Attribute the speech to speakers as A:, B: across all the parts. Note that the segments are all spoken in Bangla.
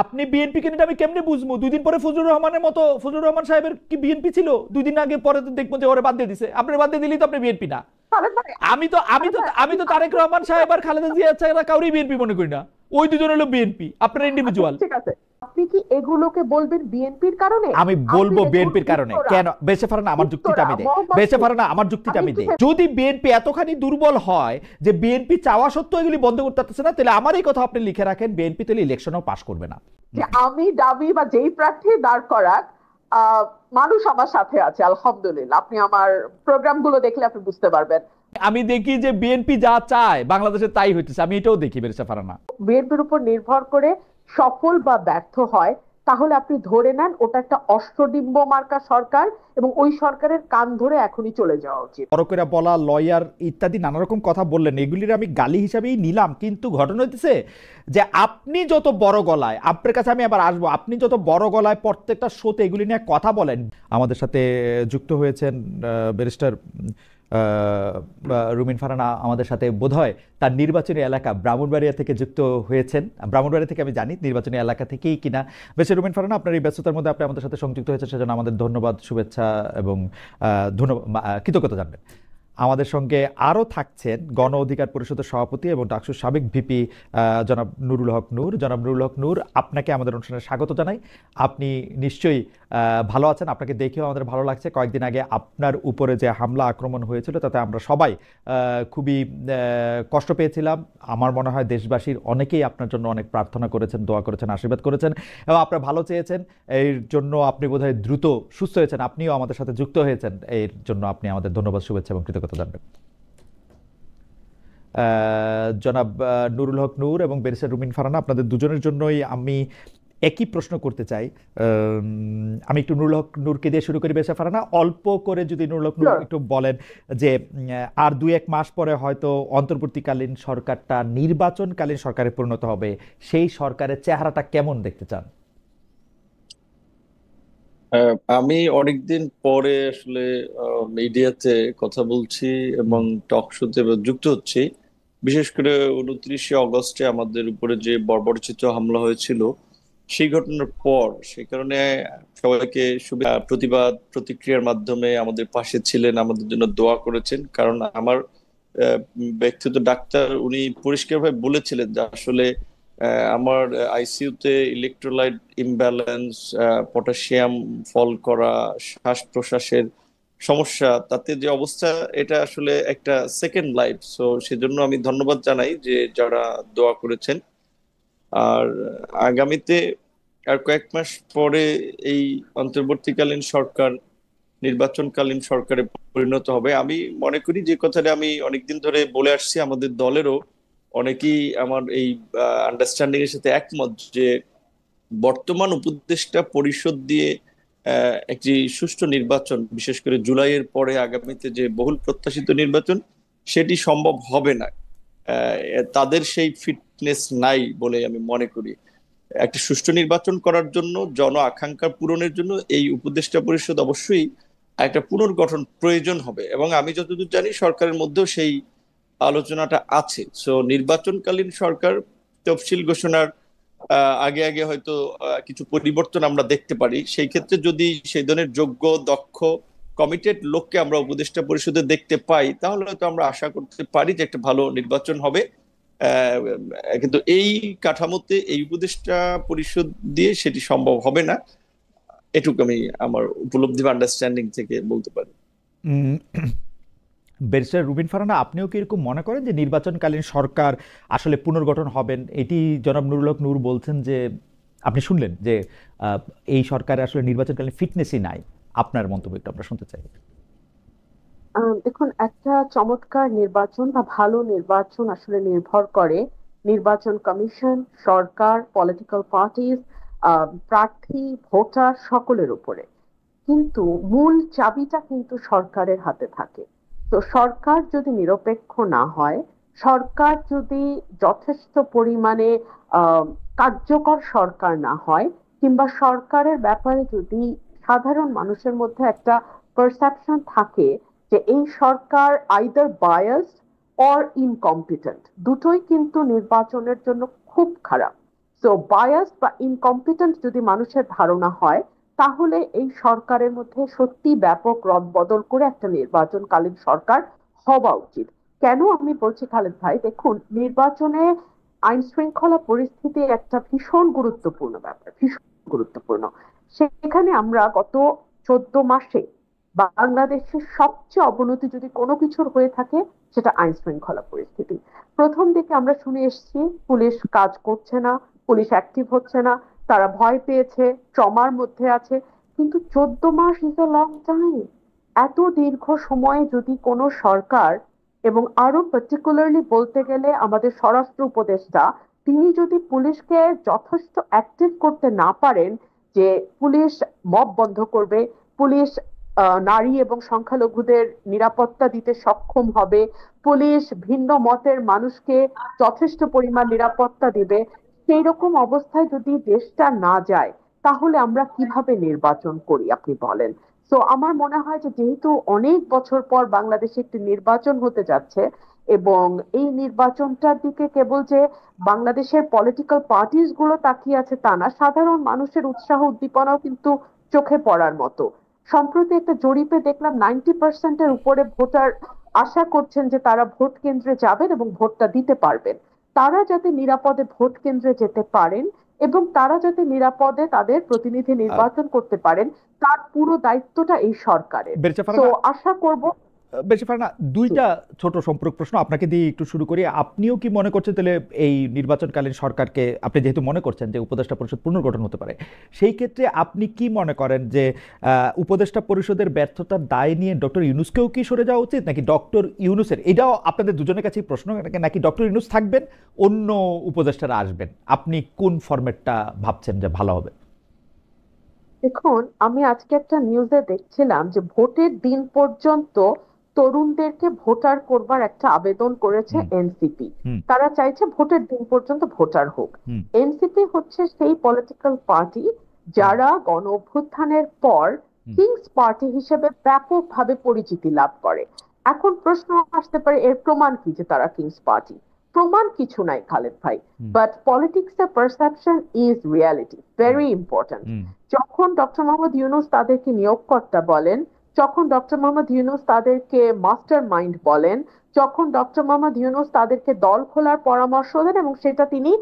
A: আপনি বিএনপি কেন আমি কেমনে বুঝবো? 2 দিন পরে ফজলুর রহমানের মতো, ফজলুর রহমান সাহেবের কি বিএনপি ছিল? 2 দিন আগে পরে তো দেখবো যে ওরে বাদ দিয়ে দিছে। আপনার বাদ দিয়ে দিলেই তো আপনি বিএনপি না।
B: তাহলে ভাই,
A: আমি তো আমি
B: তাহলে
A: তো
B: ভাই,
A: আমি তো তারেক রহমান সাহেব আর খালেদা জিয়া ছাড়া কাউরই বিএনপি মনে করি না। ওই দুজন হলো বিএনপি, আপনার
B: আচ্ছা
A: ইন্ডিভিজুয়াল।
B: ঠিক আছে, আপনি কি এগুলোকে বলবেন বিএনপির কারণে?
A: আমি
B: আপনি
A: বলবো
B: দেখুন
A: বিএনপির কারণে
B: উত্তরা,
A: কেন। বেঁচে পারে না, আমার যুক্তিটা
B: উত্তরা
A: আমি দেই। বেঁচে
B: মোহাম্মদপুর।
A: পারে না, আমার যুক্তিটা
B: আমি
A: আমি
B: একটু
A: দেই। যদি বিএনপি এতখানি দুর্বল হয় যে বিএনপি চাওয়া সত্ত্বেও এগুলি বন্ধ করতে পারতেছে না, তাহলে আমার এই কথা আপনি লিখে রাখেন, বিএনপি তাহলে ইলেকশনও পাস করবে না।
B: যে আমি দাবি বা যেই প্রার্থী দাঁড় করাক, আহ, মানুষ আমার সাথে আছে আলহামদুলিল্লাহ। আপনি আমার প্রোগ্রাম গুলো দেখলে আপনি বুঝতে পারবেন।
A: আমি দেখি যে বিএনপি যা চায় বাংলাদেশে তাই হইতেছে, আমি এটাও দেখি বেরেসা ফারানা।
B: বিএনপির উপর নির্ভর করে সফল বা ব্যর্থ হয়, তাহলে আপনি ধরে নেন ওটা একটা অষ্টডিম্ব মার্কা সরকার, এবং ওই সরকারের কান ধরে এখনই চলে যাওয়া উচিত।
A: বড় করে বলা, লয়ার ইত্যাদি নানা রকম কথা বললেন, এগুলির আমি গালি হিসাবেই নিলাম, কিন্তু ঘটনা হইতেছে যে আপনি যত বড় গলায়, আপনার কাছে আমি আবার আসবো, আপনি যত বড় গলায় প্রত্যেকটা শোতে এগুলি নিয়ে কথা বলেন। আমাদের সাথে যুক্ত হয়েছেন ব্যারিস্টার রুমিন ফারানা, আমাদের সাথে বোধহয় তার নির্বাচনী এলাকা ব্রাহ্মণবাড়িয়া থেকে যুক্ত হয়েছেন। ব্রাহ্মণবাড়িয়া থেকে আমি জানি, নির্বাচনী এলাকা থেকেই কিনা। বেশ, রুমিন ফারানা, আপনার এই ব্যস্ততার মধ্যে আপনি আমাদের সাথে সংযুক্ত হয়েছেন, সেজন্য আমাদের ধন্যবাদ, শুভেচ্ছা এবং ধন্যবাদ, কৃতজ্ঞতা জানবেন। আমাদের সঙ্গে আরও থাকছেন গণ অধিকার পরিষদের সভাপতি এবং ডাকসুর সাবেক ভিপি জনাব নুরুল হক নূর। জনাব নুরুল হক নূর, আপনাকে আমাদের অনুষ্ঠানে স্বাগত জানাই। আপনি নিশ্চয়ই ভালো আছেন, আপনাকে দেখেও আমাদের ভালো লাগছে। কয়েকদিন আগে আপনার উপরে যে হামলা আক্রমণ হয়েছিল তাতে আমরা সবাই খুবই কষ্ট পেয়েছিলাম। আমার মনে হয় দেশবাসীর অনেকেই আপনার জন্য অনেক প্রার্থনা করেছেন, দোয়া করেছেন, আশীর্বাদ করেছেন এবং আপনার ভালো চেয়েছেন। এর জন্য আপনি বোধহয় দ্রুত সুস্থ হয়েছেন, আপনিও আমাদের সাথে যুক্ত হয়েছেন, এর জন্য আপনি আমাদের ধন্যবাদ, শুভেচ্ছা এবং কৃতজ্ঞতা জানবেন। জনাব নুরুল হক নূর এবং ব্যারিস্টার রুমিন ফারানা, আপনাদের দুজনের জন্যই আমি একই প্রশ্ন করতে চাই। আমি একটু নুরুল হক নূরকে দিয়ে শুরু করি। ব্যারিস্টার ফারানা, অল্প করে যদি নুরুল হক নূর
B: Sure.
A: একটু বলেন যে আর 2-1 মাস পরে হয়তো অন্তর্বর্তীকালীন সরকারটা নির্বাচনকালীন সরকারে পরিণত হবে, সেই সরকারের চেহারাটা কেমন দেখতে চান?
C: আমি অনেকদিন পরে আসলে মিডিয়াতে কথা বলছি এবং টক শোতে যুক্ত হচ্ছি। বিশেষ করে 29শে অগস্টে আমাদের উপরে যে বর্বরচিত হামলা হয়েছিল সেই ঘটনার পর, সেই কারণে সবাইকে প্রতিবাদ প্রতিক্রিয়ার মাধ্যমে আমাদের পাশে ছিলেন, আমাদের জন্য দোয়া করেছেন। কারণ আমার ব্যক্তিগত ডাক্তার উনি পরিষ্কারভাবে বলেছিলেন যে আসলে আমার আইসিইউতে ইলেকট্রোলাইট ইমব্যালেন্স, পটাশিয়াম ফল করা, শ্বাস প্রশ্বাসের সমস্যা, তাতে যে অবস্থা, এটা আসলে একটা সেকেন্ড লাইফ। সো সেজন্য আমি ধন্যবাদ জানাই যে যারা দোয়া করেছেন। আর আগামীতে আর কয়েক মাস পরে এই অন্তর্বর্তীকালীন সরকার নির্বাচনকালীন সরকারে পরিণত হবে। আমি মনে করি যে কথাটা আমি অনেকদিন ধরে বলে আসছি, আমাদের দলেরও অনেকেই আমার এই আন্ডারস্ট্যান্ডিং এর সাথে একমত, যে বর্তমান উপদেষ্টা পরিষদ দিয়ে একটি সুষ্ঠু নির্বাচন, বিশেষ করে জুলাইয়ের পরে আগামীতে যে বহুল প্রত্যাশিত নির্বাচন, সেটি সম্ভব হবে না। তাদের সেই ফিটনেস নাই বলে আমি মনে করি। একটা সুষ্ঠু নির্বাচন করার জন্য, জন আকাঙ্ক্ষা পূরণের জন্য এই উপদেষ্টা পরিষদ অবশ্যই একটা পুনর্গঠন প্রয়োজন হবে, এবং আমি যতদূর জানি সরকারের মধ্যেও সেই আলোচনাটা আছে। সো নির্বাচনকালীন সরকার তফসিল ঘোষণার আগে আগে হয়তো কিছু পরিবর্তন আমরা দেখতে পারি। সেই ক্ষেত্রে যদি সেই ধরনের যোগ্য, দক্ষ, কমিটেড লোককে আমরা উপদেষ্টা পরিষদে দেখতে পাই, তাহলে হয়তো আমরা আশা করতে পারি যে একটা ভালো নির্বাচন হবে। আহ, কিন্তু এই কাঠামোতে এই উপদেষ্টা পরিষদ দিয়ে সেটি সম্ভব হবে না। এটুকু আমি আমার উপলব্ধি বা আন্ডারস্ট্যান্ডিং থেকে বলতে পারি।
A: উম, ব্যারিস্টার রুবিন ফারানা, আপনিও কি এরকম মনে করেন যে নির্বাচনকালীন সরকার আসলে পুনর্গঠন হবেন? এটি জনাব নুরুল হক নূর বলছেন যে আপনি শুনলেন যে আহ, এই সরকারে আসলে নির্বাচনকালীন ফিটনেসই নাই। আপনার মন্তব্য একটু আমরা শুনতে চাই।
B: দেখুন, একটা চমৎকার নির্বাচন বা ভালো নির্বাচন আসলে নির্ভর করে নির্বাচন কমিশন, সরকার, পলিটিক্যাল পার্টিজ, প্রার্থী, ভোটার সকলের উপরে। কিন্তু মূল চাবিটা কিন্তু সরকারের হাতে থাকে। তো সরকার যদি নিরপেক্ষ না হয়, সরকার যদি যথেষ্ট পরিমাণে আহ, কার্যকর সরকার না হয়, কিংবা সরকারের ব্যাপারে যদি সাধারণ মানুষের মধ্যে একটা পারসেপশন থাকে যে এই সরকার আইদার বায়াসড অর ইনকম্পিটেন্ট, দুটোই কিন্তু নির্বাচনের জন্য খুব খারাপ। সো বায়াস বা ইনকম্পিটেন্ট যদি মানুষের ধারণা হয়, তাহলে এই সরকারের মধ্যে সত্যি ব্যাপক রদবদল করে একটা নির্বাচনকালীন সরকার হওয়া উচিত। কেন আমি বলছি খালেদ ভাই, দেখুন, নির্বাচনে আইন শৃঙ্খলা পরিস্থিতি একটা ভীষণ গুরুত্বপূর্ণ ব্যাপার, ভীষণ গুরুত্বপূর্ণ। সেখানে আমরা গত 14 মাসে বাংলাদেশের সবচেয়ে অবনতি যদি কোনো কিছুর হয়ে থাকে, সেটা আইন শৃঙ্খলা পরিস্থিতি। প্রথম দিকে আমরা শুনে এসেছি পুলিশ কাজ করছে না, পুলিশ অ্যাক্টিভ হচ্ছে না, তারা ভয় পেয়েছে, ট্রমার মধ্যে আছে। কিন্তু 14 much is a long time. এত দীর্ঘ সময়ে যদি কোনো সরকার, এবং আরো পার্টিকুলারলি বলতে গেলে আমাদের স্বরাষ্ট্র উপদেষ্টা, তিনি যদি পুলিশকে যথেষ্ট অ্যাক্টিভ করতে না পারেন, যে পুলিশ মব বন্ধ করবে, পুলিশ নারী এবং সংখ্যালঘুদের নিরাপত্তা দিতে সক্ষম হবে, পুলিশ ভিন্ন মতের মানুষকে যথেষ্ট পরিমাণ নিরাপত্তা দিবে, সেই রকম অবস্থায় যদি দেশটা না যায়, তাহলে আমরা কিভাবে নির্বাচন করি আপনি বলেন? তো আমার মনে হয় যে যেহেতু অনেক বছর পর বাংলাদেশে একটি নির্বাচন হতে যাচ্ছে, এবং এই নির্বাচনটার দিকে কেবল যে বাংলাদেশের পলিটিক্যাল পার্টিস গুলো তাকিয়ে আছে তা না, সাধারণ মানুষের উৎসাহ উদ্দীপনাও কিন্তু চোখে পড়ার মতো। সম্প্রতি একটা জরিপে দেখলাম 90%-এর উপরে ভোটার আশা করছেন যে তারা ভোট কেন্দ্রে যাবেন এবং ভোটটা দিতে পারবেন। তারা যাতে নিরাপদে ভোট কেন্দ্রে যেতে পারেন এবং তারা যাতে নিরাপদে তাদের প্রতিনিধি নির্বাচন করতে পারেন, তার পুরো দায়িত্বটা এই সরকারের।
A: বেরচা
B: তো
A: ফারহানা,
B: আশা করব।
A: বেশি ফারহানা, দুইটা ছোট সম্পর্ক প্রশ্ন আপনাকে দিয়ে একটু শুরু করি। আপনিও কি মনে করছেন তাহলে এই নির্বাচনকালীন সরকারকে, আপনি যেহেতু মনে করছেন যে উপদেষ্টা পরিষদ পুনর্গঠন হতে পারে, সেই ক্ষেত্রে আপনি কি মনে করেন যে উপদেষ্টা পরিষদের ব্যর্থতার দায় নিয়ে ডক্টর ইউনূসকেও কি সরে যাওয়া উচিত, নাকি ডক্টর ইউনূসের, এটাও আপনাদের দুজনের কাছেই প্রশ্ন, নাকি ডক্টর ইউনূস থাকবেন, অন্য উপদেষ্টারা আসবেন? আপনি কোন ফরম্যাটটা ভাবছেন যে ভালো হবে?
B: দেখুন, আমি আজকে একটা নিউজে দেখছিলাম যে ভোটের দিন পর্যন্ত তরুণদেরকে ভোটার করবার একটা আবেদন করেছে
A: হুম
B: এনসিপি।
A: হুম
B: তারা চাইছে ভোটের দিন পর্যন্ত ভোটার হোক।
A: হুম
B: এনসিপি হচ্ছে সেই পলিটিক্যাল পার্টি
A: হুম
B: যারা গণ অভ্যুত্থানের পর
A: হুম
B: কিংস পার্টি হিসেবে ব্যাপকভাবে পরিচিতি লাভ করে। এখন প্রশ্ন আসতে পারে, এর প্রমাণ কি যে তারা কিংস পার্টি? প্রমাণ কিছু নাই খালেদ ভাই,
A: হুম
B: বাট পলিটিক্স এর perception is reality,
A: hmm
B: very important.
A: Hmm
B: যখন ডক্টর মোহাম্মদ ইউনূস তাদেরকে নিয়োগকর্তা বলেন, যখন ডক্টর মোহাম্মদ ইউনূস তাদেরকে মাস্টার মাইন্ড বলেন, যখন ডক্টর মোহাম্মদ ইউনূস তাদেরকে দল খোলার পরামর্শ দেন, এবং সেটা তিনি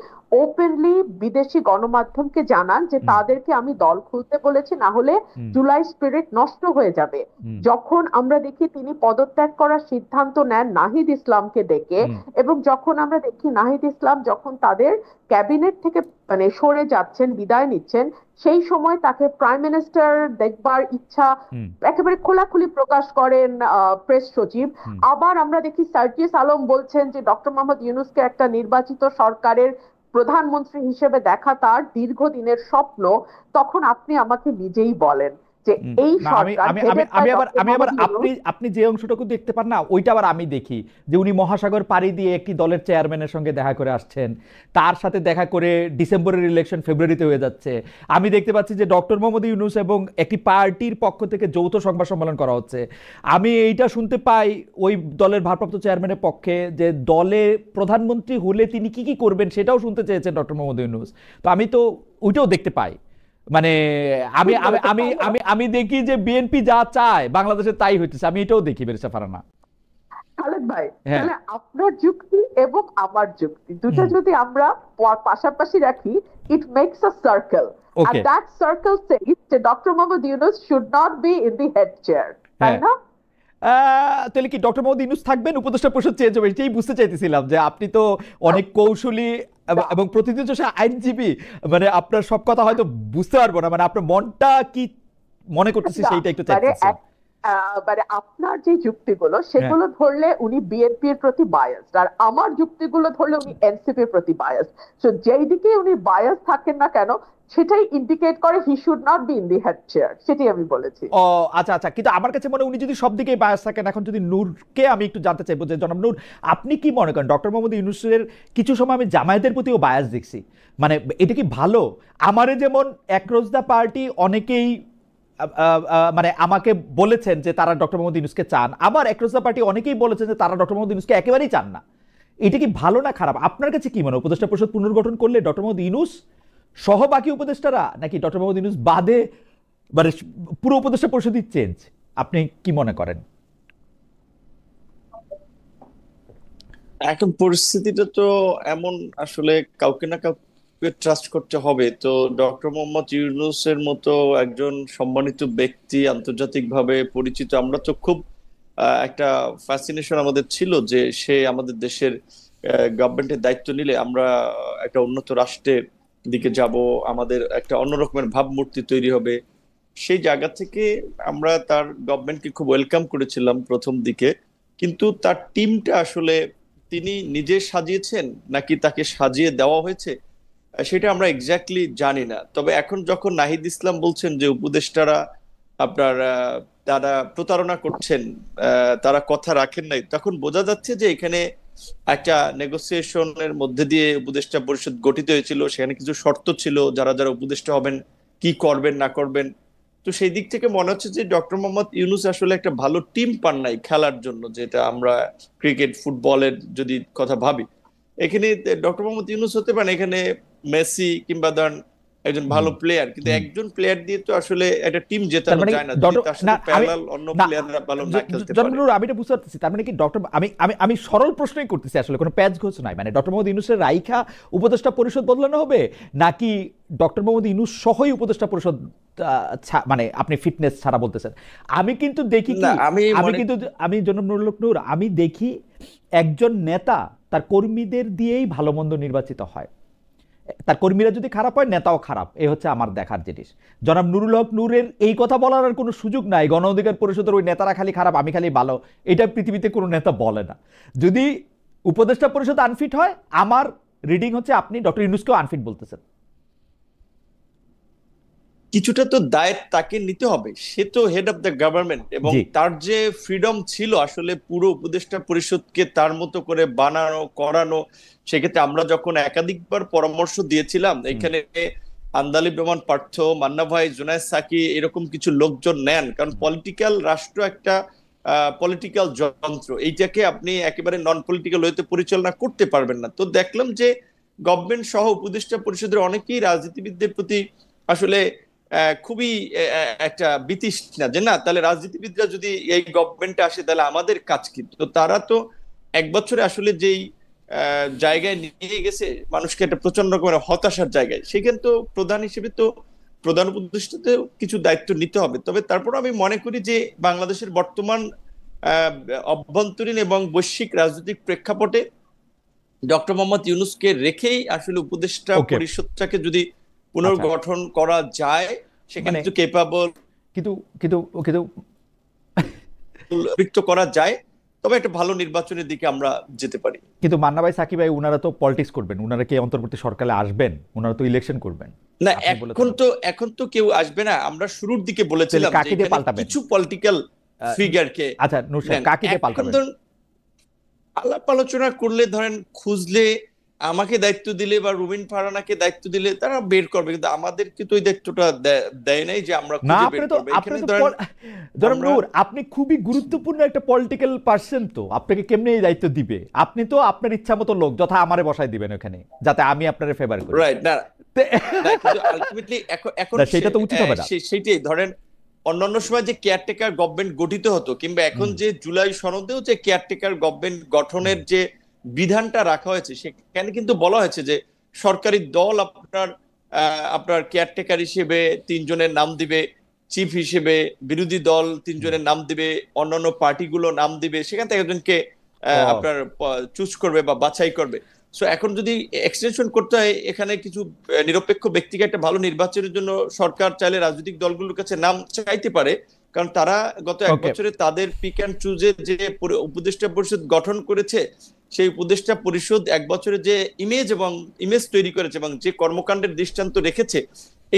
B: ওপেনলি বিদেশি গণমাধ্যমকে জানান যে
A: হুম
B: তাদেরকে আমি দল খুলতে বলেছি, না হলে
A: হুম
B: জুলাই স্পিরিট নষ্ট হয়ে যাবে।
A: হুম
B: যখন আমরা দেখি তিনি পদত্যাগ করার সিদ্ধান্ত নেন নাহিদ ইসলামকে ডেকে,
A: হুম
B: এবং যখন আমরা দেখি নাহিদ ইসলাম যখন তাদের ক্যাবিনেট থেকে মানে সরে যাচ্ছেন, বিদায় নিচ্ছেন, সেই সময় তাকে প্রাইম মিনিস্টার দেখবার ইচ্ছা
A: হুম
B: একেবারে খোলাখুলি প্রকাশ করেন প্রেস সচিব।
A: হুম
B: আবার আমরা দেখি সার্জিস আলম বলছেন যে ডক্টর মোহাম্মদ ইউনূসকে একটা নির্বাচিত সরকারের প্রধানমন্ত্রী হিসেবে দেখা তার দীর্ঘদিনের স্বপ্ন। তখন আপনি আমাকে নিজেই বলেন যে এই
A: না, আমি
B: সরকার
A: আমি আমি
B: হেডেড বাই
A: আমি আবার
B: ডক্টর
A: আমি আবার
B: মোহাম্মদ
A: আপনি
B: ইউনূস।
A: আপনি যে অংশটুকু দেখতে পান না, ওইটা আবার আমি দেখি যে উনি মহাসাগর পাড়ি দিয়ে একটি দলের চেয়ারম্যানের সঙ্গে দেখা করে আসছেন, তার সাথে দেখা করে ডিসেম্বরের ইলেকশন ফেব্রুয়ারিতে হয়ে যাচ্ছে। আমি দেখতে পাচ্ছি যে ডক্টর মোহাম্মদ ইউনূস এবং একটি পার্টির পক্ষ থেকে যৌথ সংবাদ সম্মেলন করা হচ্ছে। আমি এইটা শুনতে পাই ওই দলের ভারপ্রাপ্ত চেয়ারম্যানের পক্ষে যে দলে প্রধানমন্ত্রী হলে তিনি কি কি করবেন সেটাও শুনতে চেয়েছেন ডক্টর মোহাম্মদ ইউনূস। তো আমি তো ওইটাও দেখতে পাই। মানে আমি আমি আমি আমি আমি দেখি যে বিএনপি যা চায় বাংলাদেশে তাই হচ্ছে, আমি এটাও দেখি বেরেশা ফারানা।
B: খালেদ ভাই,
A: হ্যাঁ।
B: তাহলে আপনার যুক্তি এবং আমার যুক্তি দুটো
A: হুম।
B: যদি আমরা পাশাপাশি রাখি, it makes a circle, and
A: okay.
B: that circle says যে doctor Muhammad Yunus should not be in the head chair, তাই
A: হ্যাঁ।
B: না?
A: তাহলে কি ডক্টর মোহাম্মদ ইউনূস থাকবেন, উপদেষ্টা পরিষদ চেঞ্জ হবে? এটাই বুঝতে চাইতেছিলাম যে আপনি তো অনেক কৌশলী এবং প্রতিদিন আইনজীবী, মানে আপনার সব কথা হয়তো বুঝতে পারবো না, মানে আপনার মনটা কি মনে করতেছি
B: না,
A: সেইটা একটু
B: মানে
A: চাইতেছিলাম।
B: মানে আপনার যে যুক্তিগুলো সেগুলো ধরলে উনি বিএনপির প্রতি বায়াসড, আর আমার যুক্তিগুলো ধরলে উনি এনসিপির প্রতি বায়াসড। সো যেই দিকে উনি বায়াস থাকেন না কেন, সেটাই ইন্ডিকেট করে he should not be in the head chair, সেটাই আমি বলেছি।
A: ও আচ্ছা আচ্ছা, কিন্তু আমার কাছে মনে হয় উনি যদি সব দিকেই বায়াস থাকেন। এখন যদি নূরকে আমি একটু জানতে চাইবো যে জনাব নূর, আপনি কি মনে করেন ডক্টর মোহাম্মদ ইউনূসের কিছু সময় আমি জামায়াতের প্রতিও বায়াস দেখছি, মানে এটা কি ভালো? আমারে যেমন অ্যাক্রস দ্য পার্টি অনেকেই মানে আমাকে বলেছেন যে তারা ডক্টর মোহাম্মদ ইউনূসকে চান, আবার অ্যাক্রস দ্য পার্টি অনেকেই বলেছেন যে তারা ডক্টর মোহাম্মদ ইউনূসকে একেবারেই চান না। এটা কি ভালো না খারাপ? আপনার কাছে কি মনে হয় উপদেষ্টা পরিষদ পুনর্গঠন করলে ডক্টর মোহাম্মদ ইউনূস সহ বাকি উপদেষ্টারা, নাকি ডক্টর মোহাম্মদ ইউনূস বাদে মানে পুরো উপদেষ্টা পরিষদই চেঞ্জ? আপনি কি মনে করেন?
C: এখন পরিস্থিতিটা তো এমন, আসলে কাউকে না কাউকে ট্রাস্ট করতে হবে। তো ডক্টর মোহাম্মদ ইউনূসের মতো একজন সম্মানিত ব্যক্তি, আন্তর্জাতিকভাবে পরিচিত, আমরা তো খুব একটা ফ্যাসিনেশন আমাদের ছিল যে সে আমাদের দেশের গভর্নমেন্টের দায়িত্ব নিলে আমরা একটা উন্নত রাষ্ট্রের দিকে যাব, আমাদের একটা অন্যরকমের ভাবমূর্তি তৈরি হবে। সেই জায়গা থেকে আমরা তার গভর্নমেন্টকে খুব ওয়েলকাম করেছিলাম প্রথম দিকে। কিন্তু তার টিমটা আসলে তিনি নিজে সাজিয়েছেন নাকি তাকে সাজিয়ে দেওয়া হয়েছে, সেটা আমরা এক্স্যাক্টলি জানি না। তবে এখন যখন নাহিদ ইসলাম বলছেন যে উপদেষ্টারা আপনার তারা প্রতারণা করছেন, তারা কথা রাখেন নাই, তখন বোঝা যাচ্ছে যে এখানে একটা নেগোসিয়েশনের মধ্যে দিয়ে উপদেষ্টা পরিষদ গঠিত হয়েছিল। সেখানে কিছু শর্ত ছিল, যারা যারা উপদেষ্টা হবেন কি করবেন না করবেন। তো সেই দিক থেকে মনে হচ্ছে যে ডক্টর মোহাম্মদ ইউনূস আসলে একটা ভালো টিম পান নাই খেলার জন্য, যেটা আমরা ক্রিকেট ফুটবলের যদি কথা ভাবি। এখানে ডক্টর মোহাম্মদ ইউনূস হতে পারেন এখানে মেসি কিংবা ধরেন একজন ভালো প্লেয়ার, কিন্তু একজন প্লেয়ার দিয়ে তো আসলে একটা টিম
A: তার
C: জেতানো
A: মানে
C: যায় না যদি
A: ডক্টর
C: তার
A: না
C: সাথে
A: আমি
C: প্যারালাল অন্য
A: না
C: প্লেয়াররা ভালো না খেলতে পারে।
A: জন্মনুর, আমি এটা বুঝতে পারতেছি। তার মানে কি ডক্টর, আমি আমি আমি সরল প্রশ্নই করতেছি, আসলে কোনো প্যাচ ঘোষ নাই। মানে ডক্টর মোহাম্মদ ইউনূসের রাইখা উপদেষ্টা পরিষদ বদলানো হবে, নাকি ডক্টর মোহাম্মদ ইউনূস সহই উপদেষ্টা পরিষদ মানে আপনি ফিটনেস ছাড়া বলতেছেন? আমি কিন্তু দেখি
C: না
A: কি,
C: আমি
A: আমি
C: মনে
A: কিন্তু আমি জনাব নুরুল হক নূর, আমি দেখি একজন নেতা তার কর্মীদের দিয়েই ভালো মন্দ নির্বাচিত হয়। তার কর্মীরা যদি খারাপ হয়, নেতাও খারাপ। এই হচ্ছে আমার দেখার জিনিস। জনাব নুরুল হক নূরের এই কথা বলার আর কোনো সুযোগ নাই, গণ অধিকার পরিষদের ওই নেতারা খালি খারাপ, আমি খালি ভালো। এটা পৃথিবীতে কোনো নেতা বলে না। যদি উপদেষ্টা পরিষদ আনফিট হয়, আমার রিডিং হচ্ছে আপনি ডক্টর ইউনূসকেও আনফিট বলতেছেন।
C: কিছুটা তো দায়িত্ব তাকে নিতে হবে, সে তো হেড অফ দ্য গভর্নমেন্ট, এবং
A: জি,
C: তার যে ফ্রিডম ছিল আসলে পুরো উপদেষ্টা পরিষদকে তার মতো করে বানানো করানো। সেক্ষেত্রে আমরা যখন একাধিকবার পরামর্শ দিয়েছিলাম, এখানে আন্দালিব রহমান পার্থ, মান্না ভাই, জুনায়েদ সাকি এরকম কিছু লোকজন নেন, কারণ পলিটিক্যাল রাষ্ট্র একটা পলিটিক্যাল যন্ত্র, এইটাকে আপনি একেবারে নন পলিটিক্যাল ওয়েতে পরিচালনা করতে পারবেন না। তো দেখলাম যে গভর্নমেন্ট সহ উপদেষ্টা পরিষদের অনেকেই রাজনীতিবিদদের প্রতি আসলে খুবই একটা বিতৃষ্ণা, যে না তাহলে রাজনীতিবিদরা যদি এই গভর্নমেন্টে আসে তাহলে আমাদের কাজ কি। তো তারা তো এক বছরে আসলে যেই জায়গায় নিয়ে গেছে মানুষকে, একটা প্রচন্ড রকমের হতাশার জায়গায়, সেখানে তো প্রধান হিসেবে তো প্রধান উপদেষ্টাতেও কিছু দায়িত্ব নিতে হবে। তবে তারপর আমি মনে করি যে বাংলাদেশের বর্তমান আহ, অভ্যন্তরীণ এবং বৈশ্বিক রাজনৈতিক প্রেক্ষাপটে ডক্টর মোহাম্মদ ইউনূসকে রেখেই আসলে উপদেষ্টা
A: ওকে।
C: পরিষদটাকে যদি
A: আচ্ছা,
C: পুনর্গঠন করা যায়, সেখানে
A: মানে
C: কিছু কেপাবল
A: কিন্তু কিন্তু কিন্তু
C: যুক্ত করা যায়, তবে একটা ভালো নির্বাচনের দিকে আমরা যেতে পারি।
A: কিন্তু মান্না ভাই, সাকিব ভাই, উনারা তো পলিটিক্স করবেন, উনারা কি অন্তর্বর্তী সরকারে আসবেন? উনারা তো ইলেকশন করবেন,
C: না
A: আপনি বলে তো না।
C: এখন তো কেউ আসবে না। আমরা শুরুর দিকে
A: তাহলে
C: বলেছিলাম যে
A: কাকে দিয়ে
C: এখানে
A: পাল্টাবেন?
C: কিছু পলিটিক্যাল
A: আহ,
C: ফিগারকে
A: আচ্ছা নূর সাহেব,
C: নেন।
A: কাকে দিয়ে
C: এখন
A: পাল্টাবেন?
C: ধরুন আলাপ আলোচনা করলে, ধরেন খুঁজলে, আমাকে দায়িত্ব দিলে বা রুবিন ফারহানাকে দায়িত্ব দিলে তারা বের করবে, কিন্তু আমাদেরকে তো ওই দায়িত্বটা দেয় নাই যে আমরা
A: না,
C: খুঁজে
A: আপনি
C: বের
A: তো
C: করবো।
A: আপনি
C: এখানে
A: তো
C: ধরেন
A: জনাব
C: আমরা
A: নূর, আপনি খুবই গুরুত্বপূর্ণ একটা পলিটিক্যাল পার্সন, তো আপনাকে কেমনে এই দায়িত্ব দিবে? আপনি তো আপনার ইচ্ছা মতো লোক যথা আমারে বসায় দিবেন ওখানে, যাতে আমি আপনারে ফেভার করি।
C: রাইট। না
A: তে-
C: না কিন্তু আলটিমেটলি এখন এখন
A: না, সেটা তো উচিত হবে না।
C: সেইটাই ধরেন, অন্যান্য সময় যে কেয়ারটেকার গভর্নমেন্ট গঠিত হতো, কিংবা এখন
A: হুম,
C: যে জুলাই সনদেও যে কেয়ারটেকার গভর্নমেন্ট
A: হুম,
C: গঠনের যে বিধানটা রাখা হয়েছে, সেখানে কিন্তু বলা হয়েছে যে সরকারি দল আপনার কেয়ারটেকার হিসেবে তিনজনের নাম দিবে, চিফ হিসেবে বিরোধী দল
A: হুম।
C: তিনজনের নাম দিবে, অন্যান্য পার্টিগুলো নাম দিবে, সেখান থেকে একজনকে
A: ও,
C: আপনার চুজ করবে বা বাছাই করবে। সো এখন যদি এক্সটেনশন করতে হয়, এখানে কিছু নিরপেক্ষ ব্যক্তিকে একটা ভালো নির্বাচনের জন্য সরকার চাইলে রাজনৈতিক দলগুলোর কাছে নাম চাইতে পারে, কারণ তারা গত এক
A: ওকে।
C: বছরে তাদের পিক অ্যান্ড চুজের যে উপদেষ্টা পরিষদ গঠন করেছে, সেই উপদেষ্টা পরিষদ এক বছরে যে ইমেজ তৈরি করেছে এবং যে কর্মকাণ্ডের দৃষ্টান্ত রেখেছে,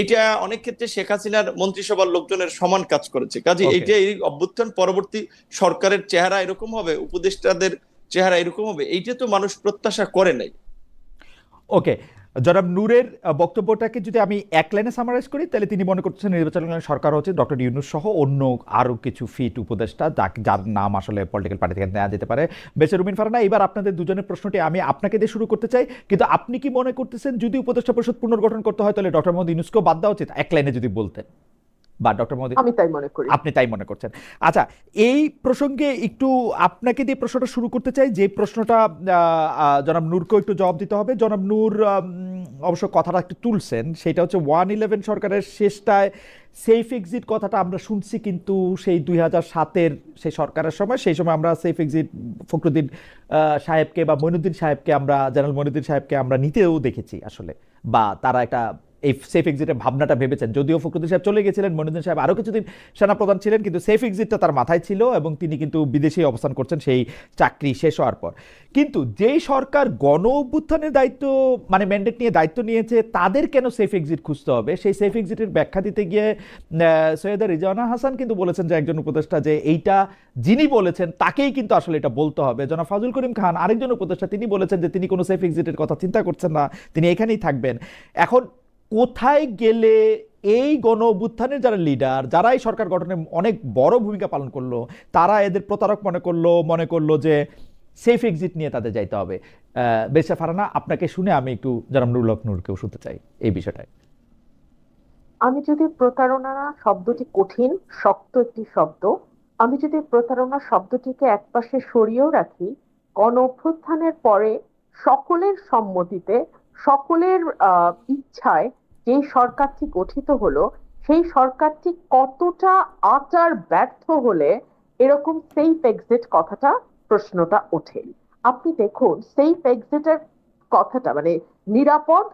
C: এটা অনেক ক্ষেত্রে শেখ হাসিনার মন্ত্রিসভার লোকজনের সমান কাজ করেছে। কাজে
A: ওকে।
C: এইটা, এই অভ্যুত্থান পরবর্তী সরকারের চেহারা এরকম হবে, উপদেষ্টাদের চেহারা এরকম হবে, এইটা তো মানুষ প্রত্যাশা করে নাই।
A: ওকে। জনাব নূরের বক্তব্যটাকে যদি আমি এক লাইনে সামারাইজ করি, তাহলে তিনি মনে করছেন নির্বাচনকালীন সরকার হচ্ছে ডক্টর ইউনূস সহ অন্য আরো কিছু ফিট উপদেষ্টা যার নাম আসলে পলিটিক্যাল পার্টি থেকে নেওয়া যেতে পারে। বেশি রুমিন ফারহানা, এবার আপনাদের দুজনের প্রশ্নটি আমি আপনাকে দিয়ে শুরু করতে চাই, কিন্তু আপনি কি মনে করতেছেন যদি উপদেষ্টা পরিষদ পুনর্গঠন করতে হয় তাহলে ডক্টর মোহাম্মদ ইউনূসকেও বাদ দেওয়া উচিত? এক লাইনে যদি বলতেন। বা ডক্টর মোহাম্মদ,
B: আমি তাই মনে করি।
A: আপনি তাই মনে করছেন। আচ্ছা, এই প্রসঙ্গে একটু আপনাকে দিয়ে প্রশ্নটা শুরু করতে চাই, যে প্রশ্নটা জনাব নূরকেও একটু জবাব দিতে হবে। জনাব নূর অবশ্য কথাটা একটু তুলছেন, সেটা হচ্ছে 111 সরকারের শেষটায় সেফ এক্সিট কথাটা আমরা শুনছি, কিন্তু সেই 2007-এর সেই সরকারের সময়, সেই সময় আমরা সেফ এক্সিট ফখরুদ্দিন সাহেবকে বা মইনুদ্দিন সাহেবকে, আমরা জেনারেল মইনুদ্দিন সাহেবকে আমরা নিতেও দেখেছি আসলে, বা তারা একটা এই সেফ এক্সিটের ভাবনাটা ভেবেছেন। যদিও ফখরুদ্দিন সাহেব চলে গেছিলেন, মইনুদ্দিন সাহেব আরও কিছুদিন সেনাপ্রধান ছিলেন, কিন্তু সেফ এক্সিটটা তার মাথায় ছিল এবং তিনি কিন্তু বিদেশে অবস্থান করছেন সেই চাকরি শেষ হওয়ার পর। কিন্তু যেই সরকার গণ অভ্যুত্থানের দায়িত্ব মানে ম্যান্ডেট নিয়ে দায়িত্ব নিয়েছে, তাদের কেন সেফ এক্সিট খুঁজতে হবে? সেই সেফ এক্সিটের ব্যাখ্যা দিতে গিয়ে সৈয়দা রিজওয়ানা হাসান কিন্তু বলেছেন যে একজন উপদেষ্টা যে এইটা যিনি বলেছেন তাকেই কিন্তু আসলে এটা বলতে হবে। জনাব ফাজুল করিম খান আরেকজন উপদেষ্টা, তিনি বলেছেন যে তিনি কোনো সেফ এক্সিটের কথা চিন্তা করছেন না, তিনি এখানেই থাকবেন। এখন কোথায় গেলে এই গণ অভ্যুত্থানের যারা লিডার, যারা এই সরকার গঠনে অনেক বড় ভূমিকা পালন করলো, তারা এদের প্রতারক মনে করলো যে সেফ এক্সিট নিয়ে তাদের যাইতে হবে? বেশা ফারহানা, আপনাকে শুনে আমি একটু জনাব নুরুল হক নূরকেও শুনতে চাই এই বিষয়টায়।
B: আমি যদি প্রতারণা শব্দটি কঠিন শক্ত একটি শব্দ, আমি যদি প্রতারণা শব্দটিকে একপাশে সরিয়েও রাখি, গণ অভ্যুত্থানের পরে সকলের সম্মতিতে, সকলের ইচ্ছায় যে সরকারটি গঠিত হলো, সেই সরকারটি কতটা আচার ব্যর্থ হলে এরকম সেফ এক্সিট কথাটা প্রশ্নটা ওঠে। আপনি দেখুন সেফ এক্সিটের কথাটা মানে নিরাপদ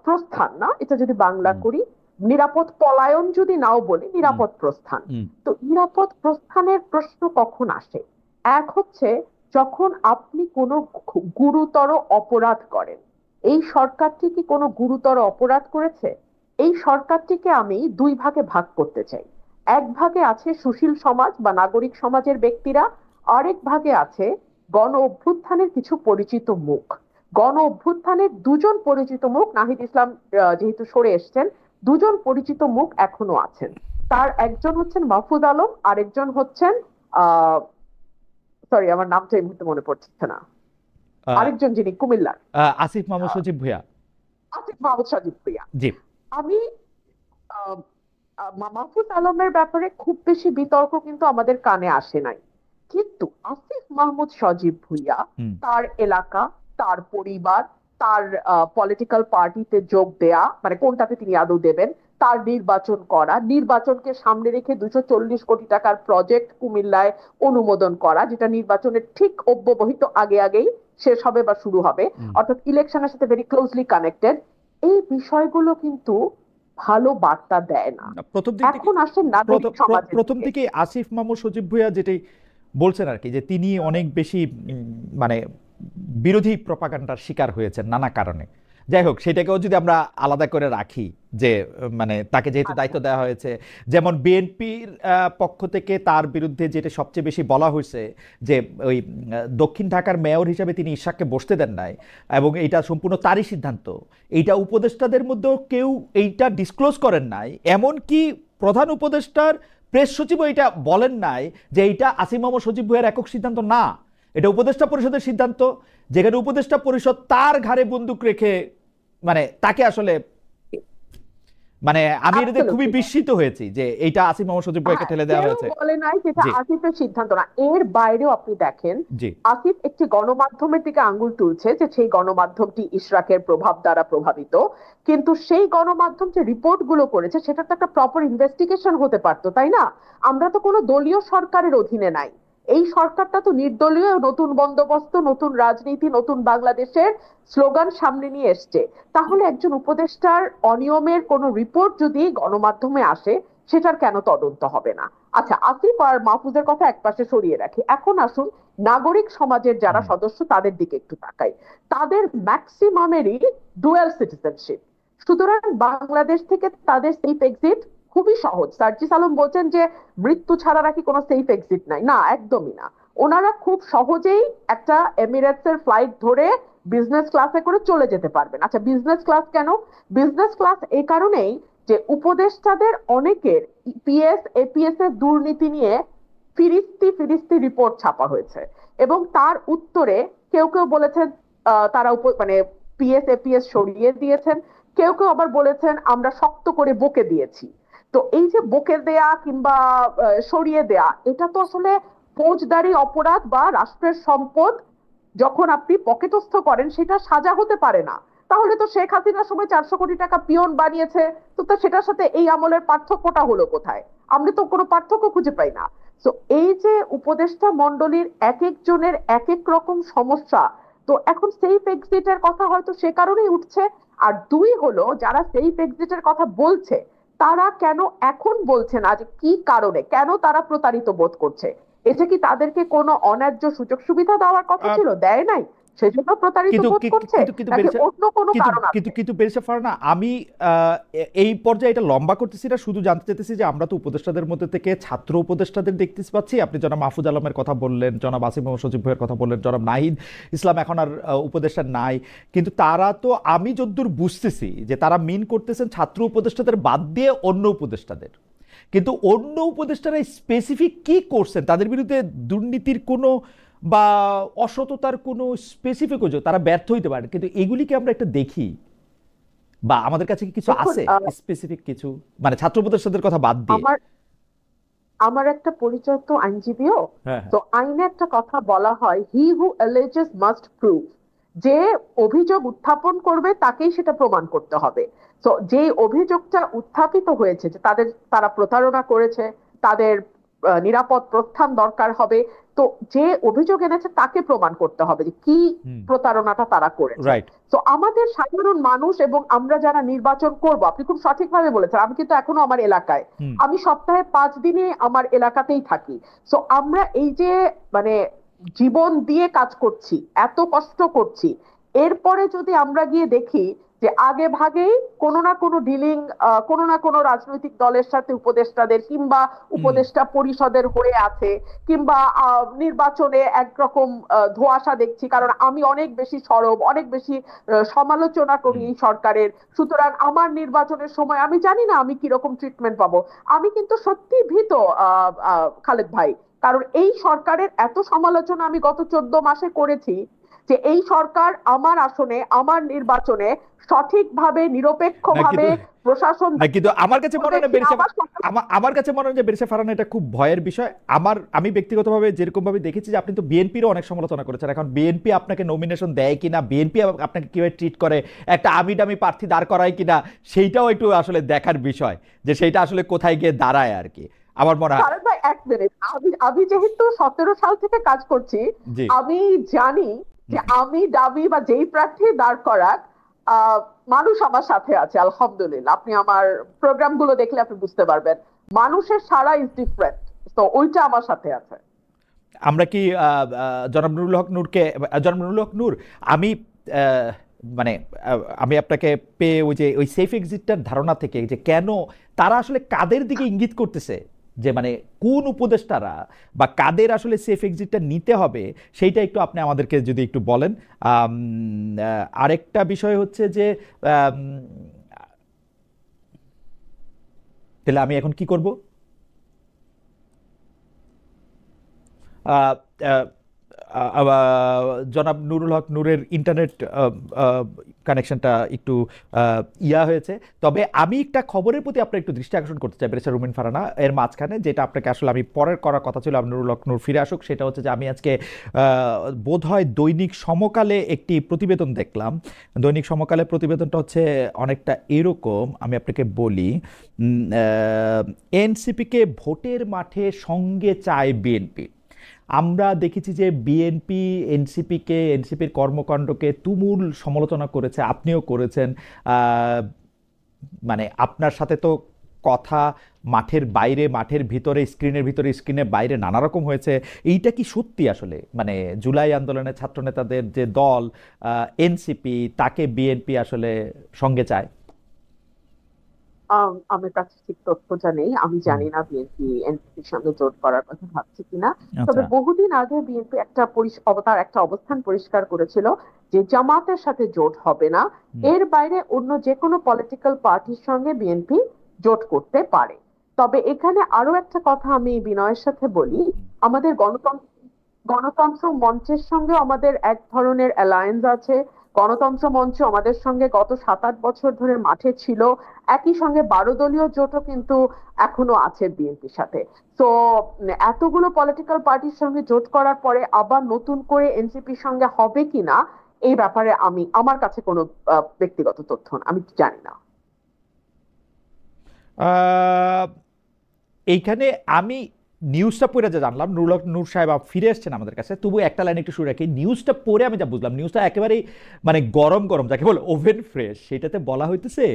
B: প্রস্থান, না এটা যদি বাংলা করি, নিরাপদ পলায়ন যদি নাও বলি, নিরাপদ প্রস্থান। তো নিরাপদ প্রস্থানের প্রশ্ন কখন আসে? এক হচ্ছে যখন আপনি কোনো গুরুতর অপরাধ করেন। এই সরকারটি কি কোনো গুরুতর অপরাধ করেছে? এই সরকারটিকে আমি দুই ভাগে ভাগ করতে চাই। এক ভাগে আছে সুশীল সমাজ বা নাগরিক সমাজের ব্যক্তিরা, আরেক ভাগে আছে গণ অভ্যুত্থানের কিছু পরিচিত মুখ। গণ অভ্যুত্থানের দুজন পরিচিত মুখ, নাহিদ ইসলাম যেহেতু সরে এসছেন, দুজন পরিচিত মুখ এখনো আছেন। তার একজন হচ্ছেন মাহফুজ আলম, আরেকজন হচ্ছেন সরি আমার নামটা এই মুহূর্তে মনে পড়ছে না, আরেকজন যিনি কুমিল্লার,
A: আসিফ মাহমুদ সজীব ভুঁইয়া।
B: আসিফ মাহমুদ সজীব ভুঁইয়া।
A: জি,
B: আমি মাহফুজ আলমের ব্যাপারে খুব বেশি বিতর্ক কিন্তু আমাদের কানে আসে নাই, কিন্তু আসিফ মাহমুদ সজীব ভুঁইয়া, তার এলাকা, তার পরিবার, তার পলিটিক্যাল পার্টিতে যোগ দেয়া, মানে কোনটাতে তিনি আদৌ দেবেন, তার নির্বাচন করা, নির্বাচনকে সামনে রেখে 240 কোটি টাকার প্রজেক্ট কুমিল্লায় অনুমোদন করা, যেটা নির্বাচনের ঠিক অব্যবহিত আগেই শেষ হবে বা শুরু হবে, অর্থাৎ ইলেকশনের সাথে ভেরি ক্লোজলি কানেক্টেড। এই বিষয়গুলো কিন্তু ভালো বার্তা দেয় না। এখন আসে নাগরিক সমাজের।
A: প্রথম থেকে আসিফ মাহমুদ সজীব ভুঁইয়া যেটাই বলছেন আর কি, যে তিনি অনেক বেশি মানে বিরোধী প্রপাগান্ডার শিকার হয়েছেন নানা কারণে। যাই হোক, সেটাকেও যদি আমরা আলাদা করে রাখি, যে মানে তাকে যেহেতু দায়িত্ব দেওয়া হয়েছে, যেমন বিএনপির পক্ষ থেকে তার বিরুদ্ধে যেটা সবচেয়ে বেশি বলা হয়েছে যে ওই দক্ষিণ ঢাকার মেয়র হিসেবে তিনি ইশাককে বসতে দেন নাই, এবং এটা সম্পূর্ণ তারই সিদ্ধান্ত। এইটা উপদেষ্টাদের মধ্যেও কেউ এইটা ডিসক্লোজ করেন নাই, এমনকি প্রধান উপদেষ্টার প্রেস সচিবও এটা বলেন নাই যে এইটা আসিফ মাহমুদ সজীব ভুঁইয়ার একক সিদ্ধান্ত না, এটা উপদেষ্টা পরিষদের সিদ্ধান্ত, যেখানে উপদেষ্টা পরিষদ তার ঘাড়ে বন্দুক রেখে মানে তাকে আসলে মানে আমি এটাতে খুবই বিস্মিত হয়েছি যে এইটা আসিফ মাহমুদ সজীব ভুঁইয়াকে ঠেলে দেওয়া হয়েছে।
B: বলে নাই যেটা আসিফের সিদ্ধান্ত না, এর বাইরেও আপনি দেখেন আসিফ একটি গণমাধ্যমের দিকে আঙ্গুল তুলছে যে সেই গণমাধ্যমটি ইশরাকের প্রভাব দ্বারা প্রভাবিত, কিন্তু সেই গণমাধ্যম যে রিপোর্ট গুলো করেছে সেটা তো একটা প্রপার ইনভেস্টিগেশন হতে পারতো, তাই না? আমরা তো কোনো দলীয় সরকারের অধীনে নাই, এই সরকারটা তো নির্দলীয়, নতুন বন্দোবস্ত, নতুন রাজনীতি, নতুন বাংলাদেশের স্লোগান সামনে নিয়ে এসছে। তাহলে একজন উপদেষ্টার অনিয়মের কোনো রিপোর্ট যদি গণমাধ্যমে আসে, সেটার কেন তদন্ত হবে না? আচ্ছা, আসিফ আর মাহফুজের কথা একপাশে সরিয়ে রাখি, এখন আসুন নাগরিক সমাজের যারা সদস্য তাদের দিকে একটু তাকাই। তাদের ম্যাক্সিমামেরই ডুয়াল সিটিজেনশিপ, সুতরাং বাংলাদেশ থেকে তাদের সেফ এক্সিট খুবই সহজ। সার্জিস আলম বলছেন যে মৃত্যু ছাড়া নাকি কোনো সেফ এক্সিট নাই, না একদমই না। ওনারা খুব সহজেই একটা এমিরেটস এর ফ্লাইট ধরে বিজনেস ক্লাসে করে চলে যেতে পারবেন। আচ্ছা, বিজনেস ক্লাস কেন? বিজনেস ক্লাস এই কারণেই যে উপদেষ্টাদের অনেকের পিএস এপিএস এর দুর্নীতি নিয়ে ফিরিস্তি ফিরিস্তি রিপোর্ট ছাপা হয়েছে, এবং তার উত্তরে কেউ কেউ বলেছেন তারা মানে পিএস এপিএস সরিয়ে দিয়েছেন, কেউ কেউ আবার বলেছেন আমরা শক্ত করে বকে দিয়েছি। তো এই যে বকে দেয়া কিংবা সরিয়ে দেয়া, এটা তো আসলে ফৌজদারি অপরাধ বা রাষ্ট্রের সম্পদ যখন আপনি পকেটস্থ করেন সেটা সাজা হতে পারে না। তাহলে তো শেখ হাসিনার সময় 400 কোটি টাকা পিয়ন বানিয়েছে, তো সেটার সাথে এই আমলের পার্থক্যটা হলো কোথায়? আমরা তো কোনো পার্থক্য খুঁজে পাই না। তো এই যে উপদেষ্টা মন্ডলীর এক একজনের এক এক রকম সমস্যা, তো এখন সেফ এক্সিটের কথা হয়তো সে কারণেই উঠছে। আর দুই হলো, যারা সেফ এক্সিটের কথা বলছে তারা কেন এখন বলছে না, যে কি কারণে, কেন তারা প্রতারিত বোধ করছে? এটা কি তাদেরকে কোনো অন্যায্য সুযোগ সুবিধা দেওয়ার কথা ছিল, দেয় নাই, সেজন্য প্রতারিত
A: কিন্তু
B: বোধ করছে, নাকি অন্য কোনো কারণ আছে?
A: কিন্তু পেরেছে ফারহানা, আমি এই পর্যায়ে এটা লম্বা করতেছি না, শুধু জানতে চাইতেছি যে আমরা তো উপদেষ্টাদের মধ্যে থেকে ছাত্র উপদেষ্টাদের দেখতে পাচ্ছি। আপনি জনাব মাহফুজ আলমের কথা বললেন, জনাব আসিফ মোহাম্মদ সজীব ভাইয়ের কথা বললেন, জনাব নাহিদ ইসলাম এখন আর উপদেষ্টা নাই, কিন্তু তারা তো, আমি যতদূর বুঝতেছি যে তারা মিন করতেছেন ছাত্র উপদেষ্টাদের বাদ দিয়ে অন্য উপদেষ্টাদের। কিন্তু অন্য উপদেষ্টারা স্পেসিফিক কি করছেন, তাদের বিরুদ্ধে দুর্নীতির কোনো বা অসততার কোনো স্পেসিফিক অভিযোগ, তারা ব্যর্থ হইতে পারে, কিন্তু এগুলিকে আমরা একটা দেখি বা আমাদের কাছে কি কিছু আছে স্পেসিফিক কিছু, মানে ছাত্র উপদেষ্টাদের কথা বাদ দিয়ে?
B: আমার একটা পরিচয় তো আইনজীবীও,
A: হ্যাঁ,
B: তো আইনে একটা কথা বলা হয়, হি হু অ্যালেজেস মাস্ট প্রুভ। যে অভিযোগ উত্থাপন করবে তাকেই সেটা প্রমাণ করতে হবে। তো যে অভিযোগটা উত্থাপিত হয়েছে যে তারা প্রতারণা করেছে, তাদের নিরাপদ প্রস্থান দরকার হবে, তো যে অভিযোগ এনেছে তাকে প্রমাণ করতে হবে যে কি প্রতারণাটা তারা করেছে।
A: রাইট।
B: তো আমাদের সাধারণ মানুষ এবং আমরা যারা নির্বাচন করব, আপনি খুব সঠিকভাবে বলেছেন, আমি কিন্তু এখনো আমার এলাকায়, আমি সপ্তাহে 5 দিনে আমার এলাকাতেই থাকি। তো আমরা এই যে মানে জীবন দিয়ে কাজ করছি, এত কষ্ট করছি, এরপরে যদি আমরা গিয়ে দেখি যে আগে ভাগেই কোনো না কোনো ডিলিং কোনো না কোনো রাজনৈতিক দলের সাথে উপদেষ্টাদের কিংবা উপদেষ্টা পরিষদের হয়ে আছে, কিংবা নির্বাচনে একরকম ধোঁয়াশা দেখছি, কারণ আমি অনেক বেশি সরব, অনেক বেশি সমালোচনা করি এই সরকারের, সুতরাং আমার নির্বাচনের সময় আমি জানি না আমি কিরকম ট্রিটমেন্ট পাবো। আমি কিন্তু সত্যি ভীত খালেদ ভাই, কারণ এই সরকারের এত সমালোচনা আমি গত 14 মাসে করেছি, যে এই সরকার আমার আসনে, আমার নির্বাচনে সঠিকভাবে নিরপেক্ষভাবে প্রশাসন,
A: কিন্তু আমার কাছে মনে হয় বেরিসা ফারহানা এটা খুব ভয়ের বিষয়। আমি ব্যক্তিগতভাবে যেরকম ভাবে দেখেছি যে আপনি তো বিএনপিরও অনেক সমালোচনা করেছেন, এখন বিএনপি আপনাকে নমিনেশন দেয় কিনা, বিএনপি আপনাকে কিভাবে ট্রিট করে, একটা আমি ডামি প্রার্থী দাঁড় করায় কিনা, সেইটাও একটু আসলে দেখার বিষয়, যে সেইটা আসলে কোথায় গিয়ে দাঁড়ায় আর কি। আমার মনে হয়,
B: ভাই এক মিনিট, আমি যেহেতু 17 সাল থেকে কাজ করছি, আমি জানি যে আমি দাবি বা যেই প্রার্থী দাঁড় করাক, মানুষ আমার সাথে আছে আলহামদুলিল্লাহ। আপনি আমার প্রোগ্রাম গুলো দেখলে আপনি বুঝতে পারবেন, মানুষের সারা ইজ ডিফারেন্ট, তো ওইটা আমার সাথে আছে।
A: আমরা কি জনাব নুরুল হক নূর, আমি মানে আমি আপনাকে পেয়ে ওই সেফ এক্সিটটার ধারণা থেকে, যে কেন তারা আসলে কাদের দিকে ইঙ্গিত করতেছে, যে মানে কোন উপদেষ্টারা বা কাদের আসলে সেফ এক্সিটটা নিতে হবে, সেইটা একটু আপনি আমাদেরকে যদি একটু বলেন। আরেকটা বিষয় হচ্ছে যে তাহলে আমি এখন কি করব? জনাব নুরুল হক নূরের ইন্টারনেট কানেকশনটা একটু হয়েছে, তবে আমি একটা খবরের প্রতি আপনার একটু দৃষ্টি আকর্ষণ করতে চাই বেরেসা রুমিন ফারহানা, এর মাঝখানে যেটা আপনাকে আসলে আমি পরের করার কথা ছিল, নুরুল হক নূর ফিরে আসুক, সেটা হচ্ছে যে আমি আজকে বোধহয় দৈনিক সমকালে একটি প্রতিবেদন দেখলাম। দৈনিক সমকালে প্রতিবেদনটা হচ্ছে অনেকটা এরকম, আমি আপনাকে বলি, এনসিপিকে ভোটের মাঠে সঙ্গে চায় বিএনপি। আমরা দেখেছি যে বিএনপি এনসিপির কর্মকাণ্ডকে তুমুল সমালোচনা করেছে, আপনিও করেছেন, মানে আপনার সাথে তো কথা মাঠের বাইরে, মাঠের ভিতরে, স্ক্রিনের বাইরে নানা রকম হয়েছে। এইটা কি সত্যি আসলে, মানে জুলাই আন্দোলনের ছাত্রনেতাদের যে দল এনসিপি, তাকে বিএনপি আসলে সঙ্গে চায়?
B: আমার কাছে ঠিক তথ্যটা নেই, আমি জানি না বিএনপি এনসিপির সঙ্গে জোট করার কথা ভাবছে কিনা। তবে
A: আচ্ছা।
B: বহুদিন আগে বিএনপি তার একটা অবস্থান পরিষ্কার করেছিল যে জামাতের সাথে জোট হবে না,
A: হুম।
B: এর বাইরে অন্য যে কোনো পলিটিক্যাল পার্টির সঙ্গে বিএনপি জোট করতে পারে। তবে এখানে আরো একটা কথা আমি বিনয়ের সাথে বলি, আমাদের গণতন্ত্র মঞ্চের সঙ্গে আমাদের এক ধরনের অ্যালায়েন্স আছে। গণতন্ত্র মঞ্চ আমাদের সঙ্গে গত 7-8 বছর ধরে মাঠে ছিল, একই সঙ্গে 12 দলীয় জোটও কিন্তু এখনো আছে বিএনপির সাথে। তো এতগুলো পলিটিক্যাল পার্টির সঙ্গে জোট করার পরে আবার নতুন করে এনসিপির সঙ্গে হবে কিনা, এই ব্যাপারে আমার কাছে কোনো ব্যক্তিগত তথ্য আমি জানি না।
A: আহ, এইখানে আমি নিউজটা পড়ে যা জানলাম, নূর সাহেব ফিরে এসেছেন আমাদের কাছে, তবু একটা লাইন একটু শুরু রাখি। নিউজটা পড়ে আমি যা বুঝলাম, নিউজটা একেবারেই মানে গরম গরম, যাকে বলে ওভেন ফ্রেশ। সেটাতে বলা হইতেছে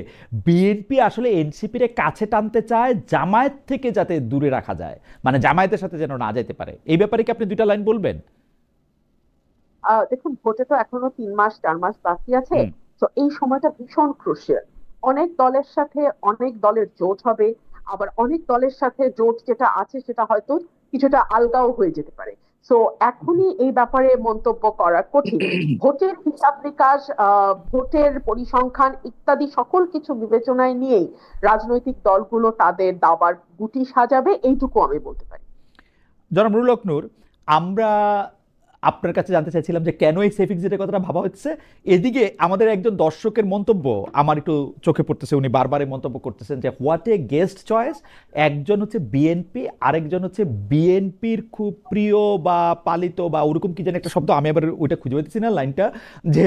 A: বিএনপি আসলে এনসিপির কাছে টানতে চায় জামায়াত থেকে যাতে দূরে রাখা যায়, মানে জামায়াতের সাথে যেন না যেতে পারে। এই ব্যাপারে কি আপনি দুইটা লাইন বলবেন?
B: দেখুন, ভোটে তো এখনো 3-4 মাস বাকি আছে।
A: হুম।
B: তো এই সময়টা ভীষণ ক্রুশিয়াল। অনেক দলের সাথে অনেক দলের জোট হবে, আবার অনেক দলের সাথে জোট যেটা আছে সেটা হয়তো কিছুটা আলগাও হয়ে যেতে পারে। তো এখনই এই ব্যাপারে মন্তব্য করা কঠিন। ভোটের হিসাব নিকাশ, ভোটের পরিসংখ্যান ইত্যাদি সকল কিছু বিবেচনায় নিয়েই রাজনৈতিক দলগুলো তাদের দাবার গুটি সাজাবে, এইটুকু আমি বলতে পারি।
A: জনাব নুরুল হক নূর, আমরা আপনার কাছে জানতে চাইছিলাম যে কেন এই সেফ এক্সিটের কথাটা ভাবা হচ্ছে। এদিকে আমাদের একজন দর্শকের মন্তব্য আমার একটু চোখে পড়তেছে, উনি বারবার এই মন্তব্য করতেছেন যে হোয়াট এ গেস্ট চয়েস। একজন হচ্ছে বিএনপি, আরেকজন হচ্ছে বিএনপির খুব প্রিয় বা পালিত বা ওরকম কি জানি একটা শব্দ, আমি আবার ওইটা খুঁজে পাইতেছি না লাইনটা, যে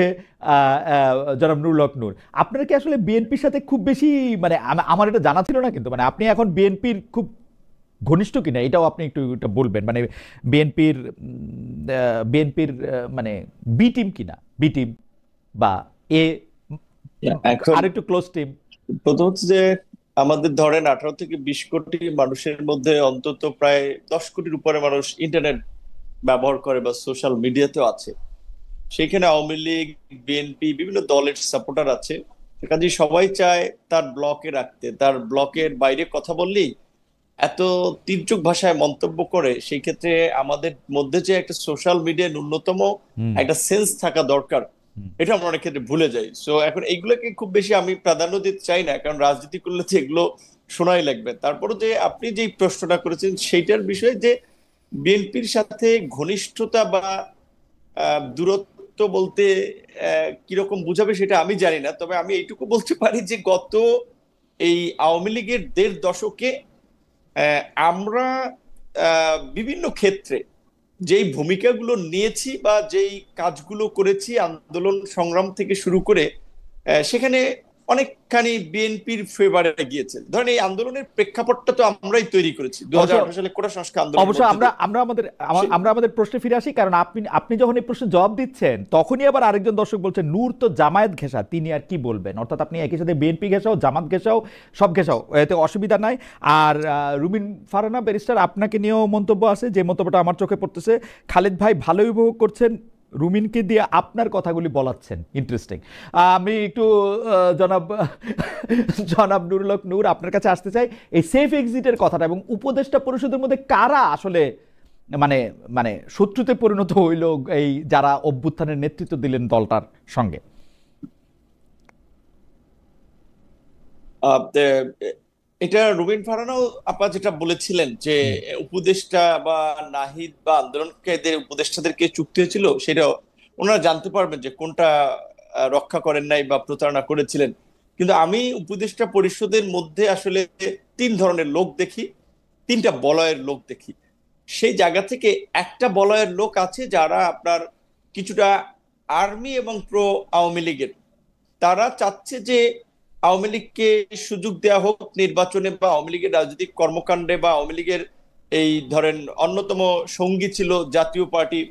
A: জনাব নুরুল হক নূর, আপনার কি আসলে বিএনপির সাথে খুব বেশি, মানে আমার এটা জানা ছিল না, কিন্তু মানে আপনি এখন বিএনপির খুব ঘনিষ্ঠ কিনা এটাও আপনি একটু এটা বলবেন, মানে বিএনপির বিএনপির মানে বি টিম কিনা, বি টিম বা এ
C: এখন
A: আর একটু ক্লোজ টিম।
C: প্রথম হচ্ছে যে আমাদের ধরেন 18 থেকে 20 কোটি মানুষের মধ্যে অন্তত প্রায় 10 কোটির উপরে মানুষ ইন্টারনেট ব্যবহার করে বা সোশ্যাল মিডিয়াতেও আছে। সেখানে আওয়ামী লীগ, বিএনপি, বিভিন্ন দলের সাপোর্টার আছে। কাজে সবাই চায় তার ব্লকে রাখতে, তার ব্লকের বাইরে কথা বললেই এত তীর্যক ভাষায় মন্তব্য করে। সেই ক্ষেত্রে আমাদের মধ্যে যে একটা সোশ্যাল মিডিয়া ন্যূনতম
A: হুম।
C: একটা সেন্স থাকা দরকার,
A: হুম।
C: এটা আমরা অনেক ক্ষেত্রে ভুলে যাই। সো এখন এইগুলোকে খুব বেশি আমি প্রাধান্য দিতে চাই না, কারণ রাজনীতি করলে তো এগুলো শোনাই লাগবে। তারপরে যে আপনি যেই প্রশ্নটা করেছেন সেইটার বিষয়ে, যে বিএনপির সাথে ঘনিষ্ঠতা বা দূরত্ব বলতে কিরকম বুঝাবে সেটা আমি জানি না। তবে আমি এইটুকু বলতে পারি যে গত এই আওয়ামী লীগের 1.5 দশকে আমরা বিভিন্ন ক্ষেত্রে যেই ভূমিকাগুলো নিয়েছি বা যেই কাজগুলো করেছি আন্দোলন সংগ্রাম থেকে শুরু করে, সেখানে অনেকখানি বিএনপির ফেভারে গিয়েছে। ধরেন এই আন্দোলনের প্রেক্ষাপটটা তো আমরাই তৈরি করেছি 2018 সালে কোটা সংস্কার আন্দোলনের
A: অবশ্য
C: মধ্যে
A: আমরা
C: দিয়ে।
A: আমরা আমাদের
C: সে-
A: আমরা আমাদের প্রশ্নে ফিরে আসি, কারণ আপনি আপনি যখন এই প্রশ্নের জবাব দিচ্ছেন তখনই আবার আরেকজন দর্শক বলছেন নূর তো জামায়াত ঘেঁষা, তিনি আর কি বলবেন। অর্থাৎ আপনি একই সাথে বিএনপি ঘেঁষাও, জামাত ঘেঁষাও, সব ঘেঁষাও, এতে অসুবিধা নাই। আর রুমিন ফারহানা ব্যারিস্টার, আপনাকে নিয়েও মন্তব্য আছে, যে মন্তব্যটা আমার চোখে পড়তেছে। খালিদ ভাই ভালোই উপভোগ করছেন, রুমিনকে দিয়ে আপনার কথাগুলি বলাচ্ছেন, ইন্টারেস্টিং। আমি একটু জনাব জনাব নুরুল হক নূর, আপনার কাছে আসতে চাই এই সেফ এক্সিটের কথাটা, এবং উপদেষ্টা পরিষদের মধ্যে কারা আসলে মানে মানে শত্রুতে পরিণত হইল এই যারা অভ্যুত্থানের নেতৃত্ব দিলেন দলটার সঙ্গে।
C: আহ, তে- এটা রুবিন ফারহানাও আপা যেটা বলেছিলেন যে
A: হুম।
C: উপদেষ্টা বা নাহিদ বা আন্দোলনকারীদের উপদেষ্টাদেরকে চুক্তি হয়েছিল, সেটা ওনারা জানতে পারবেন যে কোনটা রক্ষা করেন নাই বা প্রতারণা করেছিলেন। কিন্তু আমি উপদেষ্টা পরিষদের মধ্যে আসলে 3 ধরনের লোক দেখি, 3টা বলয়ের লোক দেখি। সেই জায়গা থেকে একটা বলয়ের লোক আছে যারা আপনার কিছুটা আর্মি এবং প্রো আওয়ামী লীগের। তারা চাচ্ছে যে আওয়ামী লীগকে সুযোগ দেওয়া হোক নির্বাচনে বা আওয়ামী লীগের রাজনৈতিক কর্মকাণ্ডে, বা আওয়ামী লীগের এই ধরেন অন্যতম সঙ্গী ছিল জাতীয় পার্টি,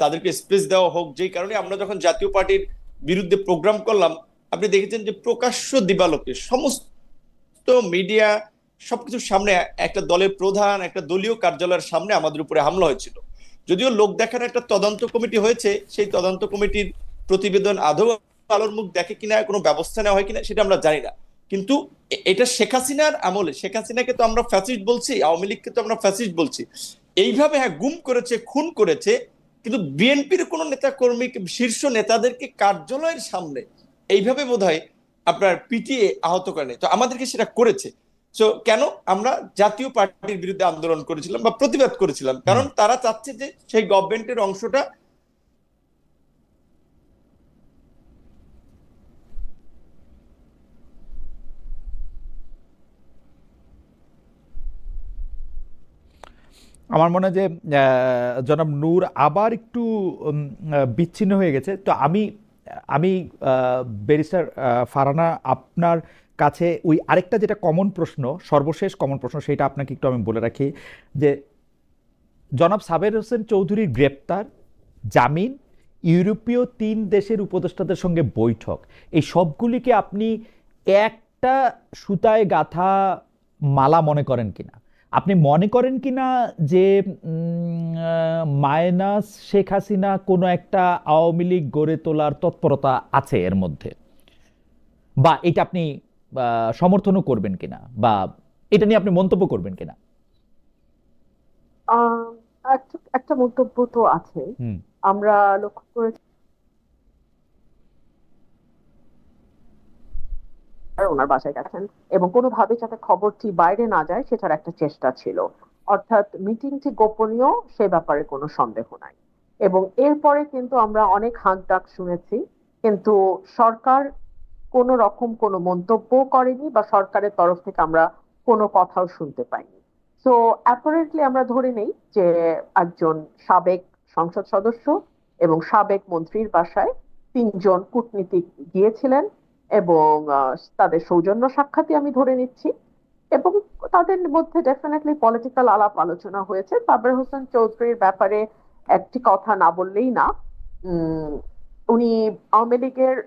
C: তাদেরকে স্পেস দেওয়া হোক। যেই কারণে আমরা যখন জাতীয় পার্টির বিরুদ্ধে প্রোগ্রাম করলাম, আপনি দেখেছেন যে প্রকাশ্য দিবালোকে সমস্ত মিডিয়া সবকিছুর সামনে একটা দলের প্রধান, একটা দলীয় কার্যালয়ের সামনে আমাদের উপরে হামলা হয়েছিল। যদিও লোক দেখার একটা তদন্ত কমিটি হয়েছে, সেই তদন্ত কমিটির প্রতিবেদন আদৌ আলোর মুখ দেখে কিনা, কোনো ব্যবস্থা নেওয়া হয় কিনা সেটা আমরা জানি না। কিন্তু এটা শেখ হাসিনার আমলে, শেখ হাসিনাকে তো আমরা ফ্যাসিস্ট বলছি, আওয়ামী লীগকে তো আমরা ফ্যাসিস্ট বলছি, এইভাবে হ্যাঁ গুম করেছে, খুন করেছে, কিন্তু বিএনপির কোন নেতা কর্মী, শীর্ষ নেতাদেরকে কার্যালয়ের সামনে এইভাবে বোধহয় আপনার পিটিয়ে আহত করেনি। তো আমাদেরকে সেটা করেছে। তো কেন আমরা জাতীয় পার্টির বিরুদ্ধে আন্দোলন করেছিলাম বা প্রতিবাদ করেছিলাম, কারণ তারা চাচ্ছে যে সেই গভর্নমেন্টের অংশটা
A: আমার মনে হয় যে জনাব নূর আবার একটু বিচ্ছিন্ন হয়ে গেছে। তো আমি আমি ব্যারিস্টার ফারহানা, আপনার কাছে ওই আরেকটা যেটা কমন প্রশ্ন, সর্বশেষ কমন প্রশ্ন, সেটা আপনাকে একটু আমি বলে রাখি যে জনাব সাবের হোসেন চৌধুরীর গ্রেপ্তার, জামিন, ইউরোপীয় 3 দেশের উপদেষ্টাদের সঙ্গে বৈঠক, এই সবগুলিকে আপনি একটা সুতায় গাঁথা মালা মনে করেন কিনা? আপনি মনে করেন কিনা যে মাইনাস শেখ হাসিনা কোনো একটা আওয়ামী লীগ গড়ে তোলার তৎপরতা আছে এর মধ্যে, বা এটা আপনি সমর্থনও করবেন কিনা, বা এটা নিয়ে আপনি মন্তব্য করবেন কিনা?
B: আহ একটা মন্তব্য তো আছে।
A: হুম।
B: আমরা লক্ষ্য করেছি ওনার বাসায় গেছেন এবং কোনোভাবে যাতে খবরটি বাইরে না যায় সেটার একটা চেষ্টা ছিল, অর্থাৎ মিটিংটি গোপনীয় সে ব্যাপারে কোনো সন্দেহ নাই। এবং এরপরে কিন্তু আমরা অনেক হাঁক ডাক শুনেছি, কিন্তু সরকার কোনো রকম কোনো মন্তব্য করেনি বা সরকারের তরফ থেকে আমরা কোনো কথাও শুনতে পাইনি। তো অ্যাপারেন্টলি আমরা ধরে নেই যে একজন সাবেক সংসদ সদস্য এবং সাবেক মন্ত্রীর বাসায় 3 জন কূটনীতিক গিয়েছিলেন এবং তাদের সৌজন্য সাক্ষাৎই আমি ধরে নিচ্ছি। এবং তাদের মধ্যে ডেফিনেটলি পলিটিক্যাল আলাপ আলোচনা হয়েছে। সাবের হোসেন চৌধুরীর ব্যাপারে একটি কথা না বললেই না। উম, উনি আওয়ামী লীগের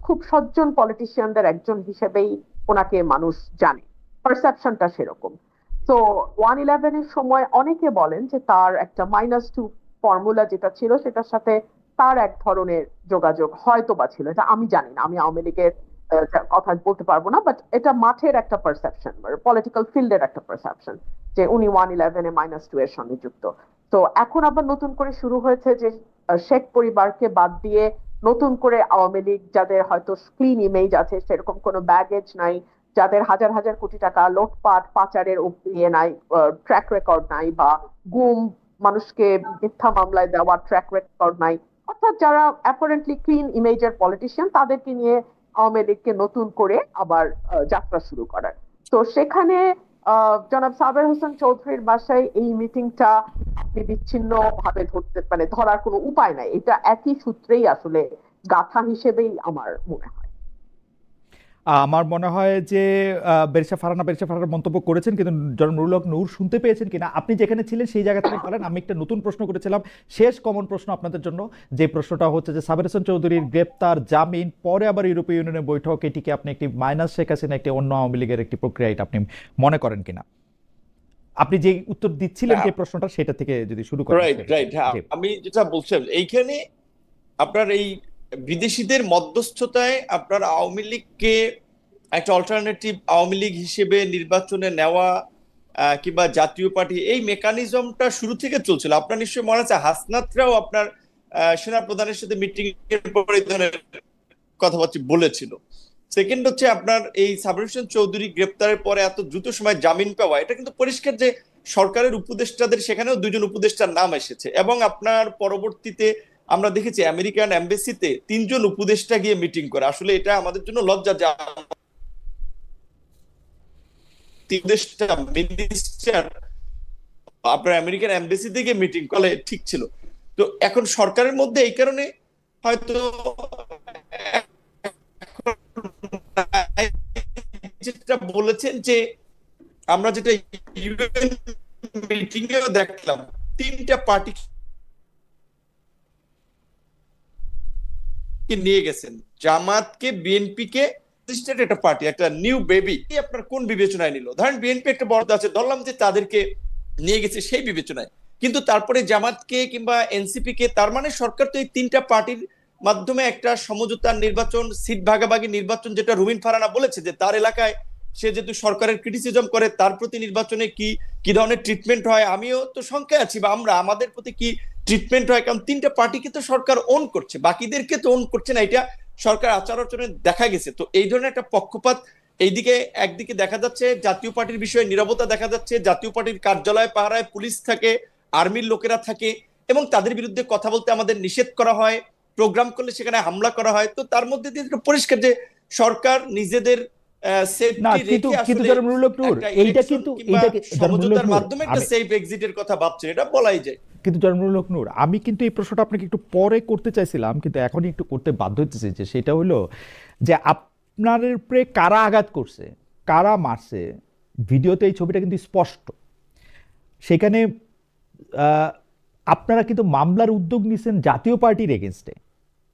B: খুব সজ্জন পলিটিশিয়ানদের একজন হিসেবেই ওনাকে মানুষ জানে, পারসেপশনটা সেরকম। তো 111-এর সময় অনেকে বলেন যে তার একটা -2 ফর্মুলা যেটা ছিল সেটার সাথে তার এক ধরনের যোগাযোগ হয়তো বা ছিল, এটা আমি জানি না, আমি আওয়ামী লীগের কথা বলতে পারবো না, বাট এটা মাঠের একটা পারসেপশন, পলিটিক্যাল ফিল্ডের একটা পারসেপশন যে উনি 111-এ -2 এর সঙ্গে যুক্ত। তো এখন আবার নতুন করে শুরু হয়েছে যে শেখ পরিবারকে বাদ দিয়ে নতুন করে আওয়ামী লীগ, যাদের হয়তো ক্লিন ইমেজ আছে, সেরকম কোনো ব্যাগেজ নাই, যাদের হাজার হাজার কোটি টাকা লোটপাট পাচারের ইয়ে নাই, ট্র্যাক রেকর্ড নাই, বা গুম, মানুষকে মিথ্যা মামলায় দেওয়ার ট্র্যাক রেকর্ড নাই, অর্থাৎ যারা অ্যাপারেন্টলি ক্লিন ইমেজের পলিটিশিয়ান, তাদেরকে নিয়ে আওয়ামী লীগকে নতুন করে আবার যাত্রা শুরু করার। তো সেখানে জনাব সাবের হোসেন চৌধুরীর বাসায় এই মিটিংটা আপনি বিচ্ছিন্ন ভাবে ধরতে, মানে ধরার কোনো উপায় নাই, এটা একই সূত্রেই আসলে গাথা হিসেবেই আমার মনে হয়।
A: আমার মনে হয় যে ব্যারিস্টার ফারহানা মন্তব্য করেছেন, কিন্তু জনাব নুরুল হক নূর শুনতে পেয়েছেন কিনা আপনি যেখানে ছিলেন সেই জায়গা থেকে বলেন। আমি একটা নতুন প্রশ্ন করেছিলাম, শেষ কমন প্রশ্ন আপনাদের জন্য, যে প্রশ্নটা হচ্ছে যে সাবের হোসেন চৌধুরীর গ্রেপ্তার, জামিন, পরে আবার ইউরোপীয় ইউনিয়নের বৈঠক, এটিকে আপনি একটি মাইনাস শেখ হাসিনা, একটি অন্য আওয়ামী লীগের একটি প্রক্রিয়া, এটা আপনি মনে করেন কিনা? আপনি যে উত্তর দিচ্ছিলেন যে প্রশ্নটা, সেটা থেকে যদি শুরু করেন।
C: রাইট রাইট, হ্যাঁ, আমি যেটা বলছিলাম এইখানে আপনার এই বিদেশিদের মধ্যস্থতায় আপনার আওয়ামী লীগকে একটা অল্টারনেটিভ আওয়ামী লীগ হিসেবে নির্বাচনে নেওয়া কিংবা জাতীয় পার্টি, এই মেকানিজমটা শুরু থেকে চলছিল। আপনার নিশ্চয়ই মনে আছে হাসনাতরাও আপনার সেনা প্রধানের সাথে মিটিং এর পরে এই ধরনের কথাবার্তা বলেছিল। সেকেন্ড হচ্ছে আপনার এই সাবের হোসেন চৌধুরী গ্রেপ্তারের পরে এত দ্রুত সময় জামিন পাওয়া, এটা কিন্তু পরিষ্কার যে সরকারের উপদেষ্টাদের সেখানেও 2 জন উপদেষ্টার নাম এসেছে। এবং আপনার পরবর্তীতে আমরা দেখেছি আমেরিকান এমবেসিতে 3 জন উপদেষ্টা গিয়ে মিটিং করে। আসলে এটা আমাদের জন্য লজ্জা যে মিনিস্টার আপনার আমেরিকান এমবেসি থেকে মিটিং করলে ঠিক ছিল। তো এখন সরকারের মধ্যে এই কারণে হয়তো যেটা বলেছেন যে আমরা যেটা ইউএন মিটিং এও দেখলাম, 3টা পার্টি নিয়ে গেছেন, জামাতকে, বিএনপি কে, একটা পার্টি, একটা নিউ বেবি, আপনার কোন বিবেচনায় নিল? ধরেন বিএনপি একটা বড় আছে, ধরলাম যে তাদেরকে নিয়ে গেছে সেই বিবেচনায়, কিন্তু তারপরে জামাতকে কিংবা এনসিপি কে, তার মানে সরকার তো এই 3টা পার্টির মাধ্যমে একটা সমঝোতার নির্বাচন, সিট ভাগাভাগি নির্বাচন, যেটা রুমিন ফারহানা বলেছে যে তার এলাকায় সে যেহেতু সরকারের ক্রিটিসিজম করে, তার প্রতি নির্বাচনে কি ধরনের ট্রিটমেন্ট হয়, আমিও তো শঙ্কায় আছি, বা আমাদের প্রতি কি ট্রিটমেন্ট হয়, কারণ তিনটা পার্টিকে তো সরকার ওন করছে, বাকিদেরকে তো ওন করছে না, এটা সরকার আচার আচরণে দেখা গেছে। তো এই ধরনের একটা পক্ষপাত এইদিকে একদিকে দেখা যাচ্ছে, জাতীয় পার্টির বিষয়ে নীরবতা দেখা যাচ্ছে, জাতীয় পার্টির কার্যালয় পাহারায় পুলিশ থাকে, আর্মির লোকেরা থাকে, এবং তাদের বিরুদ্ধে কথা বলতে আমাদের নিষেধ করা হয়, প্রোগ্রাম করলে সেখানে হামলা করা হয়। তো তার মধ্যে দিয়ে পরিষ্কার যে সরকার নিজেদের
A: না
C: সেফটি
A: কিন্তু
C: রেখে
A: কিন্তু
C: আসলে
A: জনাব নুরুল হক নূর,
C: একটা
A: এইটা
C: ইলেকশন
A: কিন্তু
C: কিংবা
A: এইটা জনাব নুরুল হক
C: সমঝোতার
A: নূর,
C: মাধ্যমে একটা সেফ এক্সিটের কথা ভাবছেন, এটা বলাই যায়।
A: কিন্তু জনাব নুরুল হক নূর, আমি কিন্তু এই প্রশ্নটা আপনাকে একটু পরে করতে চাইছিলাম, কিন্তু এখনই একটু করতে বাধ্য হতেছি, যে সেটা হলো যে আপনার উপরে কারা আঘাত করছে, কারা মারছে, ভিডিওতে এই ছবিটা কিন্তু স্পষ্ট। সেখানে আহ, আপনারা কিন্তু মামলার উদ্যোগ নিছেন জাতীয় পার্টির এগেনস্টে,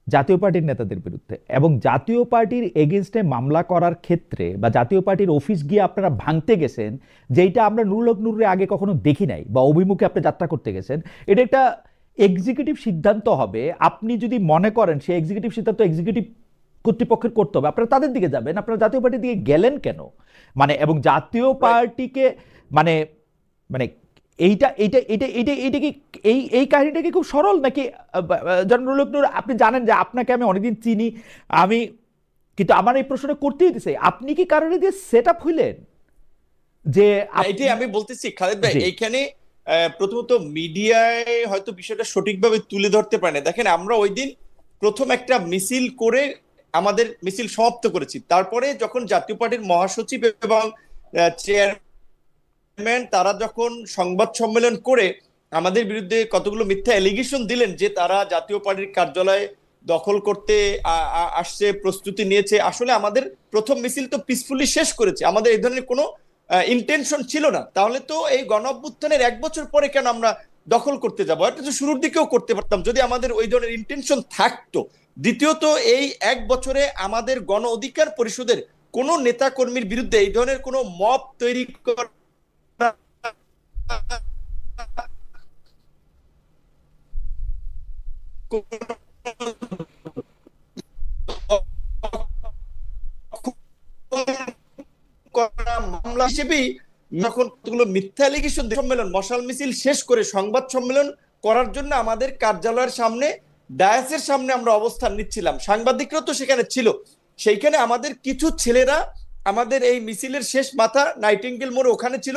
A: জাতীয় পার্টির নেতাদের বিরুদ্ধে, এবং জাতীয় পার্টির এগেনস্টে মামলা করার ক্ষেত্রে বা জাতীয় পার্টির অফিস গিয়ে আপনারা ভাঙতে গেছেন, যেটা আমরা নুরুল হক নূরে আগে কখনো দেখি নাই, বা অভিমুখে আপনি যাত্রা করতে গেছেন। এটা একটা এক্সিকিউটিভ সিদ্ধান্ত হবে। আপনি যদি মনে করেন সেই এক্সিকিউটিভ সিদ্ধান্ত এক্সিকিউটিভ কর্তৃপক্ষের করতে হবে, আপনারা তাদের দিকে যাবেন, আপনারা জাতীয় পার্টির দিকে গেলেন কেন? মানে এবং জাতীয় পার্টিকে মানে মানে এইটা এইটা এইটা এইটা এইটা কি এই এই কাহিনীটা কি খুব সরল নাকি? জনাব নূর, আপনি জানেন যে আপনাকে আমি অনেকদিন চিনি, আমি কিন্তু আমার এই প্রশ্নটা করতেই দিছে, আপনি কি কারণে দিয়ে সেট আপ হইলেন যে
C: এটাই আমি বলতেছি খালেদ ভাই,
A: জি
C: এইখানে প্রথমত মিডিয়ায় হয়তো বিষয়টা সঠিকভাবে তুলে ধরতে পারে না। দেখেন, আমরা ওই দিন প্রথম একটা মিছিল করে আমাদের মিছিল সমাপ্ত করেছি, তারপরে যখন জাতীয় পার্টির মহাসচিব এবং চেয়ারম্যান তারা যখন সংবাদ সম্মেলন করে আমাদের বিরুদ্ধে কতগুলো মিথ্যা এলিগেশন দিলেন যে তারা জাতীয় পার্টির কার্যালয় দখল করতে আসছে, প্রস্তুতি নিয়েছে, আসলে আমাদের প্রথম মিছিল তো পিসফুলি শেষ করেছে, আমাদের এই ধরনের কোনো ইন্টেনশন ছিল না। তাহলে তো এই গণ অভ্যুত্থানের 1 বছর পরে কেন আমরা দখল করতে যাবো? এটা তো শুরুর দিকেও করতে পারতাম যদি আমাদের ওই ধরনের ইন্টেনশন থাকতো। দ্বিতীয়ত, এই 1 বছরে আমাদের গণ অধিকার পরিষদের কোন নেতা কর্মীর বিরুদ্ধে এই ধরনের কোনো মব তৈরি করা মামলা হিসেবেই যখন কতগুলো মিথ্যা অ্যালিগেশন সম্মেলন মশাল মিছিল শেষ করে সংবাদ সম্মেলন করার জন্য আমাদের কার্যালয়ের সামনে, ডায়াসের সামনে আমরা অবস্থান নিচ্ছিলাম, সাংবাদিকরা তো সেখানে ছিল। সেইখানে আমাদের কিছু ছেলেরা আমাদের এই মিছিলের শেষ মাথা নাইটিঙ্গেল মোড়ে ওখানে ছিল,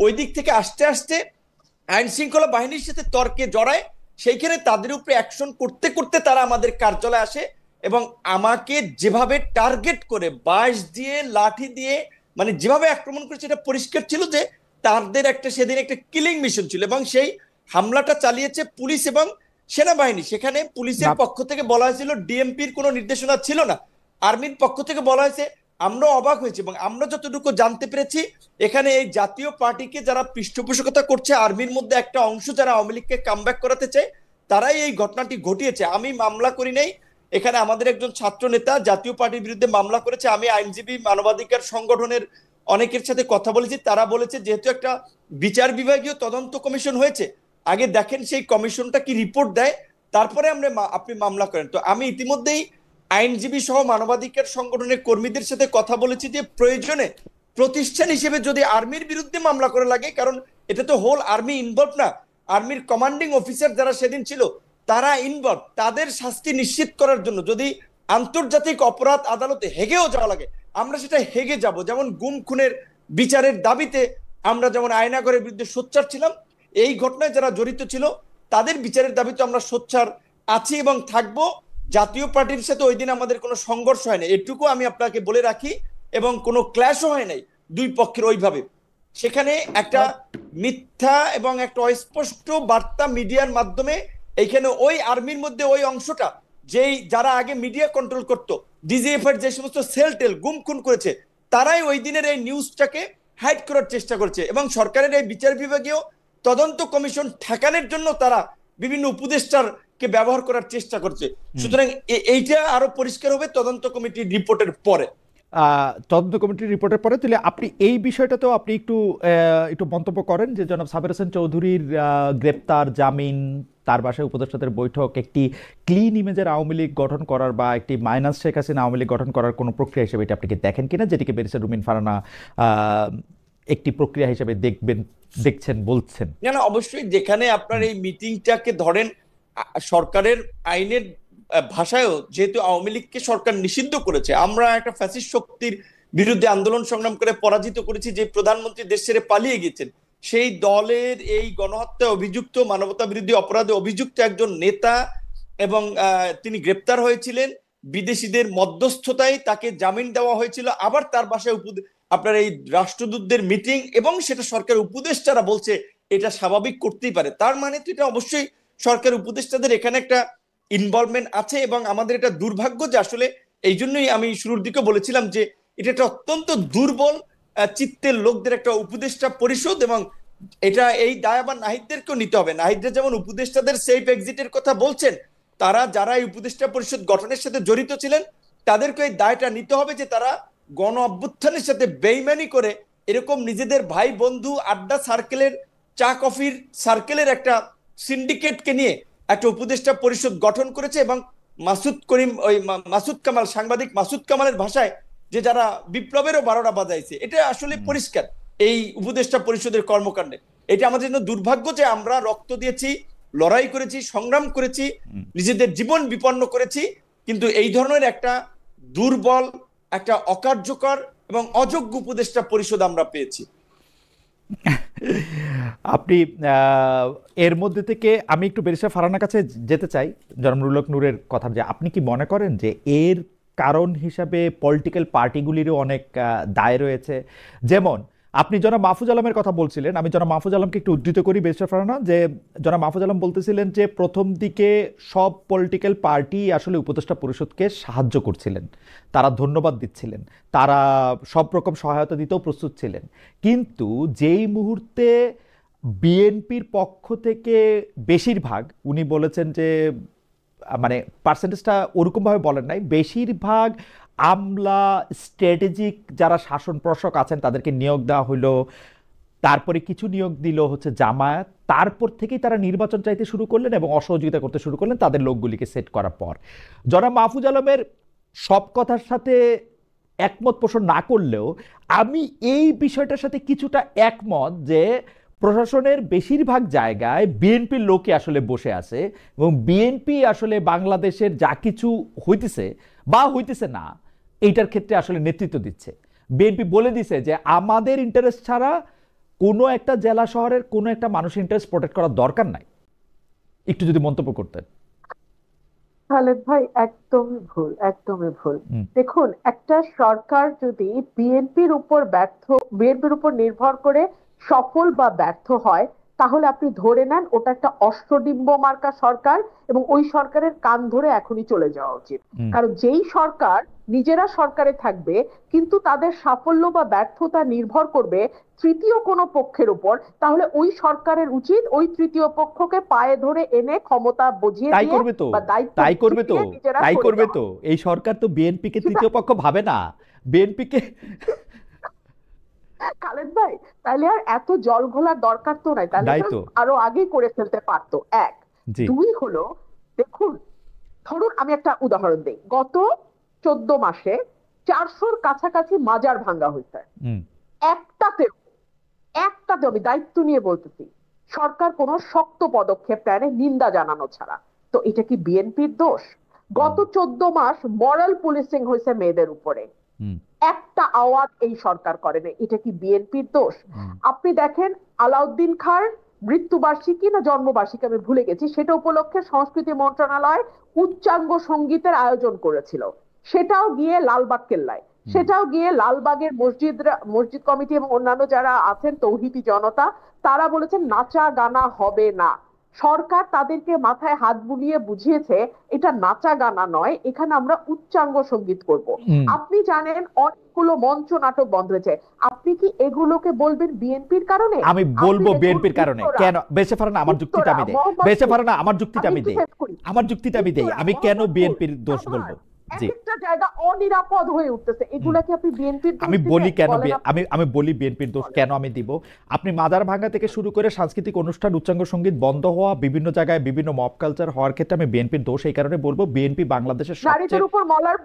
C: ওই দিক থেকে আসতে আসতে আইন শৃঙ্খলা বাহিনীর সাথে তর্কে জড়ায়, সেইখানে তাদের উপরে অ্যাকশন করতে করতে তারা আমাদের কার্যালয়ে আসে এবং আমাকে যেভাবে টার্গেট করে বাঁশ দিয়ে, লাঠি দিয়ে, মানে যেভাবে আক্রমণ করেছে, এটা পরিষ্কার ছিল যে তাদের একটা সেদিন একটা কিলিং মিশন ছিল, এবং সেই হামলাটা চালিয়েছে পুলিশ এবং সেনাবাহিনী। সেখানে পুলিশের পক্ষ থেকে বলা হয়েছিল ডিএমপির কোনো নির্দেশনা ছিল না, আর্মির পক্ষ থেকে বলা হয়েছে। আমরা অবাক হয়েছি, এবং আমরা যতটুকু জানতে পেরেছি এখানে এই জাতীয় পার্টিকে যারা পৃষ্ঠপোষকতা করছে, আর্মির মধ্যে একটা অংশ যারা আওয়ামী লীগকে কামব্যাক করাতে চায়, তারাই এই ঘটনাটি ঘটিয়েছে। আমি মামলা করি নাই, এখানে আমাদের একজন ছাত্র নেতা জাতীয় পার্টির বিরুদ্ধে মামলা করেছে। আমি আইনজীবী, মানবাধিকার সংগঠনের অনেকের সাথে কথা বলেছি, তারা বলেছে যেহেতু একটা বিচার বিভাগীয় তদন্ত কমিশন হয়েছে, আগে দেখেন সেই কমিশনটা কি রিপোর্ট দেয়, তারপরে আপনি মামলা করেন। তো আমি ইতিমধ্যেই আইনজীবী সহ মানবাধিকার সংগঠনের কর্মীদের সাথে কথা বলেছি যে প্রয়োজনে প্রতিষ্ঠান হিসেবে যদি আর্মির বিরুদ্ধে মামলা করে লাগে, কারণ এটা তো হোল আর্মি ইনভলভ না, আর্মির কমান্ডিং অফিসার যারা সেদিন ছিল তারা ইনভলভ, তাদের শাস্তি নিশ্চিত করার জন্য যদি আন্তর্জাতিক অপরাধ আদালতে হেগেও যাওয়া লাগে আমরা সেটা হেগে যাব। যেমন গুম খুনের বিচারের দাবিতে আমরা যেমন আয়নাগরের বিরুদ্ধে সোচ্চার ছিলাম, এই ঘটনায় যারা জড়িত ছিল তাদের বিচারের দাবিতে আমরা সোচ্চার আছি এবং থাকবো। জাতীয় পার্টির সাথে ওই দিন আমাদের কোনো সংঘর্ষ হয় না, এটুকু আমি আপনাকে বলে রাখি, এবং কোনো ক্ল্যাশও হয় নাই দুই পক্ষের ওইভাবে। সেখানে একটা মিথ্যা এবং একটা অস্পষ্ট বার্তা মিডিয়ার মাধ্যমে এইখানে ওই আর্মির মধ্যে ওই অংশটা যেই যারা আগে মিডিয়া কন্ট্রোল করতো, ডিজিএফ এর যে সমস্ত সেল টেল গুম খুন করেছে, তারাই ওই দিনের এই নিউজটাকে হাইড করার চেষ্টা করছে, এবং সরকারের এই বিচার বিভাগীয় তদন্ত কমিশন ঠেকানোর জন্য তারা বিভিন্ন উপদেষ্টারকে ব্যবহার করার চেষ্টা করছে। সুতরাং এইটা আরো পরিষ্কার হবে তদন্ত কমিটির রিপোর্টের পরে।
A: তদন্ত কমিটির রিপোর্টের পরে। তাহলে আপনি এই বিষয়টাতেও আপনি একটু একটু মন্তব্য করেন যে জনাব সাবের হোসেন চৌধুরীর গ্রেপ্তার, জামিন, তার বাসায় উপদেষ্টাদের বৈঠক একটি ক্লিন ইমেজের আওয়ামী লীগ গঠন করার বা একটি মাইনাস শেখ হাসিনা আওয়ামী লীগ গঠন করার কোনো প্রক্রিয়া হিসেবে এটা আপনি কি দেখেন কিনা, যেটিকে ব্যারিস্টার রুমিন ফারহানা একটি প্রক্রিয়া হিসেবে দেখছেন বলছেন?
D: না না, অবশ্যই। যেখানে আপনার এই মিটিংটাকে ধরেন সরকারের আইনের ভাষায়ও যেহেতু আওয়ামী লীগকে সরকার নিষিদ্ধ করেছে, আমরা একটা ফ্যাসিস্ট শক্তির বিরুদ্ধে আন্দোলন সংগ্রাম করে পরাজিত করেছি, যে প্রধানমন্ত্রী দেশ ছেড়ে পালিয়ে গেছেন, সেই দলের এই গণহত্যায় অভিযুক্ত, মানবতা বিরোধী অপরাধে অভিযুক্ত একজন নেতা, এবং তিনি গ্রেপ্তার হয়েছিলেন বিদেশিদের মধ্যস্থতায়, তাকে জামিন দেওয়া হয়েছিল। আবার তার বাসায় আপনার এই রাষ্ট্রদূতদের মিটিং, এবং সেটা সরকার উপদেষ্টারা বলছে এটা স্বাভাবিক করতেই পারে। তার মানে তো এটা অবশ্যই সরকার উপদেষ্টাদের এখানে একটা ইনভলভমেন্ট আছে। এবং আমাদের এটা দুর্ভাগ্য যে আসলে এই জন্যই আমি শুরুর দিকে বলেছিলাম যে এটা একটা অত্যন্ত দুর্বল চিত্তের লোকদের একটা উপদেষ্টা পরিষদ, এবং এটা এই দায় আবার নাহিদদেরকেও নিতে হবে। নাহিদরা যেমন উপদেষ্টাদের সেফ এক্সিটের কথা বলছেন, তারা যারা এই উপদেষ্টা পরিষদ গঠনের সাথে জড়িত ছিলেন তাদেরকে এই দায়টা নিতে হবে যে তারা গণ অভ্যুত্থানের সাথে বেইমানি করে এরকম নিজেদের ভাই বন্ধু আড্ডা সার্কেলের, চা কফির সার্কেলের একটা সিন্ডিকেটকে নিয়ে একটা উপদেষ্টা পরিষদ গঠন করেছে। এবং মাসুদ কামাল, সাংবাদিক মাসুদ কামালের ভাষায় যে যারা বিপ্লবেরও 12টা বাজাইছে, এটা আসলে পরিষ্কার এই উপদেষ্টা পরিষদের কর্মকাণ্ডে। এটা আমাদের জন্য দুর্ভাগ্য যে আমরা রক্ত দিয়েছি, লড়াই করেছি, সংগ্রাম করেছি, নিজেদের জীবন বিপন্ন করেছি, কিন্তু এই ধরনের একটা দুর্বল, একটা অকার্যকর এবং অযোগ্য উপদেষ্টা পরিষদ আমরা পেয়েছি।
A: আপনি এর মধ্যে থেকে আমি একটু ব্যারিস্টার ফারহানার কাছে যেতে চাই, জনাব নুরুল হক নূরের কথা, যে আপনি কি মনে করেন যে এর কারণ হিসাবে পলিটিক্যাল পার্টিগুলিরও অনেক দায় রয়েছে? যেমন আপনি জনাব মাহফুজ আলমের কথা বলছিলেন, আমি জনাব মাহফুজ আলমকে একটু উদ্ধৃত করি ব্যারিস্টার ফারহানা, যে জনাব মাহফুজ আলম বলতেছিলেন যে প্রথম দিকে সব পলিটিক্যাল পার্টি আসলে উপদেষ্টা পরিষদকে সাহায্য করছিলেন, তারা ধন্যবাদ দিচ্ছিলেন, তারা সব রকম সহায়তা দিতেও প্রস্তুত ছিলেন, কিন্তু যেই মুহূর্তে বিএনপির পক্ষ থেকে বেশিরভাগ, উনি বলেছেন যে মানে পার্সেন্টেজটা ওরকমভাবে বলেন নাই, বেশিরভাগ আমলা, স্ট্র্যাটেজিক যারা শাসন প্রশাসক আছেন তাদেরকে নিয়োগ দেওয়া হলো, তারপরে কিছু নিয়োগ দিল হচ্ছে জামায়াত, তারপর থেকেই তারা নির্বাচন চাইতে শুরু করলেন এবং অসহযোগিতা করতে শুরু করলেন তাদের লোকগুলিকে সেট করার পর। জনাব মাহফুজ আলমের সব কথার সাথে একমত পোষণ না করলেও আমি এই বিষয়টার সাথে কিছুটা একমত যে প্রশাসনের বেশিরভাগ জায়গায় বিএনপির লোকে আসলে বসে আছে, এবং বিএনপি আসলে বাংলাদেশের যা কিছু হইতেছে বা হইতেছে না এইটার ক্ষেত্রে আসলে নেতৃত্ব দিচ্ছে। বিএনপি বলে দিছে যে আমাদের ইন্টারেস্ট ছাড়া কোনো একটা জেলা শহরের কোনো একটা মানুষের ইন্টারেস্ট প্রোটেক্ট করার দরকার নাই। একটু যদি মন্তব্য করতেন।
B: খালেদ ভাই, একদমই ভুল, একদমই ভুল। দেখুন, একটা সরকার যদি বিএনপির উপর নির্ভর করে সফল বা ব্যর্থ হয়, তাহলে আপনি ধরে নেন ওটা একটা অষ্টডিম্ব মার্কা সরকার, এবং ওই সরকারের কান ধরে এখনই চলে যাওয়া উচিত। কারণ যেই সরকার নিজেরা সরকারে থাকবে কিন্তু তাদের সাফল্য বা ব্যর্থতা নির্ভর করবে তৃতীয় কোনো পক্ষের উপর, তাহলে ওই সরকারের উচিত ওই তৃতীয় পক্ষকে পায়ে ধরে এনে ক্ষমতা বুঝিয়ে
A: তাই করবে তো, তাই করবে তো, তাই করবে তো। এই সরকার তো বিএনপিকে তৃতীয় পক্ষ ভাবে না, বিএনপিকে।
B: খালেদ ভাই, তাহলে আর এত জল ঘোলার দরকার তো নাই, তাহলে আরো আগেই করে ফেলতে পারতো। এক, দুই হলো, দেখুন, ধরুন আমি একটা উদাহরণ দিই, গত 14 মাসে 400-র কাছাকাছি মাজার ভাঙ্গা হয়েছে। একটাতেও আমি দায়িত্ব নিয়ে বলতেছি সরকার কোনো শক্ত পদক্ষেপ নেয়, নিন্দা জানানো ছাড়া। তো এটা কি বিএনপির দোষ? গত 14 মাস মরাল পুলিশিং হয়েছে মেয়েদের উপরে, একটা আওয়াজ এই সরকার করে না, এটা কি বিএনপির দোষ? আপনি দেখেন, আলাউদ্দিন খাঁর মৃত্যুবার্ষিকী না জন্মবার্ষিকী আমি ভুলে গেছি, সেটা উপলক্ষে সংস্কৃতি মন্ত্রণালয় উচ্চাঙ্গ সঙ্গীতের আয়োজন করেছিল, সেটাও গিয়ে লালবাগ কেল্লায়, সেটাও গিয়ে লালবাগের মসজিদ কমিটি এবং অন্যান্য যারা আছেন তৌহিদি জনতা, তারা বলেছেন নাচা গানা হবে না। সরকার তাদেরকে মাথায় হাত বুলিয়ে বুঝিয়েছে এটা নাচা গানা নয়, এখানে আমরা উচ্চাঙ্গ সঙ্গীত করব। আপনি জানেন অনেকগুলো মঞ্চ নাটক বন্ধ হয়েছে, আপনি কি এগুলোকে বলবেন বিএনপির কারণে?
A: আমি বলবো বিএনপির কারণে কেন? বেঁচে ফারহানা, আমার যুক্তিটা আমি দেই, বেঁচে ফারহানা, আমার যুক্তিটা আমি দেই, আমার যুক্তিটা আমি দেই, আমি কেন বিএনপির দোষ বলবো?
B: এক
A: জি।
B: একটা জায়গা অনিরাপদ হয়ে উঠতেছে, এগুলা কি আপনি বিএনপির
A: আমি বলি কেন
B: বলেন?
A: আমি বলি বিএনপির দোষ কেন আমি দিব। আপনি মাদার ভাঙ্গা থেকে শুরু করে সাংস্কৃতিক অনুষ্ঠান, উচ্চাঙ্গ সঙ্গীত বন্ধ হওয়া, বিভিন্ন জায়গায় বিভিন্ন মব কালচার হওয়ার ক্ষেত্রে আমি বিএনপির দোষ এই কারণে বলবো, বিএনপি বাংলাদেশের
B: নারীদের
A: সবচেয়ে
B: উপর মরাল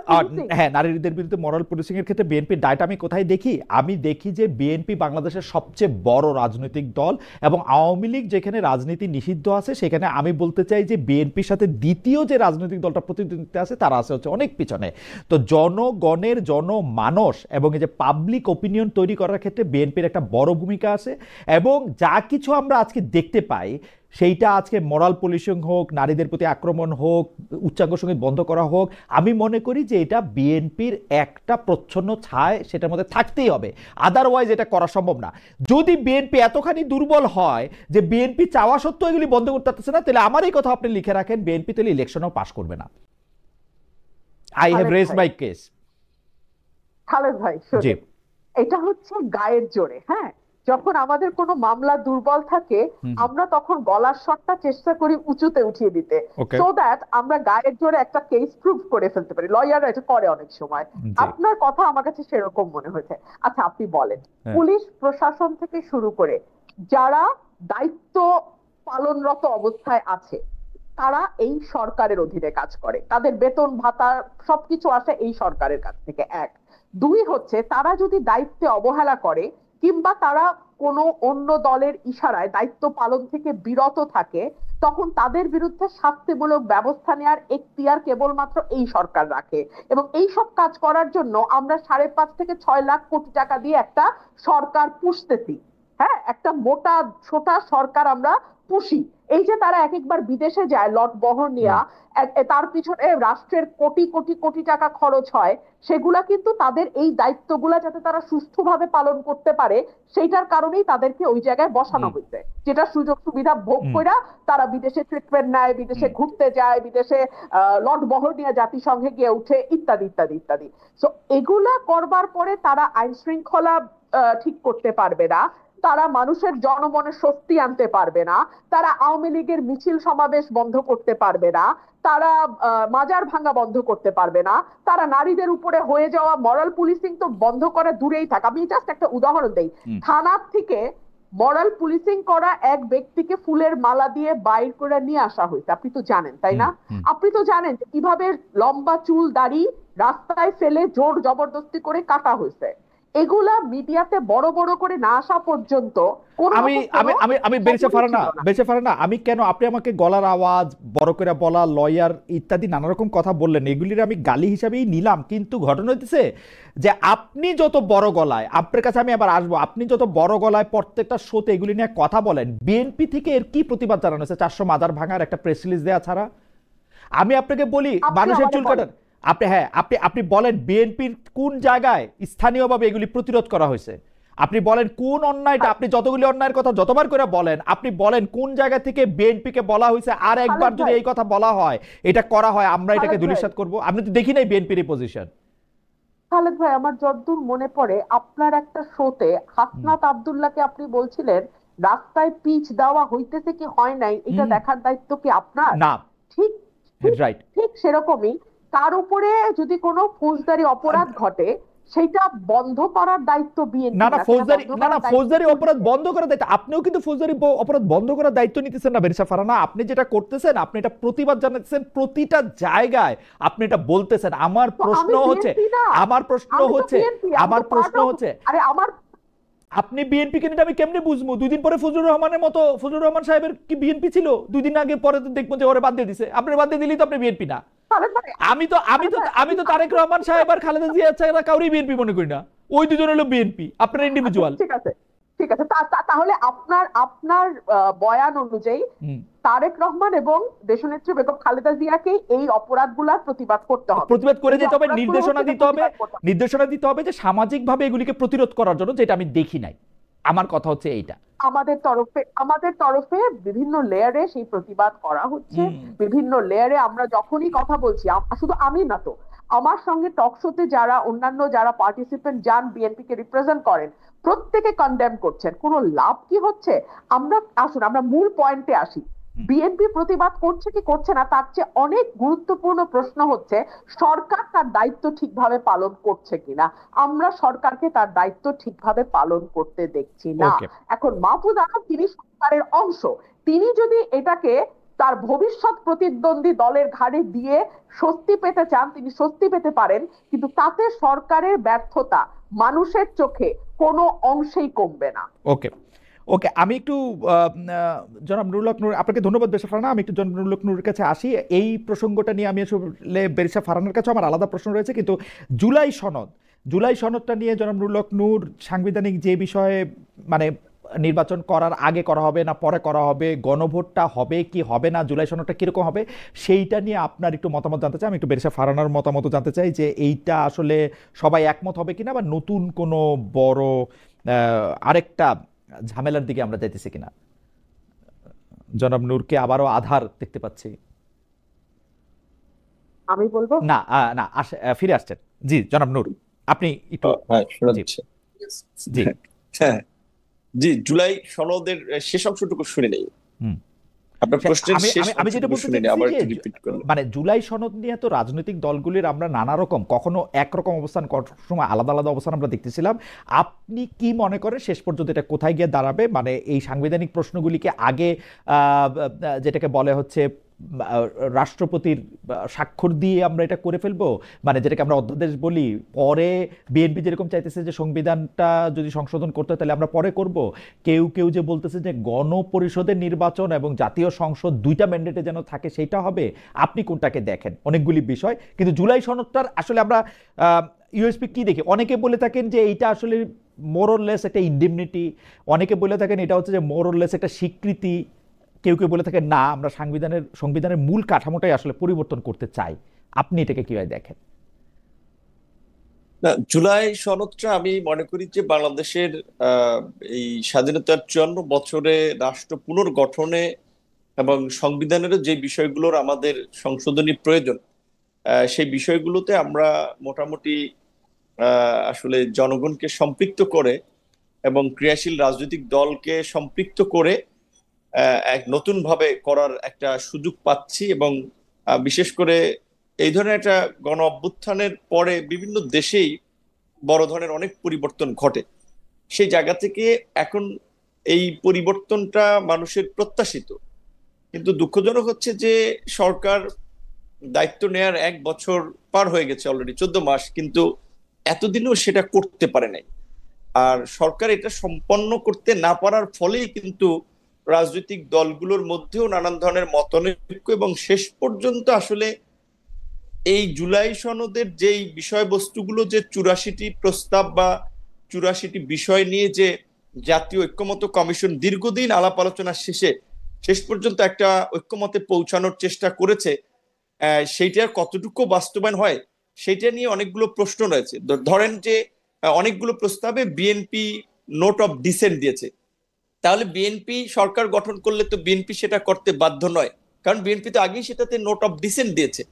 B: পুলিশিং।
A: হ্যাঁ, নারীদের বিরুদ্ধে মরাল পুলিশিং এর ক্ষেত্রে বিএনপির দায়টা আমি কোথায় দেখি? আমি দেখি যে বিএনপি বাংলাদেশের সবচেয়ে বড় রাজনৈতিক দল, এবং আওয়ামী লীগ যেখানে রাজনীতি নিষিদ্ধ আছে সেখানে আমি বলতে চাই যে বিএনপির সাথে দ্বিতীয় যে রাজনৈতিক দলটা প্রতিদ্বন্দ্বিতা আছে তারা আছে হচ্ছে অনেক পিছনে। তো জনগণের জনমানস এবং এই যে পাবলিক ওপিনিয়ন তৈরি করার ক্ষেত্রে বিএনপির একটা বড় ভূমিকা আছে, এবং যা কিছু আমরা আজকে দেখতে পাই সেইটা আজকে মোরাল পুলিশিং হোক, নারীদের প্রতি আক্রমণ হোক, উচ্চাঙ্গ সঙ্গীত বন্ধ করা হোক, আমি মনে করি যে এটা বিএনপির একটা প্রচ্ছন্ন ছায় সেটার মধ্যে থাকতেই হবে, আদারওয়াইজ এটা করা সম্ভব না। যদি বিএনপি এতখানি দুর্বল হয় যে বিএনপি চাওয়া সত্ত্বেও এগুলি বন্ধ করতে পারতেছে না, তাহলে আমার এই কথা আপনি লিখে রাখেন, বিএনপি তাহলে ইলেকশনও পাস করবে না। I have raised my case.
B: Khaled ভাই,
A: জি।
B: এটা হচ্ছে গায়ের জোরে। হ্যাঁ, যখন আমাদের কোনো মামলা দুর্বল থাকে আমরা তখন গলার স্বরটা চেষ্টা করি উঁচুতে উঠিয়ে দিতে, সো দ্যাট আমরা গায়ের জোরে একটা কেস প্রুভ করে ফেলতে পারি। লয়াররা এটা করে অনেক সময়। আপনার কথা আমার কাছে সেরকম মনে হয়েছে। আচ্ছা, আপনি বলেন, পুলিশ প্রশাসন থেকে শুরু করে যারা দায়িত্ব পালনরত অবস্থায় আছে তারা এই সরকারের অধীনে কাজ করে, তাদের বেতন ভাতা সবকিছু আসে এই সরকারের কাছ থেকে। এক, দুই হচ্ছে তারা যদি দায়িত্বে অবহেলা করে কিংবা তারা কোনো অন্য দলের ইশারায় দায়িত্ব পালন থেকে বিরত থাকে, তখন তাদের বিরুদ্ধে শাস্তিমূলক ব্যবস্থা নেওয়ার এখতিয়ার কেবলমাত্র এই সরকার রাখে। এবং এই সব কাজ করার জন্য আমরা 5.5 থেকে 6 লাখ কোটি টাকা দিয়ে একটা সরকার পুষতেছি। হ্যাঁ, একটা মোটা ছোটা সরকার আমরা পুষি। এই যে তারা এক একবার বিদেশে যায় লট বহর নিয়ে, তার পিছনে রাষ্ট্রের কোটি কোটি কোটি টাকা খরচ হয়, সেগুলা কিন্তু তাদের এই দায়িত্বগুলা যাতে তারা সুষ্ঠুভাবে পালন করতে পারে সেইটার কারণেই তাদেরকে ওই জায়গায় বসানো হয়েছে, যেটা সুযোগ সুবিধা ভোগ করে তারা বিদেশে ট্রিটমেন্ট নেয়, বিদেশে ঘুরতে যায়, বিদেশে লট বহর নিয়ে জাতিসংঘে গিয়ে উঠে, ইত্যাদি ইত্যাদি ইত্যাদি। তো এগুলা করবার পরে তারা আইন শৃঙ্খলা ঠিক করতে পারবে না, তারা মানুষের জনমনে স্বস্তি আনতে পারবে না, তারা আওয়ামী লীগের মিছিল সমাবেশ বন্ধ করতে পারবে না, তারা মাজার ভাঙা বন্ধ করতে পারবে না, তারা নারীদের উপরে হয়ে যাওয়া মরাল পুলিশিং তো বন্ধ করে দূরেই থাক। আমি জাস্ট একটা উদাহরণ দেই, থানার থেকে মরাল পুলিশিং করা এক ব্যক্তিকে ফুলের মালা দিয়ে বাইর করে নিয়ে আসা হয়েছে, আপনি তো জানেন তাই না? আপনি তো জানেন যে কিভাবে লম্বা চুল দাড়ি রাস্তায় ফেলে জোর জবরদস্তি করে কাটা হয়েছে। এগুলা মিডিয়াতে বড় বড় করে না আসা পর্যন্ত
A: আমি বেঁচে পারে না। আমি কেন, আপনি আমাকে গলার আওয়াজ বড় করে বলা, লয়ার ইত্যাদি নানা রকম কথা বললেন, এগুলির আমি গালি হিসাবেই নিলাম। কিন্তু ঘটনা হচ্ছে যে আপনি যত বড় গলায়, আপনার কাছে আমি আবার আসবো, আপনি যত বড় গলায় প্রত্যেকটা শোতে এগুলি নিয়ে কথা বলেন, বিএনপি থেকে এর কি প্রতিবাদ জানানো হয়েছে 400 মাজার ভাঙার একটা প্রেস রিলিজ দেওয়া ছাড়া? আমি আপনাকে বলি, মানুষের চুল কাটার আপনি বলেন বিএনপির কোন জায়গায় স্থানীয়ভাবে এগুলি প্রতিরোধ করা হয়েছে? আপনি বলেন কোন অন্যায়টা, আপনি যতগুলি অন্যায়ের কথা যতবার করে বলেন, আপনি বলেন কোন জায়গা থেকে বিএনপি কে বলা হয়েছে আর একবার যদি এই কথা বলা হয়, এটা করা হয়, আমরা এটাকে ধূলিসাৎ করব? আপনি তো দেখি নাই বিএনপির পজিশন।
B: খালেদ ভাই, আমার যতদূর মনে পড়ে আপনার একটা শোতে হাসনাত আব্দুল্লাহকে আপনি বলছিলেন রাস্তায় পিচ দেওয়া হইতেছে কি হয় নাই এটা দেখার দায়িত্ব কি আপনার?
A: না,
B: ঠিক
A: রাইট,
B: ঠিক সেরকমই তার উপরে যদি কোনো ফৌজদারি অপরাধ ঘটে সেটা বন্ধ করার দায়িত্ব বিএনপি।
A: ফৌজদারি অপরাধ বন্ধ করার দায়িত্ব আপনিও কিন্তু ফৌজদারি অপরাধ বন্ধ করার দায়িত্ব নিতেছেন না বেরিসা ফারানা। আপনি যেটা করতেছেন, আপনি এটা প্রতিবাদ জানাচ্ছেন প্রতিটা জায়গায়, আপনি এটা বলতেছেন। আমার প্রশ্ন হচ্ছে
B: আরে আমার
A: আপনি বিএনপি কে নিয়ে আমি কেমনে বুঝবো? 2 দিন পরে ফজলুর রহমানের মতো, ফজলুর রহমান সাহেবের কি বিএনপি ছিল? 2 দিন আগে পরে দেখবো যে ওরে বাদ দিয়ে দিছে। আপনি বাদ দিয়ে দিলেই তো আপনি বিএনপি না। আমি তো তারেক রহমান সাহেব আর খালেদা জিয়া ছাড়া কাউরি বিএনপি মনে করি না। ওই দুজন হলো বিএনপি, আপনার ইন্ডিভিজুয়াল।
B: ঠিক আছে তাহলে আপনার বয়ান অনুযায়ী তারেক রহমান এবং দেশনেত্রী বেগম খালেদা জিয়াকে এই অপরাধগুলোর প্রতিবাদ করতে হবে,
A: প্রতিবাদ করে যেতে হবে, নির্দেশনা দিতে হবে যে সামাজিকভাবে এগুলিকে প্রতিরোধ করার জন্য, যেটা আমি দেখি নাই। আমার কথা হচ্ছে এইটা,
B: আমাদের তরফে বিভিন্ন লেয়ারে সেই প্রতিবাদ করা হচ্ছে। বিভিন্ন লেয়ারে আমরা যখনই কথা বলছি, শুধু আমি না তো, আমার সঙ্গে টক শোতে যারা অন্যান্য যারা পার্টিসিপেন্ট যান বিএনপি কে রিপ্রেজেন্ট করেন, প্রত্যেকে কনডেম করছেন। কোনো লাভ কি হচ্ছে? আসুন আমরা মূল পয়েন্টে আসি। বিএনপি প্রতিবাদ করছে কি করছে না তার চেয়ে অনেক গুরুত্বপূর্ণ প্রশ্ন হচ্ছে সরকার তার দায়িত্ব ঠিকভাবে পালন করছে কিনা। আমরা সরকারকে তার দায়িত্ব ঠিকভাবে পালন করতে দেখছি না।
A: ওকে,
B: এখন মাহফুজ আনাম তিনি সরকারের অংশ, তিনি যদি এটাকে তার ভবিষ্যৎ প্রতিদ্বন্দ্বী দলের ঘাড়ে দিয়ে স্বস্তি পেতে চান তিনি স্বস্তি পেতে পারেন, কিন্তু তাতে সরকারের ব্যর্থতা মানুষের চোখে কোনো অংশেই কমবে না।
A: ওকে, ওকে, আমি একটু জনাব নুরুল হক নূর, আপনাকে ধন্যবাদ বেরিসা ফারহানা। আমি একটু জনাব নুরুল হক নূরের কাছে আসি। এই প্রসঙ্গটা নিয়ে আমি আসলে বেরিসা ফারহানার কাছে আমার আলাদা প্রশ্ন রয়েছে, কিন্তু জুলাই সনদটা নিয়ে জনাব নুরুল হক নূর সাংবিধানিক যে বিষয়ে মানে নির্বাচন করার আগে করা হবে না পরে করা হবে, গণভোটটা হবে কি হবে না, জুলাই সনদটা কিরকম হবে, সেইটা নিয়ে আপনার একটু মতামত জানতে চাই। আমি একটু বেরিসা ফারহানার মতামত জানতে চাই যে এইটা আসলে সবাই একমত হবে কিনা, বা নতুন কোনো বড় আরেকটা ঝামেলার দিকে আমরা যাইতেছি কিনা। জনাব নূরকে আবারও আধার দেখতে পাচ্ছি।
B: আমি বলবো
A: না না, ফিরে আসছেন। জি জনাব নূর, আপনি একটু।
C: হ্যাঁ, শোনা
A: জি
C: যাচ্ছে।
A: জি
C: হ্যাঁ, জি, জুলাই সনদের শেষ অংশটুকু শুনে নেই।
A: হুম।
C: আপনার প্রশ্নের
A: আমি
C: শেষ
A: আমি আমি যেটা
C: অংশটুকু
A: বলতে
C: শুনে নেই,
A: চাইছি
C: আবার
A: যে
C: একটু রিপিট করুন।
A: মানে জুলাই সনদ নিয়ে তো রাজনৈতিক দলগুলির আমরা নানা রকম, কখনো একরকম অবস্থান, কখনো সময় আলাদা আলাদা অবস্থান আমরা দেখতেছিলাম। আপনি কি মনে করেন শেষ পর্যন্ত এটা কোথায় গিয়ে দাঁড়াবে? মানে এই সাংবিধানিক প্রশ্নগুলিকে আগে যেটাকে বলে হচ্ছে রাষ্ট্রপতির স্বাক্ষর দিয়ে আমরা এটা করে ফেলবো, মানে যেটাকে আমরা অধ্যাদেশ বলি, পরে বিএনপি যেরকম চাইতেছে যে সংবিধানটা যদি সংশোধন করতে হয় তাহলে আমরা পরে করব, কেউ কেউ যে বলতেছে যে গণপরিষদের নির্বাচন এবং জাতীয় সংসদ দুইটা ম্যান্ডেটে যেন থাকে সেইটা হবে। আপনি কোনটাকে দেখেন? অনেকগুলি বিষয়, কিন্তু জুলাই সনদটার আসলে আমরা ইউএসপি কি দেখি? অনেকে বলে থাকেন যে এইটা আসলে মোরলেস একটা ইন্ডেমনিটি, অনেকে বলে থাকেন এটা হচ্ছে যে মোরলেস একটা স্বীকৃতি, কেউ কেউ বলে থাকেন না আমরা সংবিধানের মূল কাঠামোটাই আসলে পরিবর্তন করতে চাই। আপনি এটাকে কিভাবে দেখেন?
C: না, জুলাই সনদটা আমি মনে করি যে বাংলাদেশের এই স্বাধীনতার 54 বছরে রাষ্ট্র পুনর্গঠনে এবং সংবিধানের যে বিষয়গুলোর আমাদের সংশোধনী প্রয়োজন, সেই বিষয়গুলোতে আমরা মোটামুটি আসলে জনগণকে সম্পৃক্ত করে এবং ক্রিয়াশীল রাজনৈতিক দলকে সম্পৃক্ত করে এক নতুন ভাবে করার একটা সুযোগ পাচ্ছি। এবং বিশেষ করে এই ধরনের একটা গণ অভ্যুত্থানের পরে বিভিন্ন দেশেই বড় ধরনের অনেক পরিবর্তন ঘটে। সেই জায়গা থেকে এখন এই পরিবর্তনটা মানুষের প্রত্যাশিত, কিন্তু দুঃখজনক হচ্ছে যে সরকার দায়িত্ব নেয়ার 1 বছর পার হয়ে গেছে, অলরেডি 14 মাস, কিন্তু এতদিনও সেটা করতে পারে নাই। আর সরকার এটা সম্পন্ন করতে না পারার ফলেই কিন্তু রাজনৈতিক দলগুলোর মধ্যেও নানান ধরনের মতানৈক্য, এবং শেষ পর্যন্ত আসলে এই জুলাই সনদের যেই বিষয়বস্তুগুলো, যে 84টি প্রস্তাব বা 84টি বিষয় নিয়ে যে জাতীয় ঐক্যমত্য কমিশন দীর্ঘদিন আলাপ আলোচনা শেষে শেষ পর্যন্ত একটা ঐক্যমতে পৌঁছানোর চেষ্টা করেছে, সেইটার কতটুকু বাস্তবায়ন হয় সেইটা নিয়ে অনেকগুলো প্রশ্ন রয়েছে। ধরেন যে অনেকগুলো প্রস্তাবে বিএনপি নোট অফ ডিসেন্ট দিয়েছে, তাহলে বিএনপি সরকার গঠন করলে তো বিএনপি সেটা করতে বাধ্য নয়, কারণ বিএনপি তো আগেই সেটাতে নোট অফ ডিসেন্ট দিয়েছে।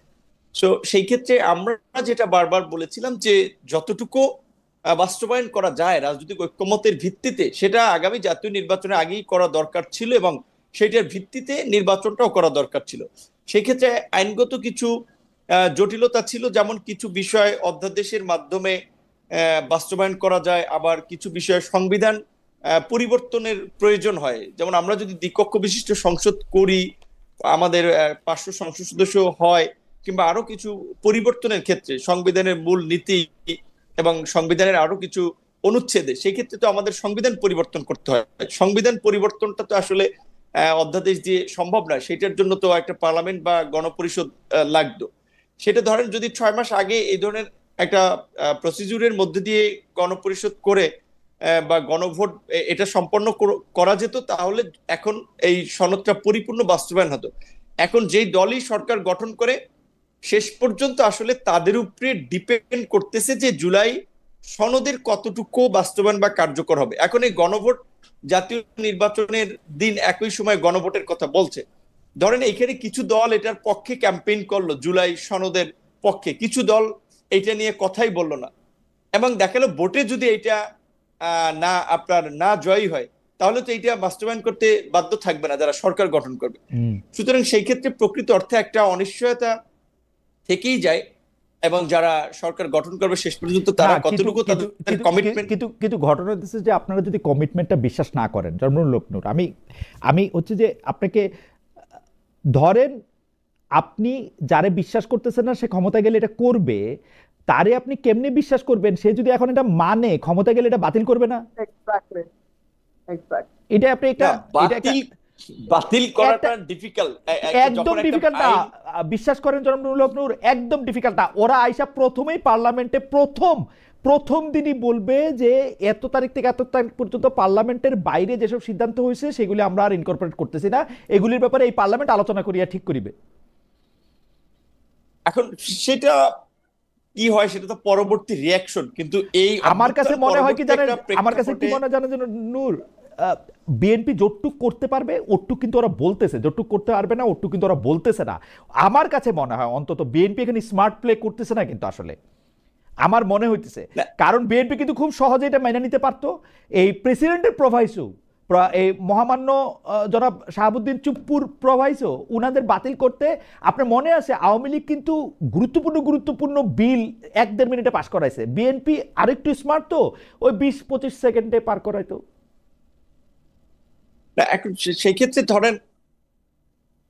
C: সো সেই ক্ষেত্রে আমরা যেটা বারবার বলেছিলাম যে যতটুকু বাস্তবায়ন করা যায় রাজনৈতিক ঐক্যমতের ভিত্তিতে, সেটা আগামী জাতীয় নির্বাচনে আগেই করা দরকার ছিল, এবং সেটার ভিত্তিতে নির্বাচনটাও করা দরকার ছিল। সেই ক্ষেত্রে আইনগত কিছু জটিলতা ছিল, যেমন কিছু বিষয় অধ্যাদেশের মাধ্যমে বাস্তবায়ন করা যায়, আবার কিছু বিষয়ে সংবিধান পরিবর্তনের প্রয়োজন হয়। যেমন আমরা যদি দ্বিকক্ষ বিশিষ্ট সংসদ করি, আমাদের 500 সংসদ সদস্য হয়, কিংবা আরো কিছু পরিবর্তনের ক্ষেত্রে সংবিধানের মূল নীতি এবং সংবিধানের আরো কিছু অনুচ্ছেদে, সেই ক্ষেত্রে তো আমাদের সংবিধান পরিবর্তন করতে হয়। সংবিধান পরিবর্তনটা তো আসলে অধ্যাদেশ দিয়ে সম্ভব নয়, সেটার জন্য তো একটা পার্লামেন্ট বা গণপরিষদ লাগতো। সেটা ধরেন যদি 6 মাস আগে এই ধরনের একটা প্রসিডিউরের মধ্যে দিয়ে গণপরিষদ করে বা গণভোট এটা সম্পন্ন করা যেত, তাহলে এখন এই সনদটা পরিপূর্ণ বাস্তবায়ন হতো। এখন যেই দলই সরকার গঠন করে শেষ পর্যন্ত আসলে তাদের উপরে ডিপেন্ড করতেছে যে জুলাই সনদের কতটুকু বাস্তবায়ন বা কার্যকর হবে। এখন এই গণভোট, জাতীয় নির্বাচনের দিন একই সময় গণভোটের কথা বলছে, ধরেন এখানে কিছু দল এটার পক্ষে ক্যাম্পেইন করলো, জুলাই সনদের পক্ষে, কিছু দল এটা নিয়ে কথাই বললো না, এবং দেখালো ভোটে যদি এটা না জয়ী হয়,
D: তাহলে তো এইটা বাস্তবায়ন করতে বাধ্য থাকবে না যারা সরকার গঠন করবে। সুতরাং সেই ক্ষেত্রে প্রকৃত অর্থে একটা অনিশ্চয়তা থেকেই যায়, এবং যারা সরকার গঠন করবে শেষ পর্যন্ত তারা কতটুকু তাদের কমিটমেন্ট।
A: কিন্তু ঘটনা হচ্ছে যে আপনারা যদি কমিটমেন্টটা বিশ্বাস না করেন, জন্মরুল লক্ষ্ণৌর, আমি হচ্ছে যে আপনাকে ধরেন, আপনি যারে বিশ্বাস করতেছেন না সে ক্ষমতা গেলে এটা করবে, তারে আপনি কেমনে বিশ্বাস করবেন? সে যদি এখন এটা মানে ক্ষমতা গেলে এটা বাতিল করবে না?
B: এক্স্যাক্টলি।
A: এটা আপনি একটা
D: বাতিল করাটা ডিফিকাল্ট,
A: একদম ডিফিকাল্ট না, বিশ্বাস করেন জনাব নূর, একদম ডিফিকাল্ট না। ওরা আইসা প্রথমেই পার্লামেন্টে প্রথম দিনই বলবে যে এত তারিখ থেকে এত তারিখ পর্যন্ত পার্লামেন্টের বাইরে যেসব সিদ্ধান্ত হয়েছে সেগুলি আমরা আর ইনকর্পোরেট করতেছি না, এগুলির ব্যাপারে এই পার্লামেন্ট আলোচনা করিয়া ঠিক করিবে।
D: এখন সেটা কি হয় সেটা তো পরবর্তী রিয়াকশন, কিন্তু এই
A: আমার কাছে মনে হয় কি জানেন, আমার কাছে কি মনে হয় জানেন নূর, বিএনপি যতটুক করতে পারবে ওটুক কিন্তু ওরা বলতেছে, যতটুক করতে পারবে না ওটুক কিন্তু ওরা বলতেছে না। আমার কাছে মনে হয় অন্তত বিএনপি এখানে স্মার্ট প্লে করতেছে না, কিন্তু আসলে আমার মনে হইতেছে, কারণ বিএনপি কিন্তু খুব সহজে এটা মেনে নিতে পারতো। এই প্রেসিডেন্টের প্রভাইসো, এই মহামান্য জনাব শাহাবুদ্দিন চুপ্পুর প্রভাইসো, উনাদের বাতিল করতে আপনার মনে আছে আওয়ামী লীগ কিন্তু গুরুত্বপূর্ণ বিল 1-1.5 মিনিটে পাস করাইছে, বিএনপি আরেকটু স্মার্ট তো ওই 20-25 সেকেন্ডে পার করাইতো।
D: এখন সেই ক্ষেত্রে ধরেন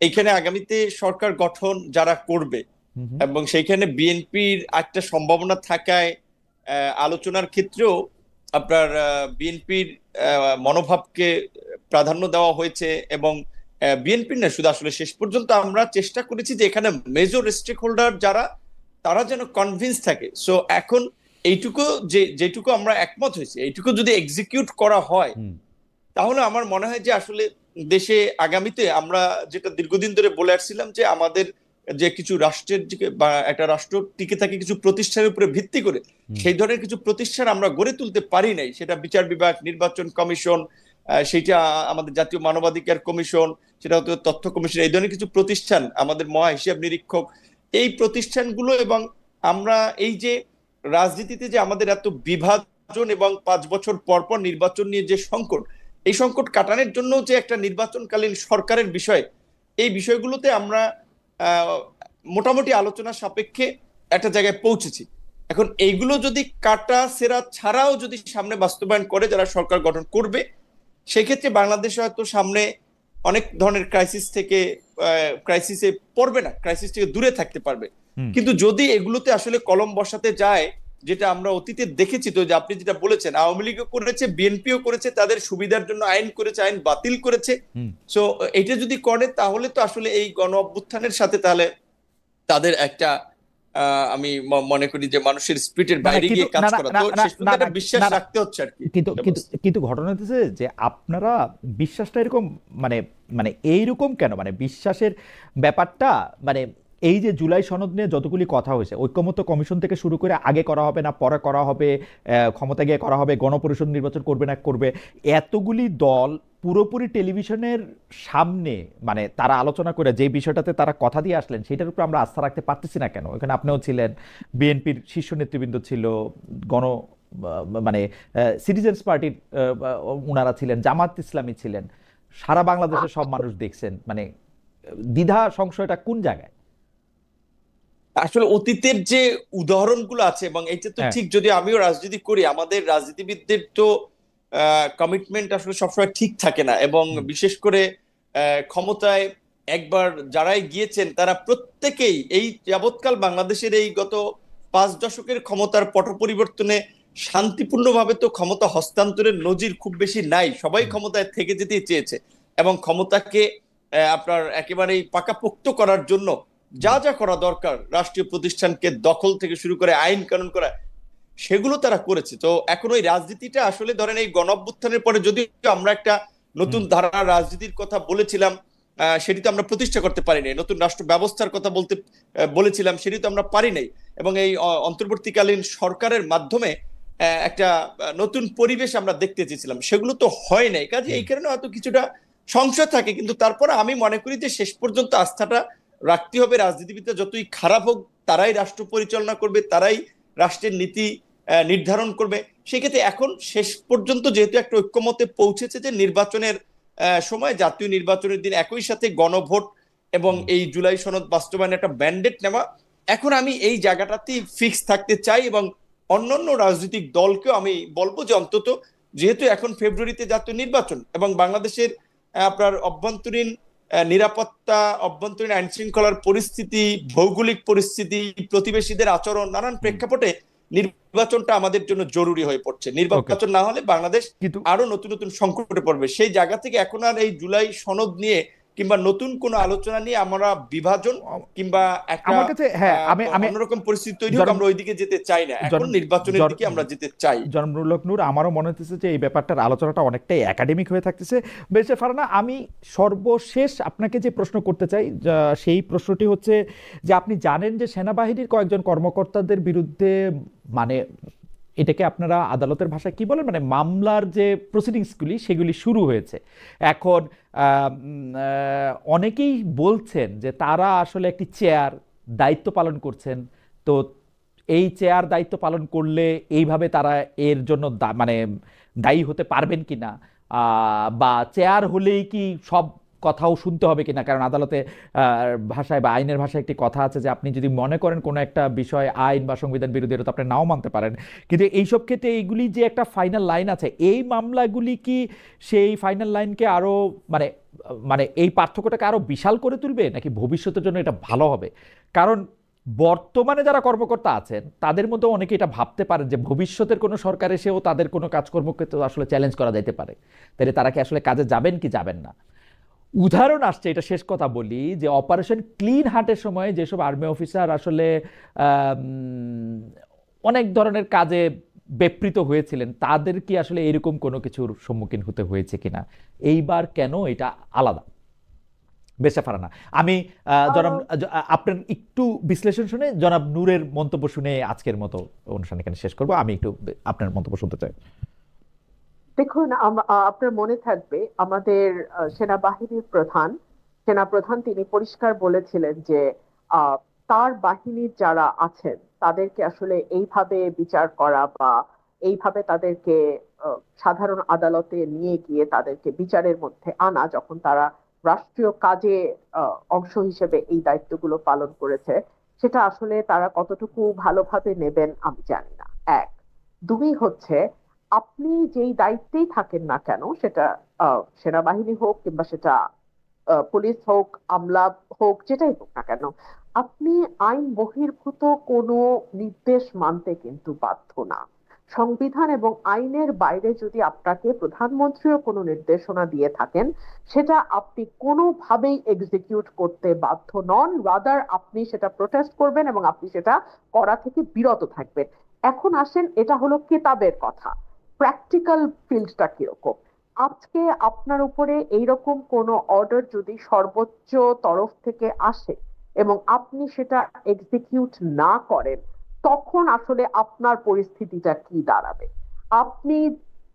D: এইখানে আগামীতে সরকার গঠন যারা করবে এবং সেইখানে বিএনপির একটা সম্ভাবনা থাকায় আলোচনার ক্ষেত্রেও আপনার বিএনপির মনোভাবকে প্রাধান্য দেওয়া হয়েছে, এবং বিএনপির না শুধু, আসলে শেষ পর্যন্ত আমরা চেষ্টা করেছি যে এখানে মেজর স্টেক হোল্ডার যারা, তারা যেন কনভিন্স থাকে। সো এখন এইটুকু যেটুকু আমরা একমত হয়েছি এইটুকু যদি এক্সিকিউট করা হয়, তাহলে আমার মনে হয় যে আসলে দেশে আগামীতে আমরা যেটা দীর্ঘদিন ধরে বলে আসছিলাম যে আমাদের যে কিছু রাষ্ট্রের বা একটা রাষ্ট্র টিকে থাকে কিছু প্রতিষ্ঠানের উপরে ভিত্তি করে, সেই ধরনের কিছু প্রতিষ্ঠান আমরা গড়ে তুলতে পারি নাই। সেটা বিচার বিভাগ, নির্বাচন কমিশন, সেটা আমাদের জাতীয় মানবাধিকার কমিশন, সেটা হয়তো তথ্য কমিশন, এই ধরনের কিছু প্রতিষ্ঠান, আমাদের মহা হিসাব নিরীক্ষক, এই প্রতিষ্ঠানগুলো, এবং আমরা এই যে রাজনীতিতে যে আমাদের এত বিভাজন এবং 5 বছর পর পর নির্বাচন নিয়ে যে সংকট, এই সংকট কাটানোর জন্য যে একটা নির্বাচনকালীন সরকারের বিষয়, এই বিষয়গুলোতে আমরা মোটামুটি আলোচনা সাপেক্ষে একটা জায়গায় পৌঁছেছি। এখন এইগুলো যদি কাটা সেরা ছাড়াও যদি সামনে বাস্তবায়ন করে যারা সরকার গঠন করবে, সেক্ষেত্রে বাংলাদেশ হয়তো সামনে অনেক ধরনের ক্রাইসিসে পড়বে না, ক্রাইসিস থেকে দূরে থাকতে পারবে। কিন্তু যদি এগুলোতে আসলে কলম বসাতে যায়, যেটা আমরা অতীতে দেখেছি, তো যে আপনি যেটা বলেছেন আওয়ামী লীগও করেছে, বিএনপিও করেছে, তাদের সুবিধার জন্য আইন করেছে, আইন বাতিল করেছে। সো এটা যদি করে তাহলে তো আসলে এই গণ অভ্যুত্থানের সাথে তাহলে তাদের একটা আমি মনে করি যে মানুষের স্পিরিটের বাইরে গিয়ে কাজ করা, তো শেষ পর্যন্ত একটা বিশ্বাস রাখতে হচ্ছে আর কি।
A: কিন্তু ঘটনা হচ্ছে যে আপনারা বিশ্বাসটা এরকম মানে এইরকম কেন, মানে বিশ্বাসের ব্যাপারটা, মানে এই যে জুলাই সনদ নিয়ে যতগুলি কথা হয়েছে, ঐক্যমত্য কমিশন থেকে শুরু করে আগে করা হবে না পরে করা হবে, ক্ষমতা গিয়ে করা হবে, গণপরিষদ নির্বাচন করবে না করবে, এতগুলি দল পুরোপুরি টেলিভিশনের সামনে মানে তারা আলোচনা করে যে বিষয়টাতে তারা কথা দিয়ে আসলেন সেটার উপর আমরা আস্থা রাখতে পারতেছি না কেন? এখানে আপনিও ছিলেন, বিএনপির শীর্ষ নেতৃবৃন্দ ছিল, মানে সিটিজেন্স পার্টির উনারা ছিলেন, জামাত ইসলামী ছিলেন, সারা বাংলাদেশের সব মানুষ দেখছেন, মানে দ্বিধা সংশয়টা কোন জায়গায়?
D: আসলে অতীতের যে উদাহরণগুলো আছে, এবং এটা তো ঠিক, যদি আমিও রাজনীতি করি, আমাদের রাজনীতিবিদদের তো কমিটমেন্ট আসলে সবসময় ঠিক থাকে না, এবং বিশেষ করে ক্ষমতায় একবার যারাই গিয়েছেন তারা প্রত্যেকেই এই যাবৎকাল বাংলাদেশের এই গত 5 দশকের ক্ষমতার পট পরিবর্তনে শান্তিপূর্ণভাবে তো ক্ষমতা হস্তান্তরের নজির খুব বেশি নাই। সবাই ক্ষমতায় থেকে যেতে চেয়েছে, এবং ক্ষমতাকে আপনার একেবারেই পাকাপোক্ত করার জন্য যা যা করা দরকার, রাষ্ট্রীয় প্রতিষ্ঠানকে দখল থেকে শুরু করে আইন কানুন করা, সেগুলো তারা করেছে। তো এখন ওই রাজনীতিটা আসলে ধরেন এই গণঅভ্যুত্থানের পরে যদি আমরা একটা নতুন ধারা রাজনীতির কথা বলেছিলাম, সেটি তো আমরা প্রতিষ্ঠা করতে পারি নাই। নতুন রাষ্ট্র ব্যবস্থার কথা বলেছিলাম, সেটি তো আমরা পারি নাই। এবং এই অন্তর্বর্তীকালীন সরকারের মাধ্যমে একটা নতুন পরিবেশ আমরা দেখতে চেয়েছিলাম, সেগুলো তো হয় নাই। কাজে এই কারণে হয়তো কিছুটা সংশয় থাকে, কিন্তু তারপরে আমি মনে করি যে শেষ পর্যন্ত আস্থাটা রাখতে হবে। রাজনীতিবিদরা যতই খারাপ হোক, তারাই রাষ্ট্র পরিচালনা করবে, তারাই রাষ্ট্রের নীতি নির্ধারণ করবে। সেক্ষেত্রে এখন শেষ পর্যন্ত যেহেতু একটা ঐক্যমতে পৌঁছেছে যে নির্বাচনের সময়, জাতীয় নির্বাচনের দিন একই সাথে গণভোট এবং এই জুলাই সনদ বাস্তবায়নের একটা ব্যান্ডেট নেওয়া, এখন আমি এই জায়গাটাতেই ফিক্স থাকতে চাই। এবং অন্যান্য রাজনৈতিক দলকেও আমি বলবো যে অন্তত যেহেতু এখন ফেব্রুয়ারিতে জাতীয় নির্বাচন এবং বাংলাদেশের আপনার অভ্যন্তরীণ নিরাপত্তা, অভ্যন্তরীণ আইন শৃঙ্খলার পরিস্থিতি, ভৌগোলিক পরিস্থিতি, প্রতিবেশীদের আচরণ, নানান প্রেক্ষাপটে নির্বাচনটা আমাদের জন্য জরুরি হয়ে পড়ছে। নির্বাচন না হলে বাংলাদেশ
A: কিন্তু
D: আরো নতুন নতুন সংকটে পড়বে। সেই জায়গা থেকে এখন আর এই জুলাই সনদ নিয়ে কিংবা নতুন কোন আলোচনা নিয়ে আমরা বিভাজন কিংবা একটা
A: আমার কাছে আমি
D: অন্যরকম পরিস্থিতি তৈরি হোক, আমরা ওইদিকে যেতে চাই না। এখন নির্বাচনের দিকে আমরা যেতে চাই।
A: জনাব নুরুল হক নূর, আমারও মনে হচ্ছে যে এই ব্যাপারটার আলোচনাটা অনেকটাই একাডেমিক হয়ে থাকতেছে। বেশ ফারহানা, আমি সর্বশেষ আপনাকে যে প্রশ্ন করতে চাই সেই প্রশ্নটি হচ্ছে যে আপনি জানেন যে সেনাবাহিনীর কয়েকজন কর্মকর্তাদের বিরুদ্ধে, মানে এটাকে আপনারা আদালতের ভাষায় কি বলেন, মানে মামলার যে প্রসিডিংসগুলি সেগুলি শুরু হয়েছে। এখন অনেকেই বলছেন যে তারা আসলে একটি চেয়ার দায়িত্ব পালন করছেন, তো এই চেয়ার দায়িত্ব পালন করলে এইভাবে তারা এর জন্য মানে দায়ী হতে পারবেন কিনা, বা চেয়ার হলেই কি সব কথাও শুনতে হবে কিনা। কারণ আদালতে ভাষায় বা আইনের ভাষায় একটি কথা আছে যে আপনি যদি মনে করেন কোনো একটা বিষয় আইন বা সংবিধান বিরোধী, এটা তো আপনি নাও মানতে পারেন, কিন্তু এইসব ক্ষেত্রে এইগুলি যে একটা ফাইনাল লাইন আছে, এই মামলাগুলি কি সেই ফাইনাল লাইনকে আরো মানে মানে এই পার্থক্যটাকে আরো বিশাল করে তুলবে, নাকি ভবিষ্যতের জন্য এটা ভালো হবে? কারণ বর্তমানে যারা কর্মকর্তা আছেন তাদের মধ্যে অনেকে এটা ভাবতে পারেন যে ভবিষ্যতের কোনো সরকার এসেও তাদের কোনো কাজকর্মকে তো আসলে চ্যালেঞ্জ করা যেতে পারে, তাহলে তারা কি আসলে কাজে যাবেন কি যাবেন না। উদাহরণ আসছে, এটা শেষ কথা বলি, যে অপারেশন ক্লিন হার্টের সময় যেসব আর্মি অফিসার আসলে অনেক ধরনের কাজে ব্যাপৃত হয়েছিলেন, তাদের কি আসলে এরকম কোনো কিছুর সম্মুখীন হতে হয়েছে কিনা, এইবার কেন এটা আলাদা? বেশা ফারানা, আমি জনাব আপনার একটু বিশ্লেষণ শুনে জনাব নূরের মন্তব্য শুনে আজকের মতো অনুষ্ঠান এখানে শেষ করব। আমি একটু আপনার মন্তব্য শুনতে চাই।
B: দেখুন, আপনার মনে থাকবে আমাদের সেনাবাহিনীর সেনাপ্রধান তিনি পরিষ্কার বলেছিলেন যে আহ, তার বাহিনীর যারা আছেন তাদেরকে আসলে এইভাবে বিচার করা বা এইভাবে তাদেরকে সাধারণ আদালতে নিয়ে গিয়ে তাদেরকে বিচারের মধ্যে আনা, যখন তারা রাষ্ট্রীয় কাজে অংশ হিসেবে এই দায়িত্বগুলো পালন করেছে, সেটা আসলে তারা কতটুকু ভালোভাবে নেবেন আমি জানি না। এক, দুই হচ্ছে, আপনি যেই দায়িত্বেই থাকেন না কেন, সেটা সেনাবাহিনী হোক কিংবা সেটা পুলিশ হোক, আমলা হোক, যেটাই হোক না কেন, আপনি আইন বহির্ভূত কোনো নির্দেশ মানতে কিন্তু বাধ্য না। সংবিধান এবং আইনের বাইরে যদি আপনাকে প্রধানমন্ত্রীও কোনো নির্দেশনা দিয়ে থাকেন, সেটা আপনি কোনোভাবেই এক্সিকিউট করতে বাধ্য নন। রাদার আপনি সেটা প্রোটেস্ট করবেন এবং আপনি সেটা করা থেকে বিরত থাকবেন। এখন আসেন, এটা হলো কেতাবের কথা, প্র্যাকটিক্যাল ফিল্ডটা কিরকম। আজকে আপনার উপরে এইরকম কোনো অর্ডার যদি সর্বোচ্চ তরফ থেকে আসে এবং আপনি সেটা এক্সিকিউট না করেন, তখন আসলে আপনার পরিস্থিতিটা কি দাঁড়াবে? আপনি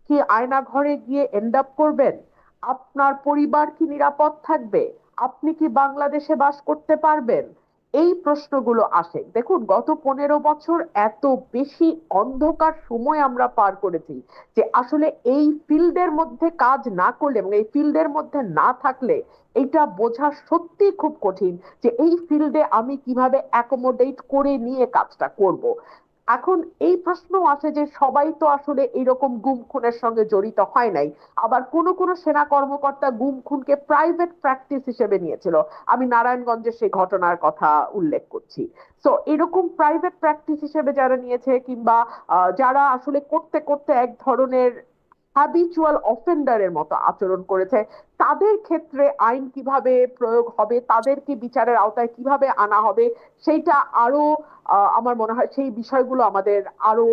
B: কি আয়না ঘরে গিয়ে এন্ড আপ করবেন? আপনার পরিবার কি নিরাপদ থাকবে? আপনি কি বাংলাদেশে বাস করতে পারবেন? এই প্রশ্নগুলো আসে। দেখুন, গত 15 বছর এত বেশি অন্ধকার সময় আমরা পার করেছি যে আসলে এই ফিল্ডের মধ্যে কাজ না করলে এবং এই ফিল্ডের মধ্যে না থাকলে এটা বোঝা সত্যি খুব কঠিন যে এই ফিল্ডে আমি কিভাবে অ্যাকোমোডেট করে নিয়ে কাজটা করব। এখন এই প্রশ্ন আসে যে সবাই তো আসলে এইরকম গুম খুনের সঙ্গে জড়িত হয় নাই, আবার কোন কোন সেনা কর্মকর্তা গুম খুনকে প্রাইভেট প্র্যাকটিস হিসেবে নিয়েছিল। আমি নারায়ণগঞ্জের সেই ঘটনার কথা উল্লেখ করছি। তো এরকম প্রাইভেট প্র্যাকটিস হিসেবে যারা নিয়েছে কিংবা যারা আসলে করতে করতে এক ধরনের হ্যাবিচুয়াল অফেন্ডারের মতো আচরণ করেছে, তাদের ক্ষেত্রে আইন কিভাবে প্রয়োগ হবে, তাদেরকে বিচারের আওতায় কিভাবে আনা হবে, সেইটা আরো আমার মনে হয় সেই বিষয়গুলো আমাদের আরো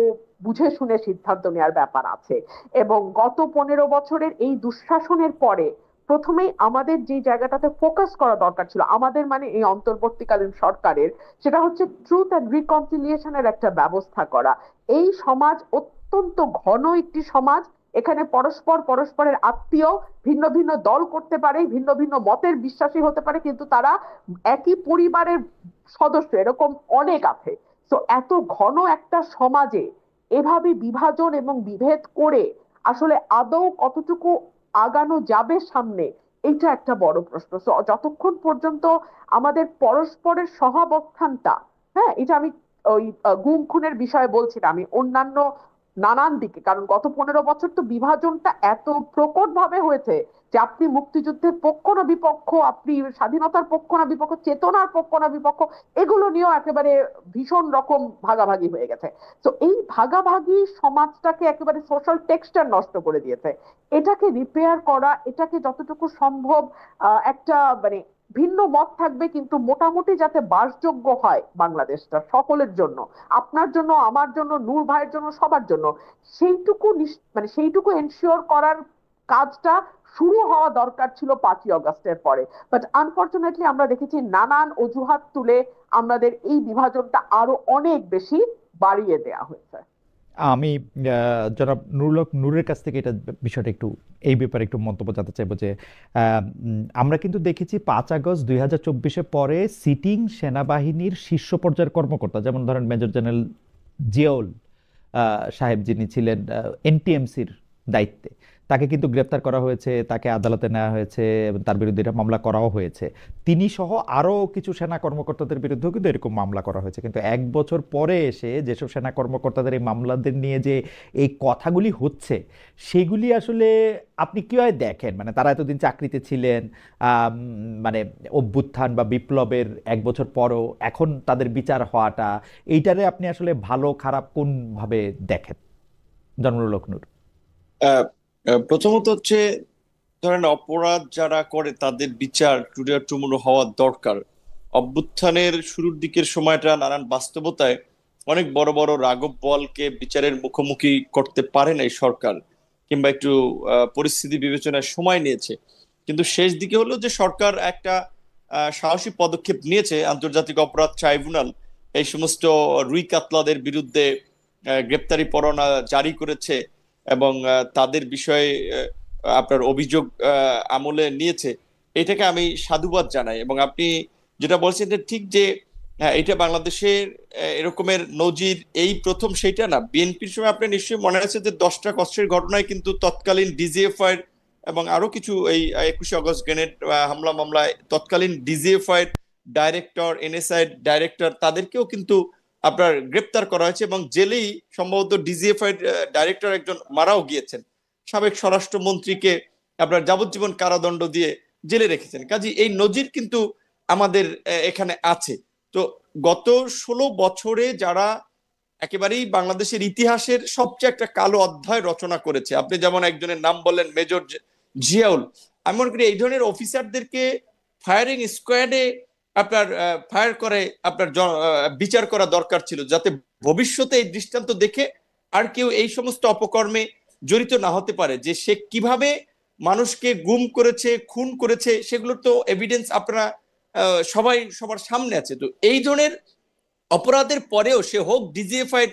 B: বুঝে শুনে সিদ্ধান্ত নেওয়ার ব্যাপার আছে। এবং গত 15 বছরের এই দুঃশাসনের পরে প্রথমেই আমাদের যে জায়গাটাতে ফোকাস করা দরকার ছিল, আমাদের মানে এই অন্তর্বর্তীকালীন সরকারের, সেটা হচ্ছে ট্রুথ অ্যান্ড রিকনসিলিয়েশনের একটা ব্যবস্থা করা। এই সমাজ অত্যন্ত ঘন একটি সমাজ, এখানে পরস্পর পরস্পরের আত্মীয়, ভিন্ন ভিন্ন দল করতে পারে, ভিন্ন ভিন্ন মতের বিশ্বাসী হতে পারে, কিন্তু তারা একই পরিবারের সদস্য, এরকম অনেক আছে। তো এত ঘন একটা সমাজে এভাবে বিভাজন এবং বিভেদ করে আসলে আদৌ কতটুকু আগানো যাবে সামনে, এইটা একটা বড় প্রশ্ন। So, যতক্ষণ পর্যন্ত আমাদের পরস্পরের সহাবস্থানটা, হ্যাঁ, এটা আমি ওই গুম খুনের বিষয়ে বলছি না, আমি অন্যান্য নানান দিকে, কারণ গত 15 বছর তো বিভাজনটা এত প্রকট ভাবে হয়েছে যে আপনি মুক্তিযুদ্ধের পক্ষ না বিপক্ষ, আপনি স্বাধীনতার পক্ষ না বিপক্ষ, চেতনার পক্ষ না বিপক্ষ, এগুলো নিয়েও একেবারে ভীষণ রকম ভাগাভাগি হয়ে গেছে। তো এই ভাগাভাগি সমাজটাকে একেবারে সোশ্যাল টেক্সচার নষ্ট করে দিয়েছে। এটাকে রিপেয়ার করা, এটাকে যতটুকু সম্ভব একটা মানে ভিন্ন মত থাকবে কিন্তু মোটামুটি যাতে বাসযোগ্য হয় বাংলাদেশটা সকলের জন্য, আপনার জন্য, আমার জন্য, নূর ভাইয়ের জন্য, সবার জন্য, সেইটুকু মানে সেইটুকু এনশিওর করার কাজটা শুরু হওয়া দরকার ছিল 5ই আগস্টের পরে। বাট আনফরচুনেটলি আমরা দেখেছি নানান অজুহাত তুলে আমাদের এই বিভাজনটা আরো অনেক বেশি বাড়িয়ে দেয়া হয়েছে।
A: আমি জনাব নূরের কাছ থেকে এটা বিষয়টা একটু এই ব্যাপারে একটু মন্তব্য জানতে চাইবো যে আমরা কিন্তু দেখেছি 5 আগস্ট 2024 পরে সিটিং সেনাবাহিনীর শীর্ষ পর্যায়ের কর্মকর্তা, যেমন ধরেন মেজর জেনারেল জিয়াউল সাহেব, যিনি ছিলেন এনটিএমসির দায়িত্বে, তাকে কিন্তু গ্রেপ্তার করা হয়েছে, তাকে আদালতে নেওয়া হয়েছে এবং তার বিরুদ্ধে এটা মামলা করাও হয়েছে। তিনি সহ আরও কিছু সেনা কর্মকর্তাদের বিরুদ্ধেও কিন্তু এরকম মামলা করা হয়েছে। কিন্তু 1 বছর পরে এসে যেসব সেনা কর্মকর্তাদের এই মামলাদের নিয়ে যে এই কথাগুলি হচ্ছে, সেগুলি আসলে আপনি কীভাবে দেখেন? মানে তারা এতদিন চাকরিতে ছিলেন, মানে অভ্যুত্থান বা বিপ্লবের 1 বছর পরও এখন তাদের বিচার হওয়াটা, এইটারে আপনি আসলে ভালো খারাপ কোনভাবে দেখেন, জনরুল হক নূর?
C: প্রথমত হচ্ছে, ধরেন অপরাধ যারা করে তাদের বিচার টুমুরো হওয়ার দরকার। অভ্যুত্থানের শুরুর দিকের সময়টা নানান বাস্তবতায় অনেক বড় বড় রাঘব বোয়ালকে বিচারের মুখোমুখি করতে পারে নাই সরকার, কিংবা একটু পরিস্থিতি বিবেচনায় সময় নিয়েছে। কিন্তু শেষ দিকে হলো যে সরকার একটা সাহসী পদক্ষেপ নিয়েছে, আন্তর্জাতিক অপরাধ ট্রাইব্যুনাল এই সমস্ত রুই কাতলাদের বিরুদ্ধে গ্রেপ্তারি পরোয়ানা জারি করেছে এবং তাদের বিষয়ে আপনার অভিযোগ আমলে নিয়েছে। এটাকে আমি সাধুবাদ জানাই। এবং আপনি যেটা বলছেন যে ঠিক, যে এটা বাংলাদেশের এরকমের নজির এই প্রথম সেইটা না। বিএনপির সময় আপনি নিশ্চয়ই মনে আছে যে 10টা কষ্টের ঘটনায় কিন্তু তৎকালীন ডিজিএফআই এবং আরো কিছু এই 21শে আগস্ট গ্রেনেড হামলা মামলায় তৎকালীন ডিজিএফআই ডাইরেক্টর, এনএসআই ডাইরেক্টর, তাদেরকেও কিন্তু আপনার গ্রেপ্তার করা হয়েছে এবং জেলেই সম্ভবত ডিজিএফআই ডাইরেক্টর একজন মারাও গিয়েছেন। সাবেক স্বরাষ্ট্রমন্ত্রীকে আপনার যাবজ্জীবন কারাদণ্ড দিয়ে জেলে রেখেছেন। কাজে এই নজির কিন্তু আমাদের এখানে আছে। তো গত 16 বছরে যারা একেবারেই বাংলাদেশের ইতিহাসের সবচেয়ে একটা কালো অধ্যায় রচনা করেছে, আপনি যেমন একজনের নাম বললেন মেজর জিয়াউল, আমি মনে করি এই ধরনের অফিসারদেরকে ফায়ারিং স্কোয়াডে আপনার ফায়ার করে আপনার বিচার করা দরকার ছিল, যাতে ভবিষ্যতে এই দৃষ্টান্ত দেখে আর কেউ এই সমস্ত অপকর্মে জড়িত না হতে পারে। যে সে কিভাবে মানুষকে গুম করেছে, খুন করেছে, সেগুলোর তো এভিডেন্স আপনারা সবাই সবার সামনে আছে। তো এই ধরনের অপরাধের পরেও সে হোক ডিজিএফআই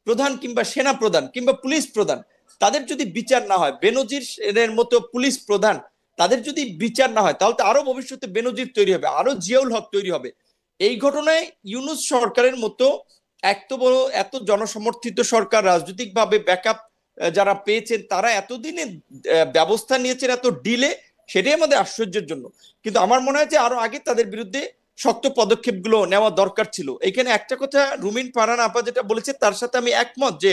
C: প্রধান কিংবা সেনা প্রধান কিংবা পুলিশ প্রধান, তাদের যদি বিচার না হয়, বেনজির এর মতো পুলিশ প্রধান, তাদের যদি বিচার না হয়, তাহলে তো আরো ভবিষ্যতে বেনজির তৈরি হবে, আরো জিয়াউল হক তৈরি হবে। এই ঘটনায় ইউনূস সরকারের মতো এত বড়, এত জনসমর্থিত সরকার, রাজনৈতিকভাবে ব্যাকআপ যারা পেয়েছেন, তারা এতদিনে ব্যবস্থা নিয়েছেন এত ডিলে, সেটাই আমাদের আশ্চর্যের জন্য। কিন্তু আমার মনে হয় যে আরো আগে তাদের বিরুদ্ধে শক্ত পদক্ষেপগুলো নেওয়া দরকার ছিল। এখানে একটা কথা রুমিন ফারহানা আপা যেটা বলেছে তার সাথে আমি একমত, যে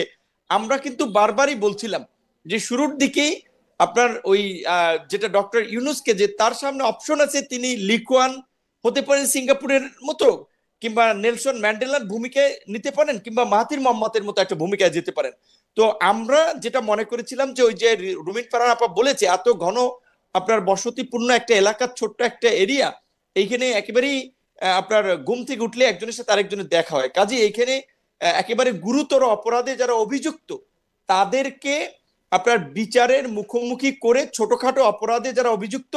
C: আমরা কিন্তু বারবারই বলছিলাম যে শুরুর দিকেই আপনার ওই যেটা ডক্টর ইউনূসকে, যে তার সামনে অপশন আছে, তিনি লিকুয়ান হতে পারেন সিঙ্গাপুরের মতো, কিংবা নেলসন ম্যান্ডেলার ভূমিকায় নিতে পারেন, কিংবা মাহাথির মোহাম্মদের মতো একটা ভূমিকায় যেতে পারেন। তো আমরা যেটা মনে করেছিলাম যে ওই যে রুমিন ফারহানা আপা বলেছে, এত ঘন আপনার বসতিপূর্ণ একটা এলাকার ছোট্ট একটা এরিয়া, এইখানে একেবারেই আপনার ঘুম থেকে উঠলে একজনের সাথে আরেকজনের দেখা হয়। কাজে এইখানে একেবারে গুরুতর অপরাধে যারা অভিযুক্ত, তাদেরকে আপনার বিচারের মুখোমুখি করে, ছোটখাটো অপরাধে যারা অভিযুক্ত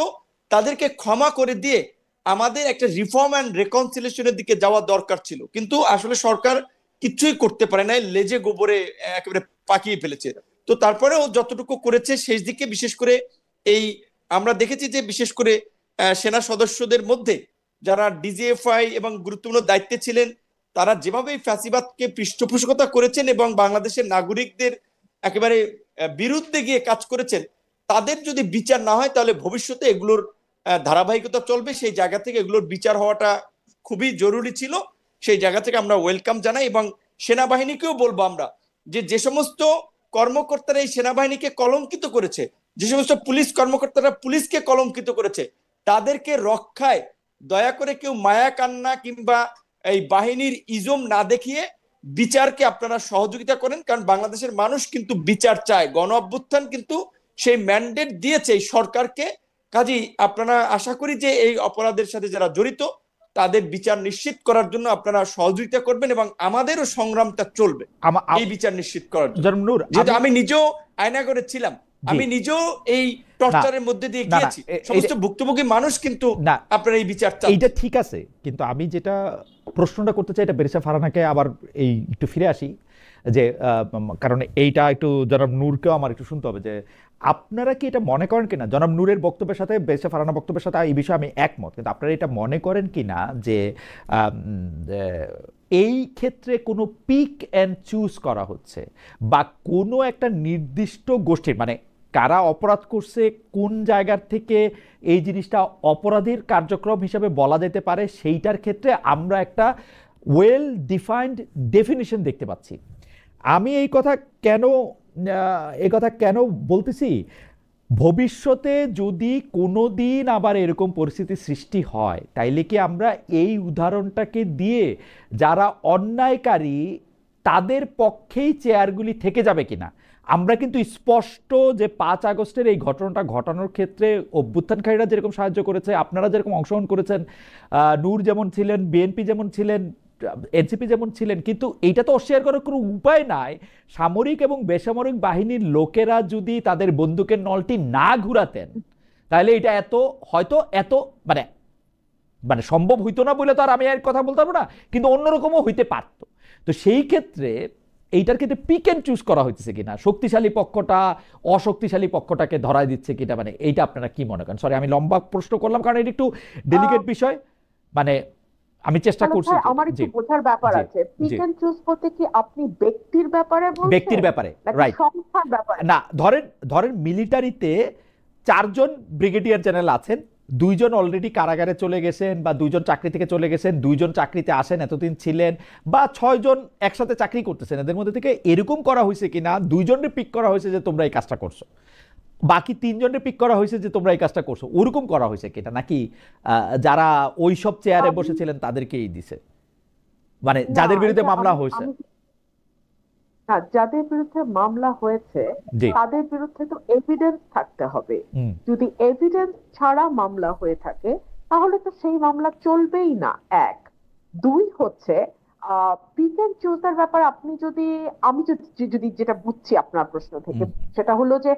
C: তাদেরকে ক্ষমা করে দিয়ে আমাদের একটা রিফর্ম অ্যান্ড রেকনসিলিয়েশনের দিকে যাওয়া দরকার ছিল। কিন্তু আসলে সরকার কিচ্ছুই করতে পারে নাই, লেজে গোবরে একেবারে পাকিয়ে ফেলেছে। তো তারপরেও যতটুকু করেছে শেষ দিকে, বিশেষ করে এই আমরা দেখেছি যে বিশেষ করে সেনা সদস্যদের মধ্যে যারা ডিজিএফআই এবং গুরুত্বপূর্ণ দায়িত্বে ছিলেন,
D: তারা যেভাবে এই ফ্যাসিবাদকে পৃষ্ঠপোষকতা করেছেন এবং বাংলাদেশের নাগরিকদের একেবারে বিরুদ্ধে গিয়ে কাজ করেছেন, তাদের যদি বিচার না হয় তাহলে ভবিষ্যতে এগুলোর ধারাবাহিকতা চলবে। সেই জায়গা থেকে এগুলোর বিচার হওয়াটা খুবই জরুরি ছিল। সেই জায়গা থেকে আমরা ওয়েলকাম জানাই এবং সেনাবাহিনীকেও বলবো আমরা যে সমস্ত কর্মকর্তারা এই সেনাবাহিনীকে কলঙ্কিত করেছে, যে সমস্ত পুলিশ কর্মকর্তারা পুলিশকে কলঙ্কিত করেছে, তাদেরকে রক্ষায় দয়া করে কেউ মায়া কান্না কিংবা এই বাহিনীর ইজম না দেখিয়ে বিচারকে আপনারা সহযোগিতা করেন। কারণ বাংলাদেশের মানুষ কিন্তু বিচার চায়, গণ অভ্যুত্থান কিন্তু সেই ম্যান্ডেট দিয়েছে এই সরকারকে। কাজেই আপনারা আশা করি যে এই অপরাধের সাথে যারা জড়িত তাদের বিচার নিশ্চিত করার জন্য আপনারা সহযোগিতা করবেন এবং আমাদেরও সংগ্রামটা চলবে এই বিচার নিশ্চিত করার জন্য। যেহেতু আমি নিজেও আয়নাগরে ছিলাম, আমি নিজেও এই টর্চারের মধ্যে দিয়ে গিয়েছি, সমস্ত ভুক্তভোগী মানুষ কিন্তু আপনারা এই বিচার চান।
A: এইটা ঠিক আছে, কিন্তু আমি যেটা প্রশ্নটা করতে চাই, এটা বেরিসা ফারহানাকে আবার এই একটু ফিরে আসি, যে কারণ এইটা একটু জনাব নূরকেও আমার একটু শুনতে হবে, যে আপনারা কি এটা মনে করেন কিনা, জনাব নূরের বক্তব্যের সাথে বেরিসা ফারহানা বক্তব্যের সাথে এই বিষয়ে আমি একমত, কিন্তু আপনারা এটা মনে করেন কিনা যে এই ক্ষেত্রে কোনো পিক অ্যান্ড চুজ করা হচ্ছে, বা কোনো একটা নির্দিষ্ট গোষ্ঠীর, মানে কারা অপরাধ করছে, কোন জায়গার থেকে এই জিনিসটা অপরাধীর কার্যক্রম হিসাবে বলা যেতে পারে, সেইটার ক্ষেত্রে আমরা একটা ওয়েল ডিফাইন্ড ডেফিনিশন দেখতে পাচ্ছি। আমি এই কথা কেন বলতেছি, ভবিষ্যতে যদি কোনো দিন আবার এরকম পরিস্থিতি সৃষ্টি হয়, তাইলে কি আমরা এই উদাহরণটাকে দিয়ে যারা অন্যায়কারী তাদের পক্ষেই চেয়ারগুলি থেকে যাবে কিনা? আমরা কিন্তু স্পষ্ট যে 5 আগস্টের এই ঘটনাটা ঘটানোর ক্ষেত্রে অভ্যুত্থানকারীরা যেরকম সাহায্য করেছে, আপনারা যেরকম অংশগ্রহণ করেছেন, নূর যেমন ছিলেন, বিএনপি যেমন ছিলেন, এনসিপি যেমন ছিলেন, কিন্তু এইটা তো অস্বীকার করার কোনো উপায় নাই। সামরিক এবং বেসামরিক বাহিনীর লোকেরা যদি তাদের বন্দুকের নলটি না ঘুরাতেন, তাহলে এটা হয়তো এত মানে সম্ভব হইতো না বলে তো আর আমি এর কথা বলতে পারবো না, কিন্তু অন্যরকমও হইতে পারত। তো সেই ক্ষেত্রে এইটার ক্ষেত্রে পিক অ্যান্ড চুজ করা হইতেছে কিনা, শক্তিশালী পক্ষটা অশক্তিশালী পক্ষটাকে ধরায় দিচ্ছে কিনা, মানে এইটা আপনারা কি মনে করেন? সরি, আমি লম্বা প্রশ্ন করলাম কারণ এটা একটু ডেলিকেট বিষয়, মানে আমি চেষ্টা করছি।
B: আমার একটু বোঝার ব্যাপার আছে, পিক এন্ড চুজ করতে কি আপনি ব্যক্তির ব্যাপারে বলছেন? ব্যক্তির ব্যাপারে, রাইট, সংস্থার ব্যাপারে
A: না। ধরেন মিলিটারিতে 4 জন ব্রিগেডিয়ার জেনারেল আছেন, 2 জন অলরেডি কারাগারে চলে গেছেন, বা 2 জন চাকরি থেকে চলে গেছেন, 2 জন চাকরিতে আসেন, এতদিন ছিলেন, বা 6 জন একসাথে চাকরি করতেছেন। এদের মধ্যে থেকে এরকম করা হয়েছে কিনা 2 জনের পিক করা হয়েছে যে তোমরা এই কাজটা করছো, বাকি 3 জনের পিক করা হয়েছে যে তোমরা এই কাজটা করছো, ওরকম করা হয়েছে কিনা, নাকি যারা ওই সব চেয়ারে বসেছিলেন তাদেরকেই দিছে, মানে যাদের বিরুদ্ধে মামলা হয়েছে?
B: যাদের বিরুদ্ধে মামলা হয়েছে তাদের বিরুদ্ধে তো এভিডেন্স থাকতে হবে। যদি এভিডেন্স ছাড়া মামলা হয়ে থাকে তাহলে তো সেই মামলা চলবেই না। 1, 2 হচ্ছে পিক এন্ড চুজের ব্যাপার। আপনি আমি যদি যেটা বুঝছি আপনার প্রশ্ন থেকে, সেটা হলো যে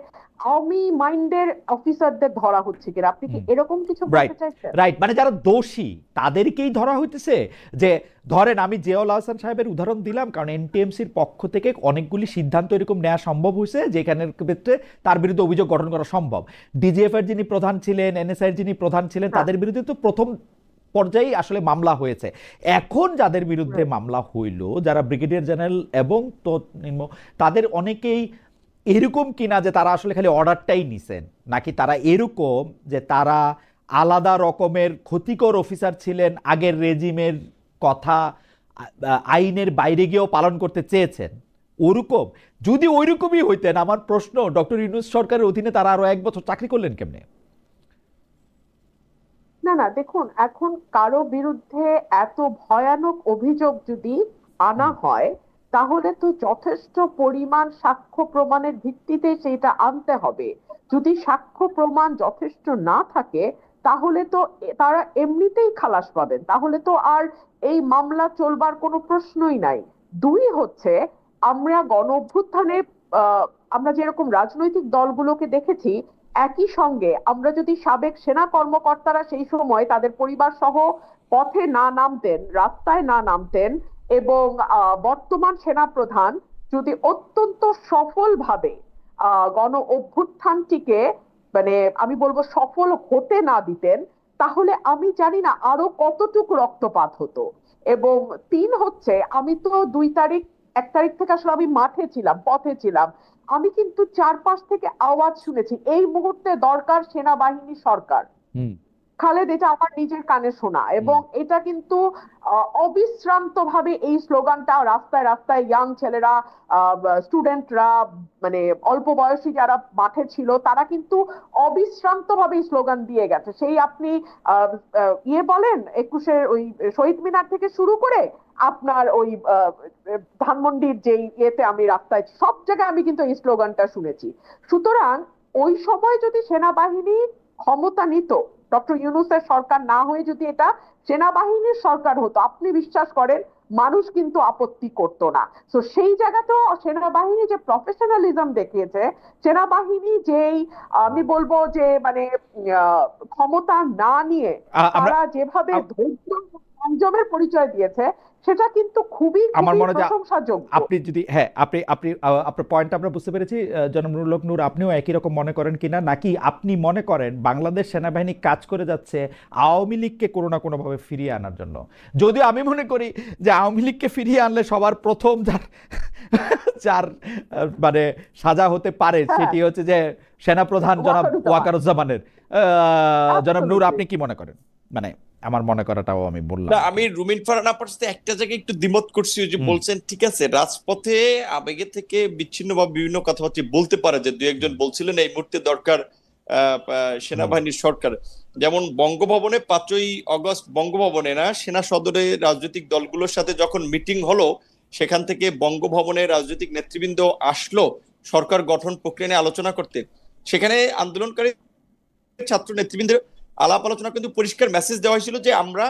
B: আওয়ামী মাইন্ডের অফিসারদের ধরা হচ্ছে কিনা, আপনি কি এরকম কিছু বলতে চাইছেন?
A: রাইট, মানে যারা দোষী তাদেরকেই ধরা হইতেছে। যে ধরেন আমি জিয়াউল আহসান সাহেবের উদাহরণ দিলাম কারণ এনটিএমসির পক্ষ থেকে অনেকগুলি সিদ্ধান্ত এরকম নেওয়া সম্ভব হয়েছে যেখানের ক্ষেত্রে তার বিরুদ্ধে অভিযোগ গঠন করা সম্ভব। ডিজিএফ এর যিনি প্রধান ছিলেন, এনএসআই এর যিনি প্রধান ছিলেন, তাদের বিরুদ্ধে তো প্রথম পর্যায়ে আসলে মামলা হয়েছে। এখন যাদের বিরুদ্ধে মামলা হইল, যারা ব্রিগেডিয়ার জেনারেল এবং তাদের অনেকেই এরকম কিনা যে তারা আসলে খালি অর্ডারটাই নিছেন, নাকি তারা এরকম যে তারা আলাদা রকমের ক্ষতিকর অফিসার ছিলেন, আগের রেজিমের কথা আইনের বাইরে গিয়েও পালন করতে চেয়েছেন। ওরকম যদি ওইরকমই হইতেন, আমার প্রশ্ন, ডক্টর ইউনূস সরকারের অধীনে তারা আরো 1 বছর চাকরি করলেন কেমনে?
B: না, দেখুন, এখন কারো বিরুদ্ধে এত ভয়ানক অভিযোগ যদি আনা হয় তাহলে তো যথেষ্ট পরিমাণ সাক্ষ্য প্রমাণের ভিত্তিতে সেটা আনতে হবে। যদি সাক্ষ্য প্রমাণ যথেষ্ট না থাকে তাহলে তো তারা এমনিতেই খালাস পাবেন, তাহলে তো আর এই মামলা চলবার কোনো প্রশ্নই নাই। 2 হচ্ছে, আমরা গণ অভ্যুত্থানে আমরা যেরকম রাজনৈতিক দলগুলোকে দেখেছি, একই সঙ্গে আমরা যদি সাবেক সেনা কর্মকর্তারা সেই সময় তাদের পরিবার সহ পথে না নামতেন, রাস্তায় না নামতেন, এবং বর্তমান সেনা প্রধান যদি অত্যন্ত সফলভাবে গণ অভ্যুত্থানটিকে, মানে আমি বলবো সফল হতে না দিতেন, তাহলে আমি জানি না আরো কতটুকু রক্তপাত হতো। এবং 3 হচ্ছে আমি তো 1 তারিখ থেকে আসলে আমি মাঠে ছিলাম, পথে ছিলাম। আমি কিন্তু চারপাশ থেকে আওয়াজ শুনেছি এই মুহূর্তে দরকার সেনাবাহিনী সরকার।
A: হুম
B: খালেদ, এটা আমার নিজের কানে শোনা, এবং এটা কিন্তু অবিশ্রান্ত ভাবে এই স্লোগানটা রাস্তায় রাস্তায় ইয়াং ছেলেরা, স্টুডেন্টরা, মানে অল্প বয়সী যারা মাঠে ছিল তারা কিন্তু অবিশ্রান্ত ভাবে এই স্লোগান দিয়ে গেছে। সেই আপনি ইয়ে বলেন 21-এর ওই শহীদ মিনার থেকে শুরু করে আপনার ওই ধানমন্ডির যে ইয়েতে আমি রাস্তায়, সব জায়গায় আমি কিন্তু এই স্লোগানটা শুনেছি। সুতরাং ওই সময় যদি সেনাবাহিনী ক্ষমতা নিত, ডক্টর ইউনূসের সরকার না হয়ে যদি এটা সেনাবাহিনীর সরকার হতো, আপনি বিশ্বাস করেন মানুষ কিন্তু আপত্তি করতো না। তো সেই জায়গাতেও সেনাবাহিনী যে প্রফেশনালিজম দেখিয়েছে, সেনাবাহিনী যেই আমি বলবো যে মানে ক্ষমতা না নিয়ে তারা যেভাবে ধৈর্য সংযমের পরিচয় দিয়েছে, সেটা কিন্তু খুবই
A: আমার মনে হয়
B: প্রশংসাযোগ্য।
A: আপনি যদি আপনি আপনার পয়েন্ট আমরা বুঝতে পেরেছি। জনাব নুরুল হক নূর, আপনিও একই রকম মনে করেন কিনা, নাকি আপনি মনে করেন বাংলাদেশ সেনাবাহিনী কাজ করে যাচ্ছে আওয়ামী লীগকে কোনো না কোনোভাবে ফিরিয়ে আনার জন্য? যদিও আমি মনে করি যে আওয়ামী লীগকে ফিরিয়ে আনলে সবার প্রথম যার মানে সাজা হতে পারে সেটি হচ্ছে যে সেনাপ্রধান জনাব ওয়াকারুজ্জামানের। জনাব নূর, আপনি কি মনে করেন? মানে আমার মনে করাটাও আমি বললাম।
D: না, আমি রুমিন ফারহান আপার সাথে একটা জায়গায় একটু দ্বিমত করছি। যে বলছেন ঠিক আছে, রাজপথে আবেগে থেকে বিচ্ছিন্ন বা বিভিন্ন কথাবার্তা বলতে পারে, যে 2-1 জন বলছিলেন এই মুহূর্তে দরকার সেনাবাহিনীর সরকার। যেমন বঙ্গভবনে 5ই অগস্ট বঙ্গভবনে না, সেনা সদরে রাজনৈতিক দলগুলোর সাথে যখন মিটিং হলো, সেখান থেকে বঙ্গভবনে রাজনৈতিক নেতৃবৃন্দ আসলো সরকার গঠন প্রক্রিয়া নিয়ে আলোচনা করতে। সেখানে আন্দোলনকারী ছাত্র নেতৃবৃন্দের আলাপ আলোচনা কিন্তু পরিষ্কার মেসেজ দেওয়া হয়েছিল যে আমরা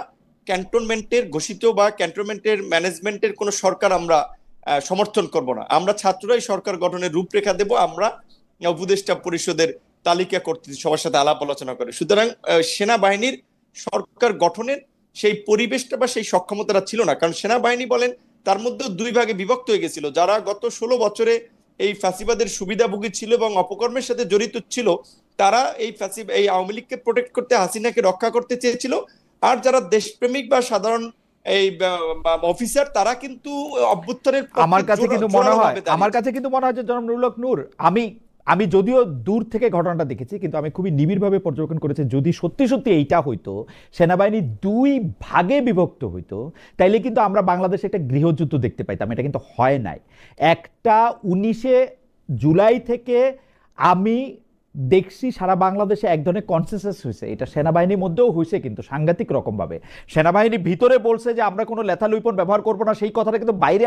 D: ক্যান্টনমেন্টের ঘোষিত বা ক্যান্টনমেন্টের ম্যানেজমেন্টের কোন সরকার আমরা সমর্থন করব না, আমরা ছাত্ররাই সরকার গঠনের রূপরেখা দেব, আমরা উপদেষ্টা পরিষদের তালিকা করতে সবার সাথে আলাপ আলোচনা করে। সুতরাং সেনাবাহিনীর সরকার গঠনের সেই পরিবেশটা বা সেই সক্ষমতাটা ছিল না, কারণ সেনাবাহিনী বলেন তার মধ্যে 2 ভাগে বিভক্ত হয়ে গেছিল। যারা গত 16 বছরে এই ফ্যাসিবাদের সুবিধাভোগী ছিল এবং অপকর্মের সাথে জড়িত ছিল, তারা এই আওয়ামী লীগকে প্রোটেক্ট করতে, হাসিনাকে রক্ষা করতে চেয়েছিল। আর যারা দেশপ্রেমিক বা সাধারণ এই অফিসার, তারা কিন্তু অভ্যুত্থানের
A: আমার কাছে কিন্তু মনে হয় যে জনাব নুরুল হক নূর, আমি যদিও দূর থেকে ঘটনাটা দেখেছি, কিন্তু আমি খুবই নিবিড়ভাবে পর্যবেক্ষণ করেছি। যদি সত্যি সত্যি এইটা হইতো, সেনাবাহিনী 2 ভাগে বিভক্ত হইতো, তাইলে কিন্তু আমরা বাংলাদেশে একটা গৃহযুদ্ধ দেখতে পাইতাম। এটা কিন্তু হয় নাই। একটা 19শে জুলাই থেকে আমি দেখছি সারা বাংলাদেশে এক ধরনের কনসেনসাস হয়েছে, এটা সেনাবাহিনীর মধ্যেও হয়েছে, কিন্তু সাংঘাতিক রকম ভাবে। সেনাবাহিনী ভিতরে বলছে যে আমরা কোনো লেথাল উইপন ব্যবহার করবো না, সেই কথাটা কিন্তু বাইরে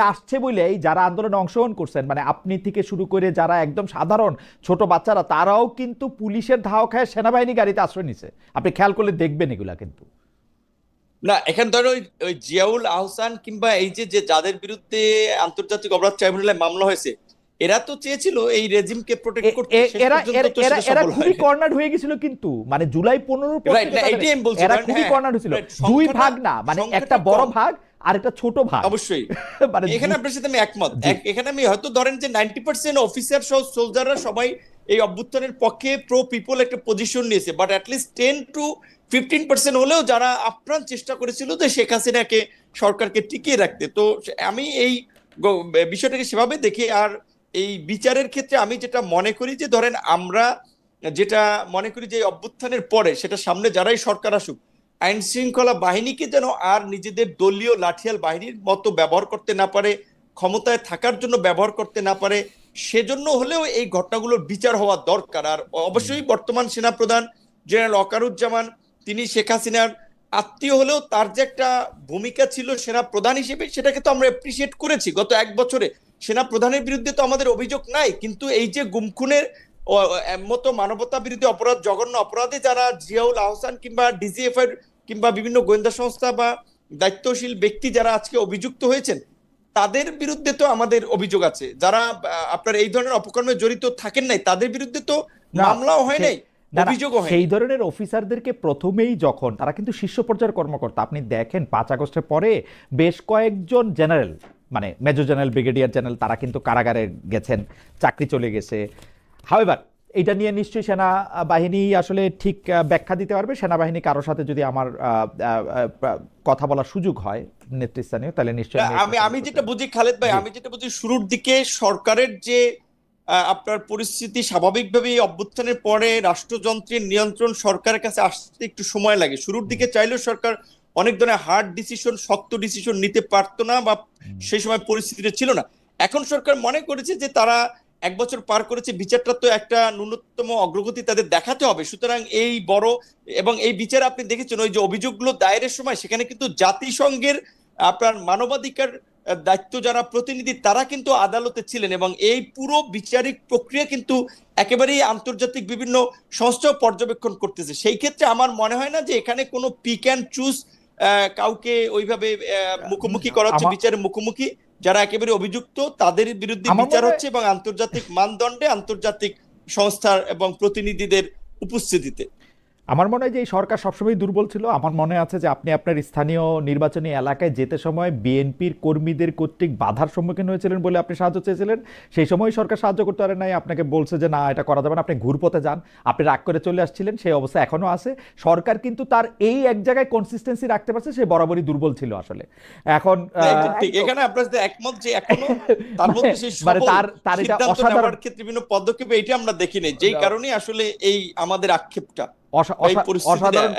A: আসছে বলেই যারা আন্দোলনে অংশগ্রহণ করছেন, মানে আপনি থেকে শুরু করে যারা একদম সাধারণ ছোট বাচ্চারা, তারাও কিন্তু পুলিশের ধাওয়া খায় সেনাবাহিনী গাড়িতে আশ্রয় নিছে। আপনি খেয়াল করলে দেখবেন এগুলা। কিন্তু
D: না, এখানে ধরো ওই জিয়াউল আহসান কিংবা এই যে যাদের বিরুদ্ধে আন্তর্জাতিক অপরাধ ট্রাইব্যুনালে মামলা হয়েছে, এরা তো চেয়েছিল এই রেজিমকে প্রোটেক্ট করতে।
A: এরা খুবই কর্নার হয়ে গেছিল, কিন্তু মানে জুলাই 15 এরা খুবই কর্নার হয়েছিল। 2 ভাগ না, মানে একটা বড় ভাগ আর একটা ছোট ভাগ।
D: অবশ্যই মানে এখানে আপনার সাথে আমি একমত। এখানে আমি হয়তো ধরেন যে 90% অফিসার সহ সোলজাররা সবাই এই অভ্যুত্থানের পক্ষে প্রো পিপল একটা পজিশন নিয়েছে, বাট অ্যাটলিস্ট 10 to 15% হলেও যারা আপ্রাণ চেষ্টা করেছিল যে শেখ হাসিনাকে, সরকারকে টিকিয়ে রাখতে। তো আমি এই বিষয়টাকে সেভাবে দেখি। আর এই বিচারের ক্ষেত্রে আমি যেটা মনে করি যে ধরেন আমরা যেটা মনে করি যে অভ্যুত্থানের পরে সেটা সামনে যারাই সরকার আসুক, আইন শৃঙ্খলা বাহিনীকে যেন আর নিজেদের দলীয় লাঠিয়াল বাহিনীর মতো ব্যবহার করতে না পারে, ক্ষমতায় থাকার জন্য ব্যবহার করতে না পারে, সেজন্য হলেও এই ঘটনাগুলোর বিচার হওয়া দরকার। আর অবশ্যই বর্তমান সেনাপ্রধান জেনারেল ওয়াকারুজ্জামান, তিনি শেখ হাসিনার আত্মীয় হলেও তার যে একটা ভূমিকা ছিল সেনা প্রধান হিসেবে, সেটাকে তো আমরা অ্যাপ্রিসিয়েট করেছি। গত 1 বছরে সেনা প্রধানের বিরুদ্ধে তো আমাদের অভিযোগ নাই, কিন্তু এই যে গুমখুনের মতো মানবতা বিরোধী অপরাধ, জঘন্য অপরাধে যারা জিয়াউল আহসান কিংবা ডিজিএফআই কিংবা বিভিন্ন গোয়েন্দা সংস্থা বা দায়িত্বশীল ব্যক্তি যারা আজকে অভিযুক্ত হয়েছেন, তাদের বিরুদ্ধে তো আমাদের অভিযোগ আছে। যারা আপনার এই ধরনের অপকর্মে জড়িত থাকেন নাই, তাদের বিরুদ্ধে তো মামলাও হয় নাই,
A: সেই ধরনের অফিসারদেরকে প্রথমেই যখন তারা কিন্তু শীর্ষ পর্যায়ের কর্মকর্তা, আপনি দেখেন 5 আগস্টের পরে বেশ কয়েকজন জেনারেল, মানে মেজর জেনারেল, ব্রিগেডিয়ার জেনারেল, তারা কিন্তু কারাগারে গেছেন, চাকরি চলে গেছে। হাউএভার এটা নিয়ে নিশ্চয়ই সেনাবাহিনী আসলে ঠিক ব্যাখ্যা দিতে পারবে। সেনাবাহিনী কারোর সাথে যদি আমার কথা বলার সুযোগ হয় নেতৃস্থানীয়, তাহলে নিশ্চয়ই
D: আমি যেটা বুঝি খালেদ ভাই, আমি যেটা বুঝি শুরুর দিকে সরকারের যে আপনার পরিস্থিতি স্বাভাবিকভাবে অভ্যুত্থানের পরে রাষ্ট্রযন্ত্রের নিয়ন্ত্রণ সরকারের কাছে আসতে একটু সময় লাগে। শুরুর দিকে চাইলেও সরকার অনেক ধরনের হার্ড ডিসিশন, শক্ত ডিসিশন নিতে পারতো না, বা সেই সময় পরিস্থিতিটা ছিল না। এখন সরকার মনে করেছে যে তারা 1 বছর পার করেছে, বিচারটা তো একটা ন্যূনতম অগ্রগতি তাদের দেখাতে হবে। সুতরাং এই বড় এবং এই বিচার আপনি দেখেছেন ওই যে অভিযোগগুলো দায়েরের সময় সেখানে কিন্তু জাতিসংঘের আপনার মানবাধিকার দায়িত্ব যারা প্রতিনিধি তারা কিন্তু আদালতে ছিলেন, এবং এই পুরো বিচারিক প্রক্রিয়া কিন্তু একেবারেই আন্তর্জাতিক বিভিন্ন সংস্থা পর্যবেক্ষণ করতেছে। সেই ক্ষেত্রে আমার মনে হয় না যে এখানে কোনো পিক অ্যান্ড চুজ কাউকে ওইভাবে মুখোমুখি করা হচ্ছে, বিচারের মুখোমুখি যারা একেবারে অভিযুক্ত তাদের বিরুদ্ধে বিচার হচ্ছে, এবং আন্তর্জাতিক মানদণ্ডে আন্তর্জাতিক সংস্থার এবং প্রতিনিধিদের উপস্থিতিতে।
A: আমার মনে হয় যে এই সরকার সবসময় দুর্বল ছিল। আমার মনে আছে যে আপনি আপনার স্থানীয় নির্বাচনী এলাকায় যেতে সময় বিএনপির কর্মীদের কর্তৃক বাধার সম্মুখীন হয়েছিলেন বলে আপনি সাহায্য চেয়েছিলেন। সেই সময় সরকার সাহায্য করতে পারে নাই, আপনাকে বলছে যে না এটা করা যাবে না, আপনি ঘুরপথে যান, আপনি রাগ করে চলে আসছিলেন। সেই অবস্থা এখনো আছে। সরকার কিন্তু তার এই এক জায়গায় কনসিস্টেন্সি রাখতে পারছে, সে বরাবরই দুর্বল ছিল আসলে। এখন
D: ঠিক এখানে আপনার সাথে একমত যে এখনো তার মধ্যে সেই
A: তার এটা
D: সিদ্ধান্ত
A: অসাধারণ
D: নেওয়ার ক্ষেত্রে বিভিন্ন পদক্ষেপ এটা আমরা দেখি নাই, যেই কারণে আসলে এই আমাদের আক্ষেপটা
A: অসাধারণ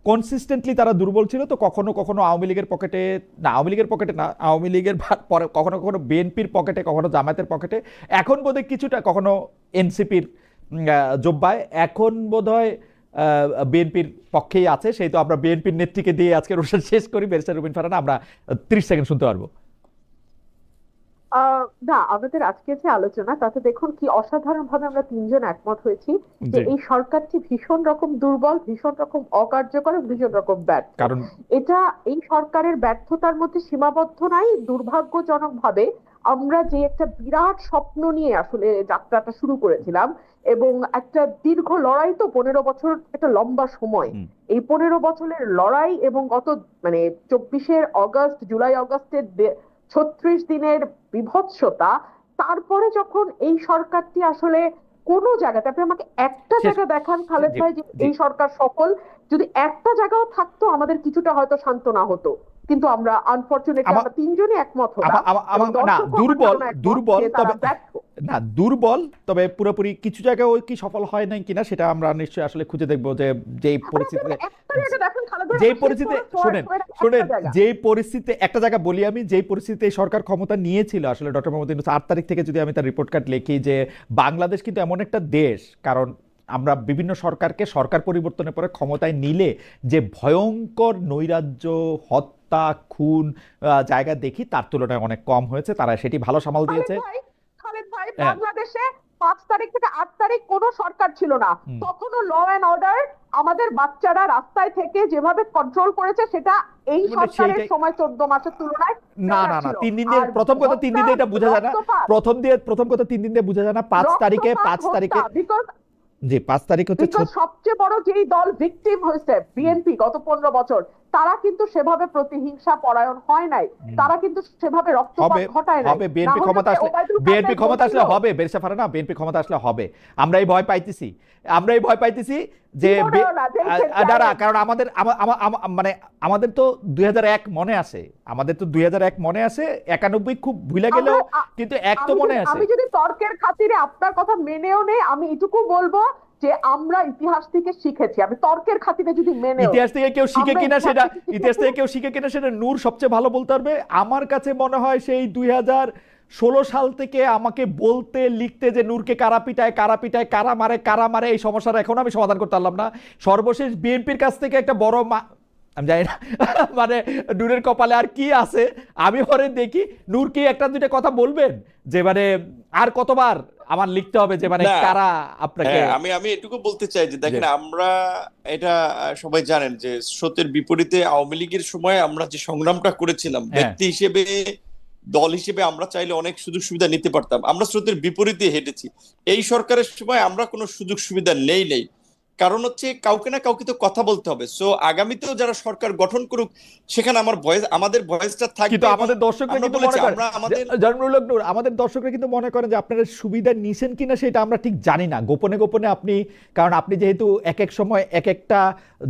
A: কনসিস্টেন্টলি তারা দুর্বল ছিল। তো কখনো কখনো আওয়ামী লীগের পকেটে না, আওয়ামী লীগের পরে কখনো কখনো বিএনপির পকেটে, কখনো জামায়াতের পকেটে, এখন বোধহয় কিছুটা কখনো এনসিপির জোব্বায়, এখন বোধহয় বিএনপির পক্ষেই আছে। সেই তো আমরা বিএনপির নেত্রীকে দিয়ে আজকের অনুষ্ঠান শেষ করি। ব্যারিস্টার রুবিন ফারহানা, আমরা 30 সেকেন্ড শুনতে পারবো।
B: না, আমাদের আজকে যে আলোচনা তাতে দেখুন কি অসাধারণ ভাবে আমরা তিনজন একমত হয়েছি যে এই সরকারটি ভীষণ রকম দুর্বল, ভীষণ রকম অকার্যকর, ভীষণ রকম ব্যর্থ।
A: কারণ
B: এটা এই সরকারের ব্যর্থতার মধ্যে সীমাবদ্ধ নাই। দুর্ভাগ্যজনক ভাবে আমরা যে একটা বিরাট স্বপ্ন নিয়ে আসলে যাত্রাটা শুরু করেছিলাম, এবং একটা দীর্ঘ লড়াই, তো 15 বছর একটা লম্বা সময়, এই 15 বছরের লড়াই এবং গত 24 অগস্ট, জুলাই আগস্টের 36 দিনের বিভৎসতা, তারপরে যখন এই সরকারটি আসলে কোন জায়গাতে, আপনি আমাকে একটা জায়গা দেখান খালেদ ভাই যে এই সরকার সফল, যদি একটা জায়গাও থাকতো আমাদের কিছুটা হয়তো সান্ত্বনা হতো। কিন্তু আমরা আনফরচুনেটলি আমরা তিনজনই একমত হলাম
A: দুর্বল, তবে পুরোপুরি কিছু জায়গায় ওই কি সফল হয় নাই কিনা সেটা আমরা নিশ্চয়ই আসলে খুঁজে দেখবো। যে যেই পরিস্থিতিতে একটা জায়গা বলি আমি, যেই পরিস্থিতিতে সরকার ক্ষমতা নিয়েছিল আসলে ডক্টর মোহাম্মদ ইউনূস, 8 তারিখ থেকে যদি আমি তার রিপোর্ট কার্ড লিখি যে বাংলাদেশ কিন্তু এমন একটা দেশ, কারণ আমরা বিভিন্ন সরকার পরিবর্তনের পরে ক্ষমতায় নিলে যে ভয়ঙ্কর নৈরাজ্য, হত্যা, খুন জায়গা দেখি, তার তুলনায় অনেক কম হয়েছে। তারা সেটি ভালো সামাল দিয়েছে।
B: বাংলাদেশে 5 তারিখ থেকে 8 তারিখ কোনো সরকার ছিল না, তখনও ল এন্ড অর্ডার আমাদের বাচ্চারা রাস্তায় থেকে যেভাবে কন্ট্রোল করেছে সেটা এই সরকারের সময় 14 মাসের তুলনায়
A: না 3 দিন দিয়ে, প্রথম কথা 3 দিন দিয়ে এটা বোঝা যায় না। প্রথম কথা 3 দিন দিয়ে বোঝা যায় না। 5 তারিখে জি 5 তারিখ হচ্ছে
B: সবচেয়ে বড় যেই দল ভিকটিম হয়েছে বিএনপি গত 15 বছর, তারা কিন্তু সেভাবে প্রতিহিংসা পরায়ণ হয় নাই, তারা কিন্তু সেভাবে রক্তপাত ঘটায় নাই।
A: বিএনপি ক্ষমতা আসলে হবে বেরিস্টার ফারহানা, বিএনপি ক্ষমতা আসলে হবে। আমরা এই ভয় পাইতেছি যে কারণ মানে আমাদের তো 2001 মনে আছে, 91 খুব ভুলে গেলেও কিন্তু এক তো মনে আছে।
B: আমি যদি তর্কের খাতিরে আপনার কথা মেনেও নেই, আমি এটুকু বলবো যে আমরা ইতিহাস থেকে শিখেছি। আমি তর্কের খাতিরে যদি মেনে,
A: ইতিহাস থেকে কেউ শিখে কিনা সেটা নূর সবচেয়ে ভালো বলতে পারবে। আমার কাছে মনে হয় সেই 2016 সাল থেকে আমাকে বলতে লিখতে যে নূরকে কারা পিটায়, কারা মারে এই সমস্যার এখন আমি সমাধান করতে পারলাম না। সর্বশেষ বিএনপির কাছ থেকে একটা বড় আমি জানি না মানে নূরের কপালে আর কি আছে, আমি পরে দেখি নূর কি একটা দুইটা কথা বলবেন যে মানে আর কতবার আমার লিখতে হবে যে মানে কারা আপনাকে।
D: আমি এটুকু বলতে চাই যে দেখেন, আমরা এটা সবাই জানেন যে স্রোতের বিপরীতে আওয়ামী লীগের সময় আমরা যে সংগ্রামটা করেছিলাম, ব্যক্তি হিসেবে, দল হিসেবে আমরা চাইলে অনেক সুযোগ সুবিধা নিতে পারতাম। আমরা স্রোতের বিপরীতে হেঁটেছি। এই সরকারের সময় আমরা কোনো সুযোগ সুবিধা নেই। কারণ হচ্ছে কাউকে না কাউকে তো কথা বলতে হবে। সো আগামীতেও যারা সরকার গঠন করুক সেখানে আমাদের ভয়েসটা থাকবে।
A: কিন্তু
D: এবং
A: আমাদের দর্শকরা
D: আমরা
A: কিন্তু
D: বলেছি
A: মনে করেন
D: আমরা আমাদের
A: জামিলুল হক নূর, আমাদের দর্শকরা কিন্তু মনে করেন যে আপনারা সুবিধা নিছেন কিনা সেটা আমরা ঠিক জানি না, গোপনে গোপনে আপনি, কারণ আপনি যেহেতু এক এক সময় এক একটা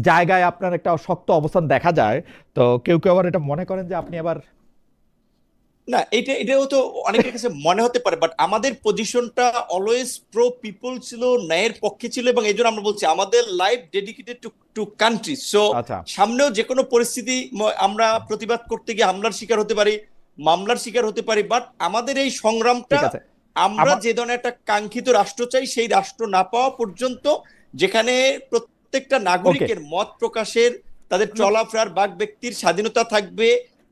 A: জায়গায় আপনার একটা শক্ত অবস্থান দেখা যায়, তো কেউ কেউ আবার এটা মনে করেন যে আপনি আবার
D: না, এটাও তো অনেকের কাছে মনে হতে পারে, বাট আমাদের পজিশনটা অলওয়েজ প্রো পিপল ছিল, ন্যায়ের পক্ষে ছিল, এবং এই জন্য আমরা বলছি আমাদের life dedicated to country. So
A: আচ্ছা
D: সামনেও যে কোনো পরিস্থিতি আমরা প্রতিবাদ করতে গিয়ে হামলার শিকার হতে পারি, মামলার শিকার হতে পারি, বাট আমাদের এই সংগ্রামটা,
A: ঠিক আছে।
D: আমরা যে ধরনের একটা কাঙ্ক্ষিত রাষ্ট্র চাই সেই রাষ্ট্র না পাওয়া পর্যন্ত, যেখানে প্রত্যেকটা নাগরিকের মত প্রকাশের, তাদের চলাফেরার, বাক ব্যক্তির স্বাধীনতা থাকবে,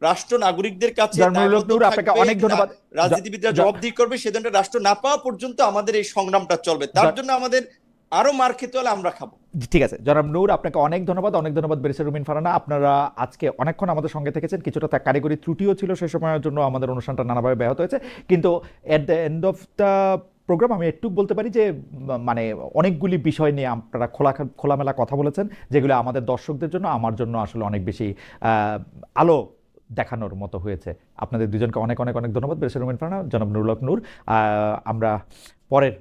D: রাষ্ট্র নাগরিকদের কাছে
A: জামিলুল হক
D: দায়বদ্ধ
A: নূর, আপনাকে
D: থাকবে,
A: অনেক ধন্যবাদ।
D: রাজনীতিবিদরা জবাবদিহি করবে, সে ধরনের রাষ্ট্র না পাওয়া পর্যন্ত আমাদের এই সংগ্রামটা চলবে। তার জন্য আমাদের আরো মার খেতে হলে আমরা খাবো।
A: ঠিক আছে জনাব নূর, আপনাকে অনেক ধন্যবাদ, অনেক ধন্যবাদ ব্যারিস্টার রুমিন ফারহানা। আপনারা আজকে অনেকক্ষণ আমাদের সঙ্গে থেকেছেন, কিছুটা তার কারিগরি ত্রুটিও ছিল সেই সময়ের জন্য আমাদের অনুষ্ঠানটা নানাভাবে ব্যাহত হয়েছে, কিন্তু at the end of the program আমি একটু বলতে পারি যে মানে অনেকগুলি বিষয় নিয়ে আপনারা খোলামেলা কথা বলেছেন, যেগুলো আমাদের দর্শকদের জন্য, আমার জন্য আসলে অনেক বেশি আলো দেখানোর মতো হয়েছে। আপনাদের দুজনকে অনেক অনেক অনেক ধন্যবাদ ব্যারিস্টার রুমিন ফারহানা, জনাব নুরুল হক নূর। আমরা পরের